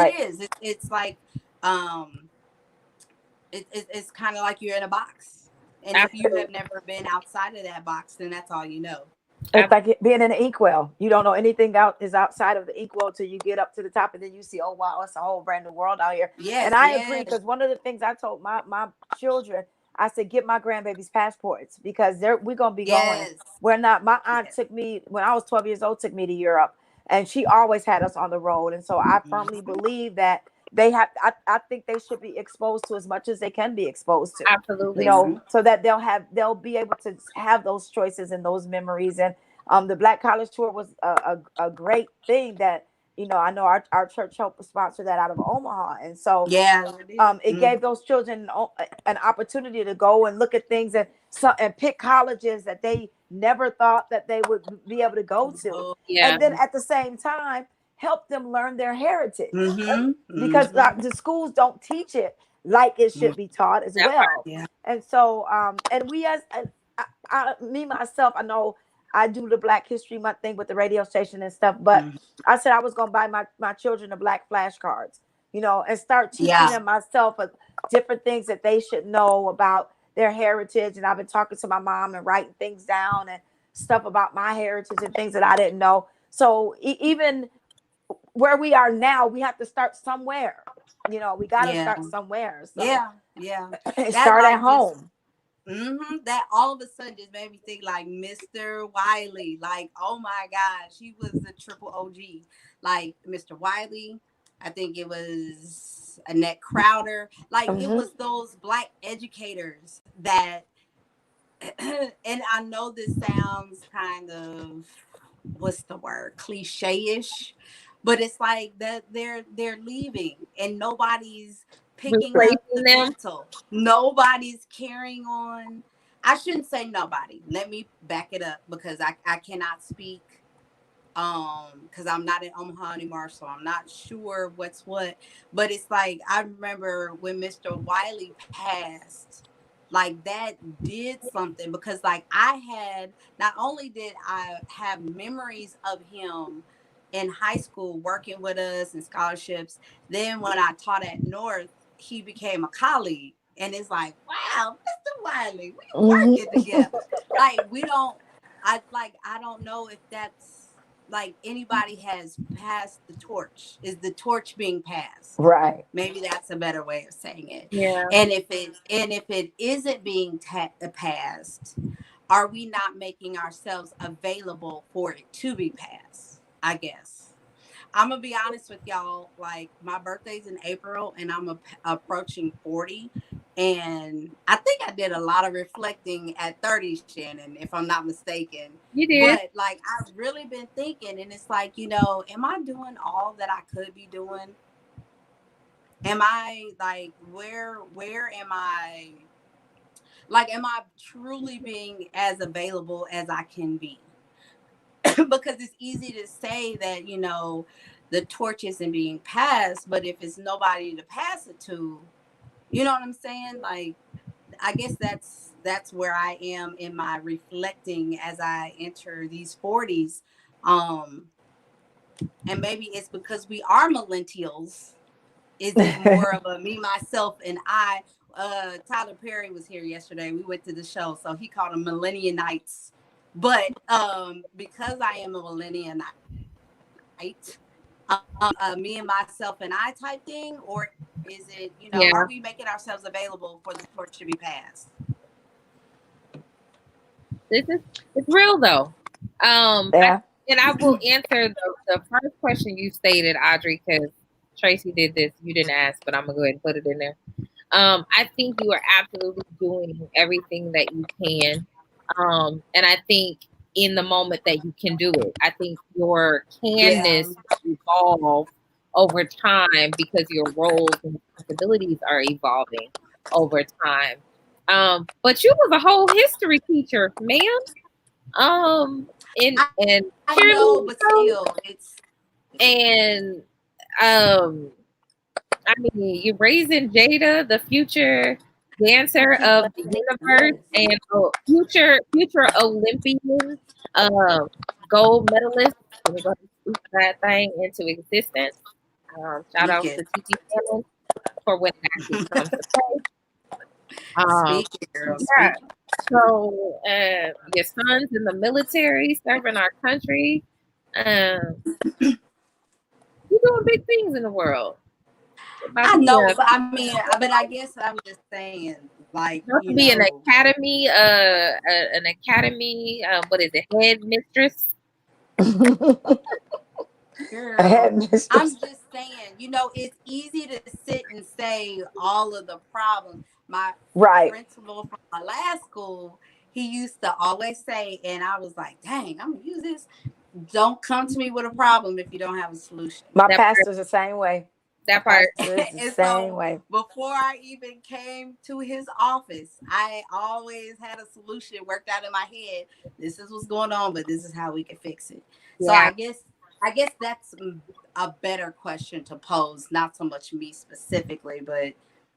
it's like, it's kind of like you're in a box, and if you have never been outside of that box, then that's all you know. It's like being in an inkwell. You don't know anything is outside of the inkwell till you get up to the top, and then you see, oh wow, it's a whole brand new world out here. And I agree, because one of the things I told my children, I said, get my grandbabies passports, because we're gonna be going. We're not. My aunt took me when I was 12 years old, took me to Europe, and she always had us on the road. And so I firmly believe that they have. I think they should be exposed to as much as they can be exposed to. Absolutely. So that they'll be able to have those choices and those memories. And the Black College Tour was a great thing that, I know our church helped sponsor that out of Omaha. And so it gave those children an opportunity to go and look at things and pick colleges that they never thought that they would be able to go to. And then at the same time, help them learn their heritage, because the schools don't teach it like it should be taught as well. And so and we as me myself, I know I do the Black History Month thing with the radio station and stuff, but I said I was going to buy my children the Black flashcards, and start teaching them myself different things that they should know about their heritage. And I've been talking to my mom and writing things down and stuff about my heritage and things that I didn't know. So even where we are now, we have to start somewhere. We got to start somewhere. So Yeah. start at home. That all of a sudden just made me think like Mr. Wiley. Like, oh my gosh, he was the triple OG. Like Mr. Wiley, I think it was Annette Crowder. Like it was those black educators that, and I know this sounds kind of, what's the word, cliche-ish, but it's like that they're leaving and nobody's picking up the Replacing them. mantle. Nobody's carrying on. I shouldn't say nobody. Let me back it up because I cannot speak because I'm not in Omaha anymore, so I'm not sure what's what. But it's like I remember when Mr. Wiley passed, like that did something because like I had, not only did I have memories of him in high school working with us and scholarships, then when I taught at North, he became a colleague. And it's like, wow, Mr. Wiley, we working together. Like I don't know if that's like anybody has passed the torch. Is the torch being passed? Right. Maybe that's a better way of saying it. Yeah. And if it isn't being passed, are we not making ourselves available for it to be passed? I guess. I'm gonna be honest with y'all. Like my birthday's in April, and I'm approaching 40. And I think I did a lot of reflecting at 30, Shannon, if I'm not mistaken. You did. But like I've really been thinking, and it's like, am I doing all that I could be doing? Am I like where am I? Like, am I truly being as available as I can be? Because it's easy to say that, the torch isn't being passed, but if it's nobody to pass it to, you know what I'm saying? Like, I guess that's where I am in my reflecting as I enter these 40s. And maybe it's because we are millennials. Is it more of a me, myself, and I? Tyler Perry was here yesterday. We went to the show, so he called them Millennianites. But because I am a Millennianite, me and myself and I type thing, or is it, are we making ourselves available for the torch to be passed? It's real though. Yeah. I will answer the first question you stated, Audrey, because Traci did this. You didn't ask, but I'm gonna go ahead and put it in there. I think you are absolutely doing everything that you can. And I think in the moment that you can do it, I think your canness evolve over time because your roles and responsibilities are evolving over time. But you was a whole history teacher, ma'am. And I know, but still, and I mean, you're raising Jada, the future dancer of the universe, and future Olympian, gold medalist. We're going to speak that thing into existence. Shout out to Titi Shannon for when it actually comes to play. Yeah. So your son's in the military, serving our country. You're doing big things in the world. I know, but I guess I was just saying, like, be an academy, what is it, head mistress? Girl, I'm just saying, it's easy to sit and say all of the problems. My principal from my last school, he used to always say, and I was like, dang, I'm gonna use this. Don't come to me with a problem if you don't have a solution. My pastor's the same way. That part is the same way. Before I even came to his office, I always had a solution worked out in my head. This is what's going on, but this is how we can fix it. Yeah. So I guess that's a better question to pose, not so much me specifically, but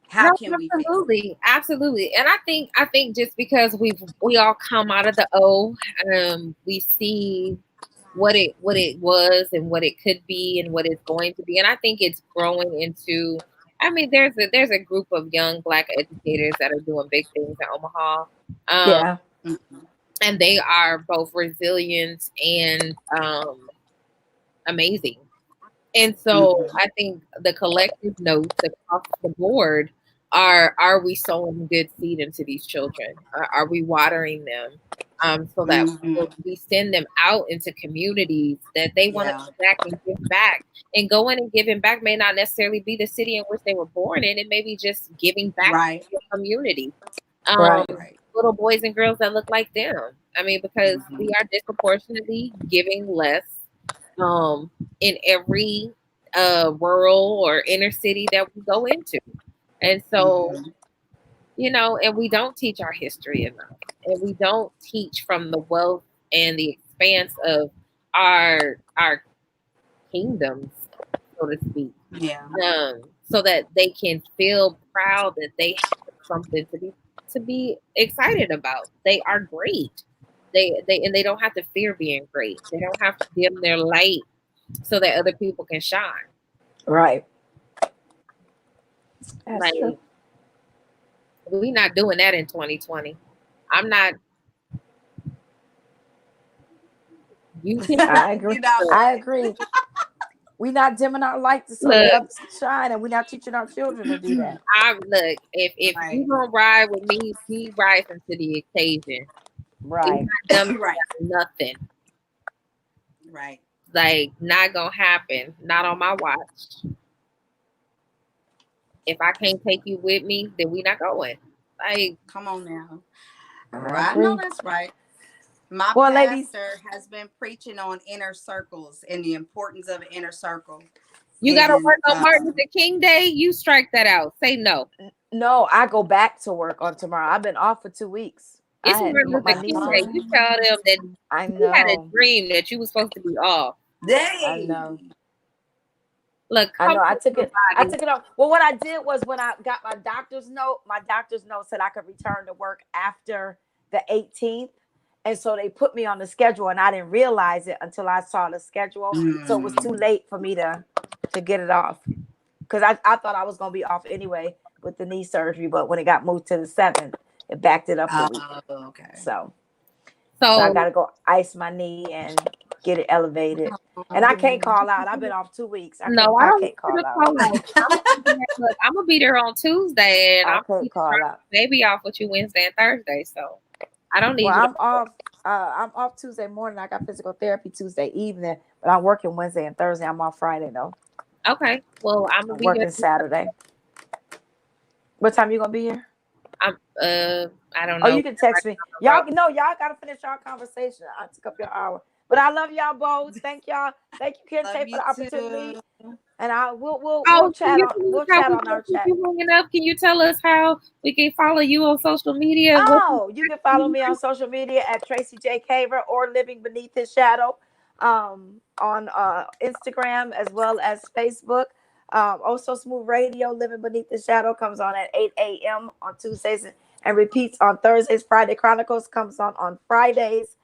how can we fix it? Absolutely. And I think just because we all come out of the O, we see what it was and what it could be and what it's going to be. And I think it's growing into, there's a group of young Black educators that are doing big things in Omaha. And they are both resilient and amazing. And so I think the collective notes across the board are we sowing good seed into these children? Are we watering them? So that we send them out into communities that they want to go back and give back. And going and giving back may not necessarily be the city in which they were born in. It may be just giving back to the community. Little boys and girls that look like them. I mean, because we are disproportionately giving less in every rural or inner city that we go into. And so, you know, and we don't teach our history enough. And we don't teach from the wealth and the expanse of our kingdoms, so to speak. So that they can feel proud that they have something to be excited about. They are great. They don't have to fear being great. They don't have to dim their light so that other people can shine. Right. That's true. We're not doing that in 2020. I'm not. I agree. I agree. We're not dimming our light so that others can shine, and we're not teaching our children to do that. If you gonna ride with me, he rising to the occasion. Right. Nothing. Right. Like, not gonna happen. Not on my watch. If I can't take you with me, then we not going. Like, come on now. I know that's right. My pastor ladies has been preaching on inner circles and the importance of an inner circle. You got to work on Martin Luther King Day. You strike that out. Say no. No, I go back to work on tomorrow. I've been off for 2 weeks. It's Martin Luther King Day. You tell them that I know. You had a dream that you were supposed to be off. Dang. I know. Look, I know. I took it off. Well, what I did was when I got my doctor's note said I could return to work after the 18th. And so they put me on the schedule, and I didn't realize it until I saw the schedule. So it was too late for me to get it off, because I thought I was going to be off anyway with the knee surgery. But when it got moved to the 7th, it backed it up a week. Okay. So I got to go ice my knee and get it elevated. And I can't call out. I've been off 2 weeks. I can't call out. Look, I'm going to be there on Tuesday, and I'm going to call out. Maybe off with you Wednesday and Thursday. So I don't need I'm off. I'm off Tuesday morning. I got physical therapy Tuesday evening, but I'm working Wednesday and Thursday. I'm off Friday though. Okay. Well, I'm working Saturday. What time you gonna be here? I don't know. Oh, you can text me. Y'all gotta finish our conversation. I took up your hour. But I love y'all both. Thank y'all. Thank you, Kinte, for the opportunity. And we'll chat on our chat. Can you tell us how we can follow you on social media? You can follow me on social media at Traci J. Caver or Living Beneath His Shadow on Instagram as well as Facebook. Also Smooth Radio, Living Beneath the Shadow comes on at 8 a.m. on Tuesdays and repeats on Thursdays. Friday Chronicles comes on Fridays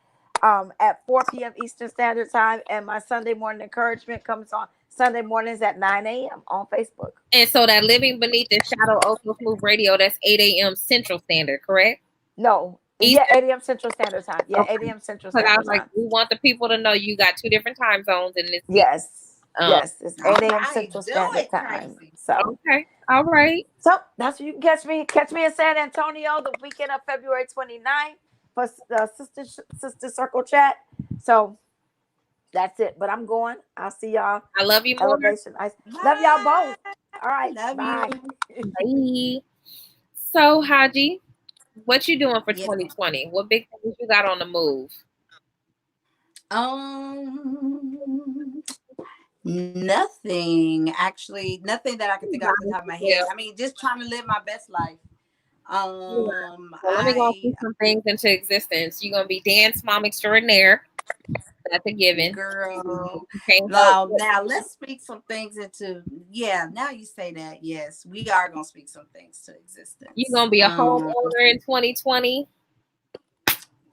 at 4 p.m. Eastern Standard Time. And my Sunday Morning Encouragement comes on Sunday mornings at 9 a.m. on Facebook. And so that Living Beneath the Shadow, also Smooth Radio, that's 8 a.m. Central Standard, correct? No. Eastern? Yeah, 8 a.m. Central Standard Time. Yeah, okay. 8 a.m. Central Standard Time. I was like, we want the people to know you got 2 different time zones in this. Yes. Yes, it's 8 a.m. Central Standard Time. So okay. All right. So that's where you can catch me. Catch me in San Antonio the weekend of February 29th for the Sister Circle Chat. So that's it. But I'm going. I'll see y'all. I love you more. Elevation. Love y'all both. All right. Bye. Bye. So Haji, what you doing for 2020? What big things you got on the move? Nothing that I can think off the top of my head. I mean, just trying to live my best life. Let me go put some things into existence. You're gonna be dance mom extraordinaire. That's a given, girl. Now let's speak some things into. Yeah, now you say that. Yes, we are gonna speak some things to existence. You're gonna be a homeowner in 2020.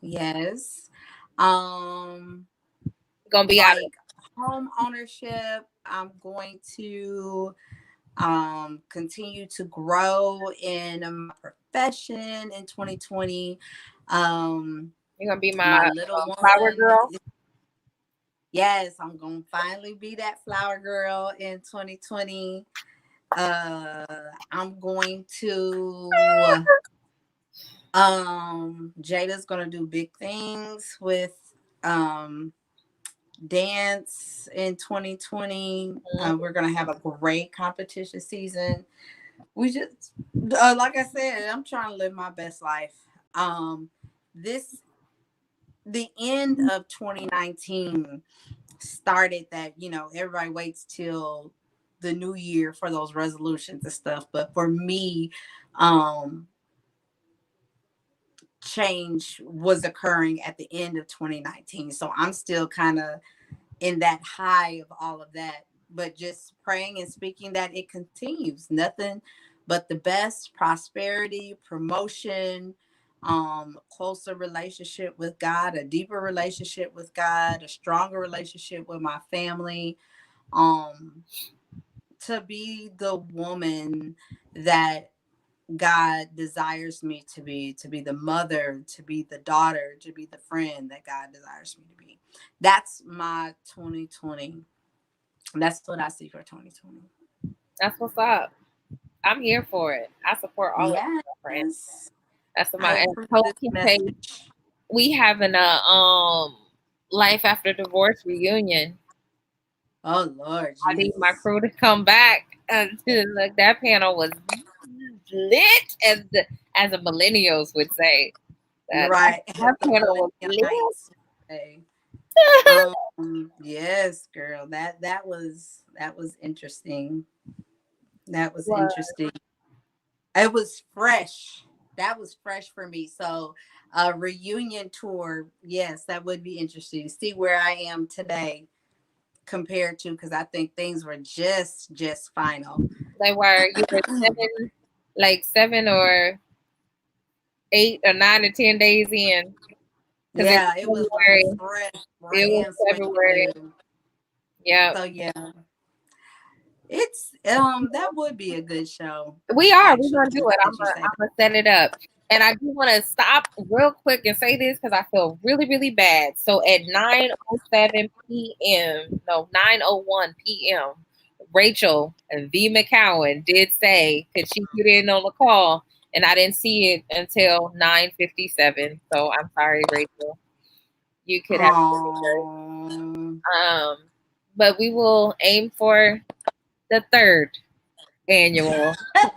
Yes. Gonna be out of home ownership. I'm going to continue to grow in my profession in 2020. You're gonna be my little flower girl. Yes, I'm gonna finally be that flower girl in 2020. I'm going to Jada's gonna do big things with um dance in 2020. We're gonna have a great competition season. We just like I said, I'm trying to live my best life. This the end of 2019 started that, everybody waits till the new year for those resolutions and stuff. But for me, um, change was occurring at the end of 2019. So I'm still kind of in that high of all of that, but just praying and speaking that it continues. Nothing but the best: prosperity, promotion, closer relationship with God, a deeper relationship with God, a stronger relationship with my family, um, to be the woman that God desires me to be the mother, to be the daughter, to be the friend that God desires me to be. That's my 2020. That's what I see for 2020. That's what's up. I'm here for it. I support all of you, friends. Yes. That's I my approve Coach this Kinte. message. We having a life after divorce reunion. Oh Lord I need my Jesus. crew to come back. Like that panel was lit, as the millennials would say. Right. That The panel millennial was lit. nights. Okay. Yes, girl. That was interesting. That was interesting. It was fresh. That was fresh for me. So a reunion tour, yes, that would be interesting to see where I am today compared to, because I think things were just final. You were like 7 or 8 or 9 or 10 days in. Because Yeah, it was like fresh, it was brand spanking February. new. Yeah. So yeah, it's that would be a good show. We're Actually, gonna do it. that you say I'm gonna set it up. And I do want to stop real quick and say this because I feel really, really bad. So at 9:07 p.m., no, 9:01 p.m., Rachel and V McCowan did say, could she get in on the call? And I didn't see it until 9:57. So I'm sorry, Rachel. You could have. that. But we will aim for the third annual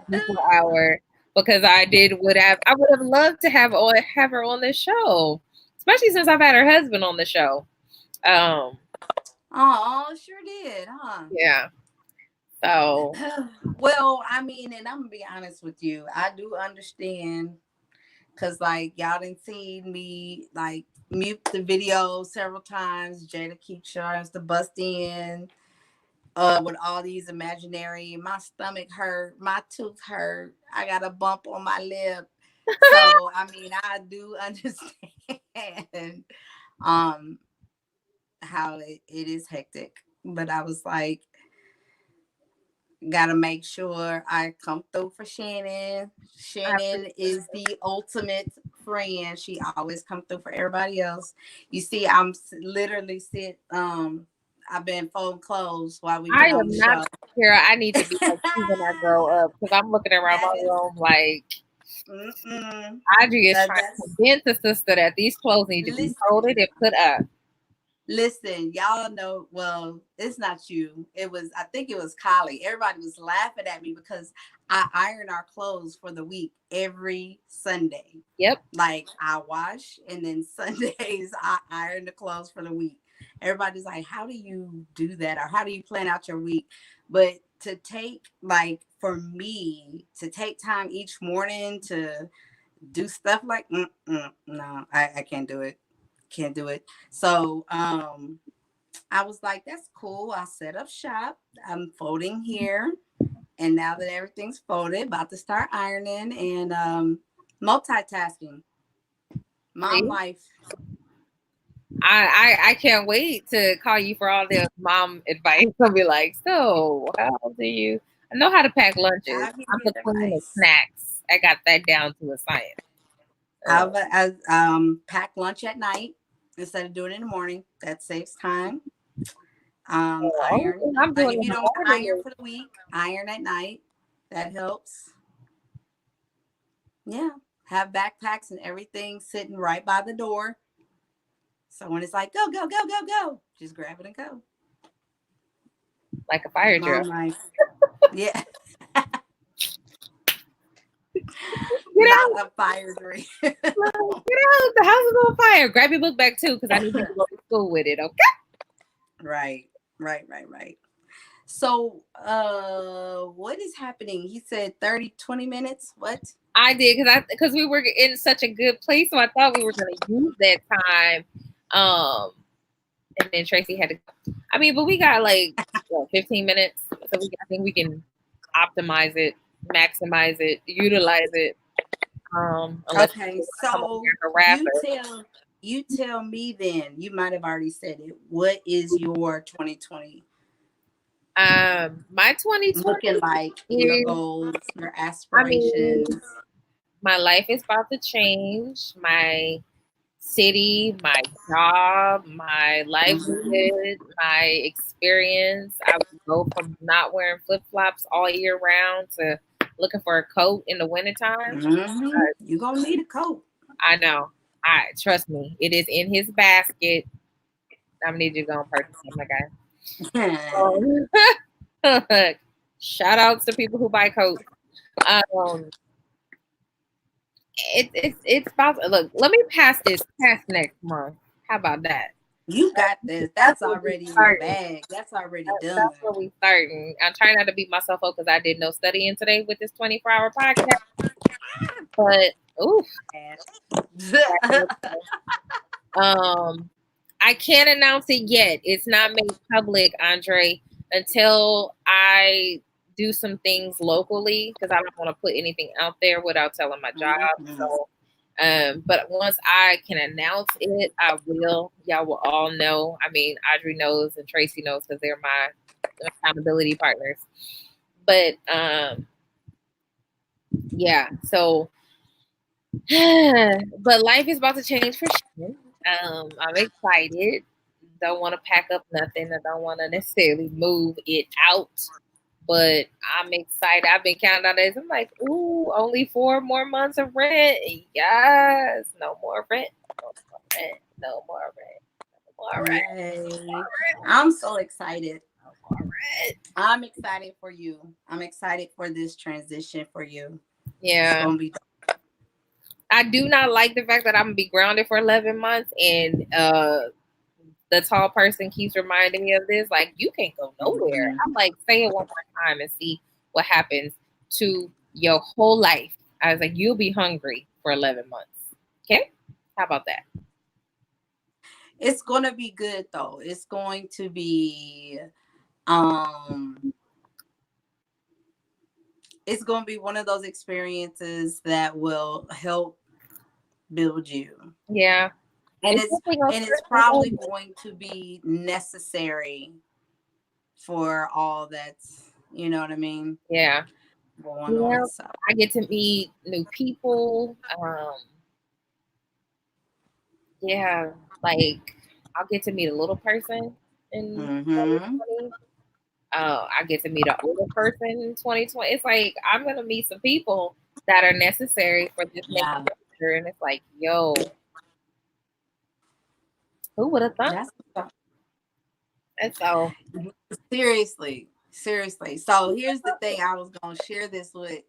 24-hour, because I would have loved to have her on this show, especially since I've had her husband on the show. Oh, sure did, huh? Yeah. So Well, I mean, and I'm gonna be honest with you, I do understand, because like y'all didn't see me like mute the video several times. Jada keeps trying to bust in with all these imaginary, my stomach hurt, my tooth hurt, I got a bump on my lip. So I mean, I do understand how it is hectic. But I was like, gotta make sure I come through for Shannon. Shannon is the ultimate friend. She always come through for everybody else. You see, I'm literally I've been folding clothes while we've I been on am the not show. here. I need to be like you when I grow up, because I'm looking around That my is, room like Audrey is trying to that's convince a sister that these clothes need to be listen. folded and put up. Listen, y'all know, well, it's not you. I think it was Kylie. Everybody was laughing at me because I iron our clothes for the week every Sunday. Yep. Like I wash, and then Sundays I iron the clothes for the week. Everybody's like, how do you do that? Or how do you plan out your week? But to take, like, for me, to take time each morning to do stuff like, no, I can't do it. Can't do it. So I was like, that's cool. I'll set up shop. I'm folding here. And now that everything's folded, about to start ironing and multitasking. Mom See? life. I can't wait to call you for all the mom advice. I'll be like, so how do you? I know how to pack lunches. I'll give I'm you the queen of advice. snacks. I got that down to a science. I pack lunch at night instead of doing it in the morning. That saves time. Iron. I'm doing If you in the don't morning iron for the week, iron at night. That helps. Yeah. Have backpacks and everything sitting right by the door. So when it's like, go, go, go, go, go, just grab it and go. like a fire drill. Nice. Yeah. Get Not out. a fire drill. Get out. The house is on fire. Grab your book back too, because I need you to go to school with it, okay? Right. So what is happening? He said 20 minutes. What? I did because we were in such a good place, so I thought we were gonna use that time. And then Traci had to go. I mean, but we got like 15 minutes, so I think we can optimize it, maximize it, utilize it. Okay, so you tell me then. You might have already said it. What is your 2020? My 2020 looking like, your goals, your aspirations. I mean, my life is about to change. My city, my job, my livelihood, my experience. I would go from not wearing flip-flops all year round to looking for a coat in the wintertime. You're going to need a coat. I know. Trust me. It is in his basket. I'm going to need you to go and purchase it, my guy. Shout outs to people who buy coats. It's about look. Let me pass this past next month. How about that? You got this. That's already in your bag. That's already done. That's where we starting. I'm trying not to beat myself up because I did no studying today with this 24-hour podcast. But I can't announce it yet. It's not made public, Andre, until I do some things locally because I don't want to put anything out there without telling my job. So, but once I can announce it, I will. Y'all will all know. I mean, Audrey knows and Traci knows because they're my accountability partners. But yeah. So, but life is about to change for sure. I'm excited. Don't want to pack up nothing. I don't want to necessarily move it out. But I'm excited. I've been counting on this. I'm like, ooh, only 4 more months of rent. Yes. No more rent. No more rent. I'm so excited. I'm excited for you. I'm excited for this transition for you. Yeah. It's gonna be. I do not like the fact that I'm going to be grounded for 11 months and the tall person keeps reminding me of this. Like, you can't go nowhere. I'm like, say it one more time and see what happens to your whole life. I was like, you'll be hungry for 11 months. Okay? How about that? It's going to be good, though. It's going to be, it's going to be one of those experiences that will help build you. Yeah. And it's probably going to be necessary for all that's, you know what I mean? Yeah. Going on, so. I get to meet new people. Yeah, like I'll get to meet a little person in 2020. I get to meet an older person in 2020. It's like I'm gonna meet some people that are necessary for this next future, and it's like, yo. Who would have thought? And so seriously. So here's the thing. I was gonna share this with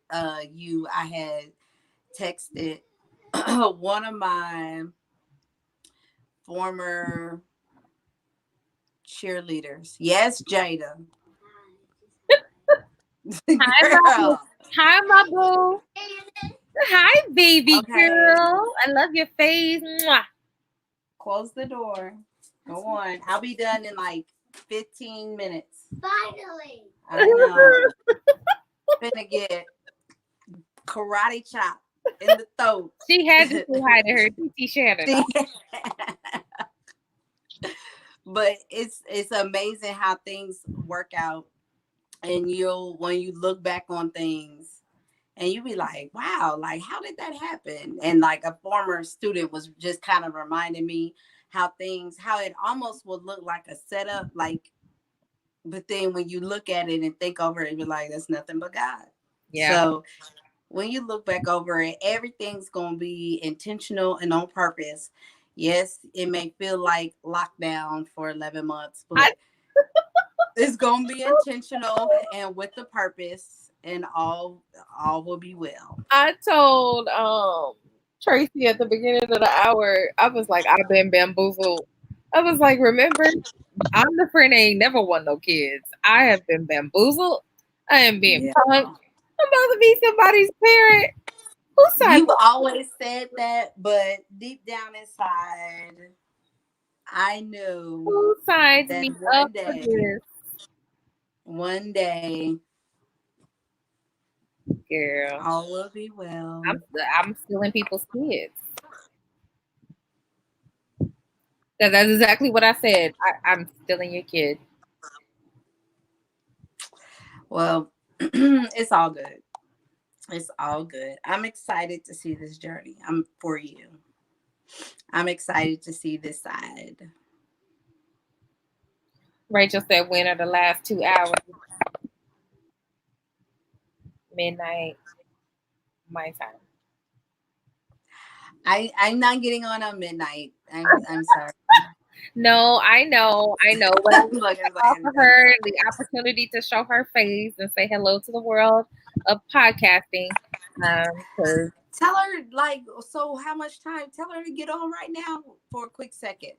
you. I had texted one of my former cheerleaders. Yes, Jada. Hi, my boo. Hi, baby girl. I love your face. Mwah. Close the door. Go on. I'll be done in like 15 minutes. Finally. I know. Finna get karate chop in the throat. She had to say hi to her TT Shannon. But it's amazing how things work out, and when you look back on things and you be like, wow, like how did that happen? And like a former student was just kind of reminding me how it almost would look like a setup, like But then when you look at it and think over it, you're like, that's nothing but God. Yeah. So when you look back over it, everything's going to be intentional and on purpose. Yes, it may feel like lockdown for 11 months, but it's going to be intentional and with the purpose, and all will be well. I told Traci at the beginning of the hour, I was like, I've been bamboozled. I was like, remember, I'm the friend that ain't never want no kids. I have been bamboozled. I am being punked. I'm about to be somebody's parent. Whose side? You've always said that, but deep down inside, I knew who signs that me up for this? One day, girl, all will be well. I'm stealing people's kids. That's exactly what I said. I'm stealing your kid. Well, it's all good. It's all good. I'm excited to see this journey. I'm for you. I'm excited to see this side. Rachel said, when are the last 2 hours? Midnight, my time. I'm not getting on midnight. I'm sorry. No, I know. What I offer her the opportunity to show her face and say hello to the world of podcasting. Tell her, like, so how much time? Tell her to get on right now for a quick second.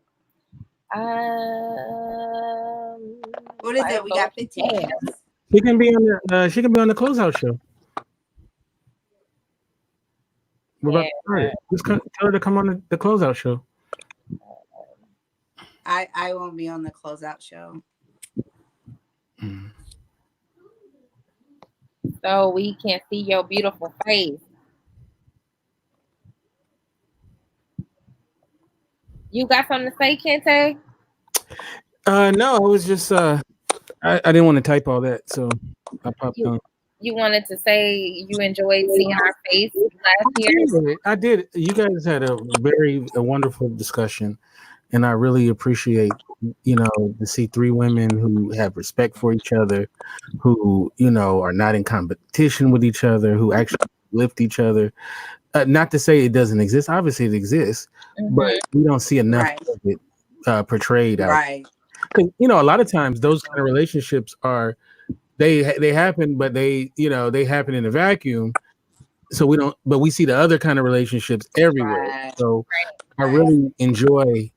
What is it? We got 15 minutes. She can be on the closeout show. We're about to start. Just tell her to come on the closeout show. I won't be on the closeout show. So we can see your beautiful face. You got something to say, Kinte? No, I was just I didn't want to type all that, so I popped on. You wanted to say you enjoyed seeing our face last year? I did. You guys had a wonderful discussion, and I really appreciate, to see three women who have respect for each other, who, are not in competition with each other, who actually lift each other. Not to say it doesn't exist. Obviously, it exists, but we don't see enough of it portrayed out. Right. Because, a lot of times those kind of relationships are, they happen, but they happen in a vacuum. So we don't, but we see the other kind of relationships everywhere. Right. So I really enjoy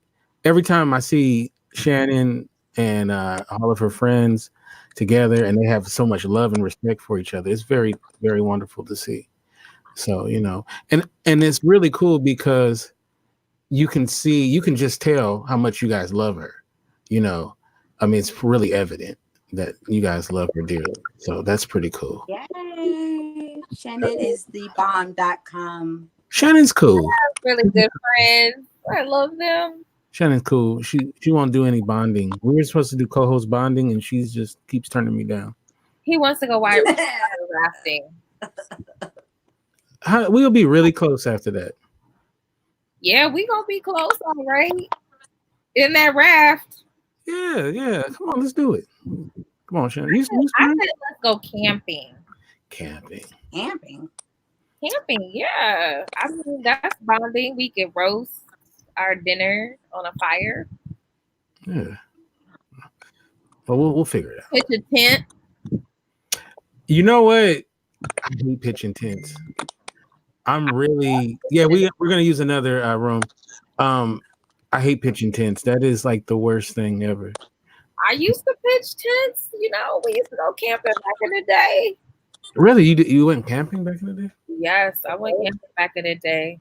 every time I see Shannon and all of her friends together, and they have so much love and respect for each other. It's very, very wonderful to see. So, and it's really cool because you can just tell how much you guys love her. I mean, it's really evident that you guys love her dearly. So that's pretty cool. Yay. Shannon is thebomb.com. Shannon's cool. Really good friends. I love them. Shannon's cool. She won't do any bonding. We were supposed to do co-host bonding, and she just keeps turning me down. He wants to go white rafting. We'll be really close after that. Yeah, we gonna be close, all right. In that raft. Yeah. Come on, let's do it. Come on, Shannon. I said let's go camping. Camping, yeah. I mean, that's bonding. We can roast our dinner on a fire. Yeah. But we'll figure it out. Pitch a tent. You know what? I hate pitching tents. I'm really we're gonna use another room. I hate pitching tents. That is like the worst thing ever. I used to pitch tents. We used to go camping back in the day. Really, you went camping back in the day? Yes, I went camping back in the day.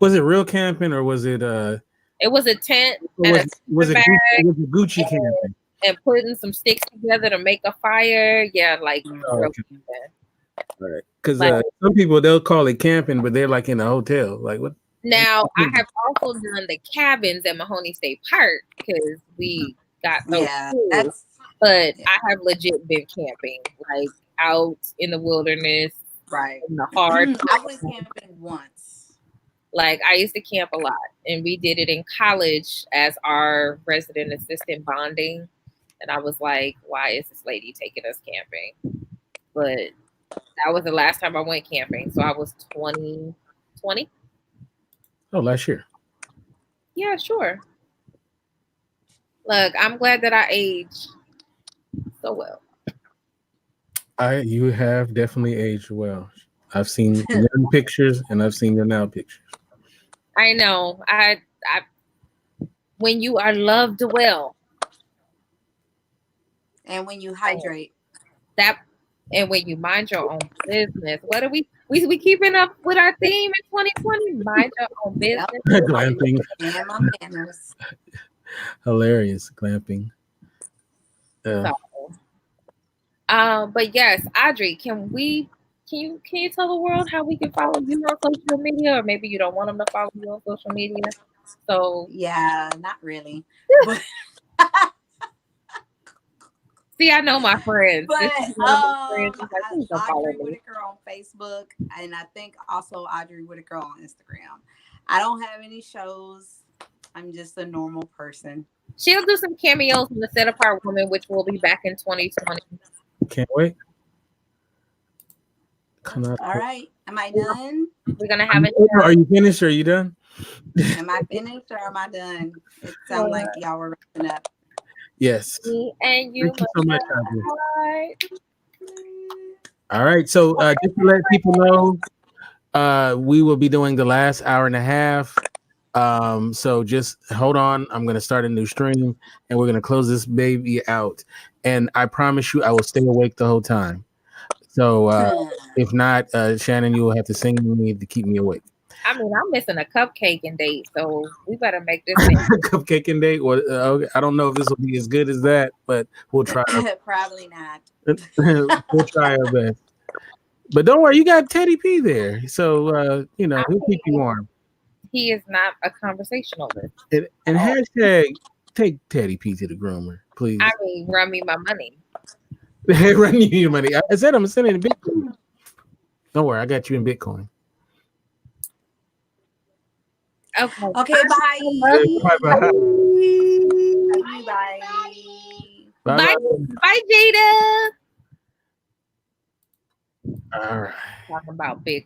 Was it real camping or was it? It was a tent. Was it Gucci camping? And putting some sticks together to make a fire. Yeah, like. Right. Because some people, they'll call it camping, but they're like in a hotel. Like what? Now I have also done the cabins at Mahoney State Park because we got those too. But I have legit been camping, like out in the wilderness, right? In the hard. I was camping once. Like I used to camp a lot, and we did it in college as our resident assistant bonding. and I was like, why is this lady taking us camping? But that was the last time I went camping. So I was 20. Oh, last year. Yeah, sure. Look, I'm glad that I aged so well. You have definitely aged well. I've seen young pictures and I've seen your now pictures. I know. I when you are loved well, and when you hydrate, and when you mind your own business. What are we keeping up with our theme in 2020? Mind your own business. Glamping. and my manners. Hilarious glamping. So, but yes, Audrey, can you tell the world how we can follow you on social media, or maybe you don't want them to follow you on social media? So yeah, not really. But see, I know my friends. But Audrey Whitaker on Facebook, and I think also Audrey Whitaker on Instagram. I don't have any shows. I'm just a normal person. She'll do some cameos in the Set Apart Woman, which will be back in 2020. Can't wait. All right. Am I done? We're gonna have it. Are you finished or are you done? Am I finished or am I done? It sounds like y'all were wrapping up. Yes. And you. Thank you so much, Audrey. All right. So just to let people know, we will be doing the last hour and a half. So just hold on. I'm going to start a new stream and we're going to close this baby out. And I promise you, I will stay awake the whole time. So if not, Shannon, you will have to sing with me to keep me awake. I mean, I'm missing a cupcaking date, so we better make this cupcaking date. Well, I don't know if this will be as good as that, but we'll try. Probably not. We'll try our best. But don't worry, you got Teddy P there, so he'll keep you warm. He is not a conversationalist. And hashtag take Teddy P to the groomer, please. I mean, run me my money. Run you your money. I said I'm sending it in Bitcoin. Don't worry, I got you in Bitcoin. Okay. Bye. Bye. Bye. Bye. Bye, Jada. All right. Talking about Bitcoin.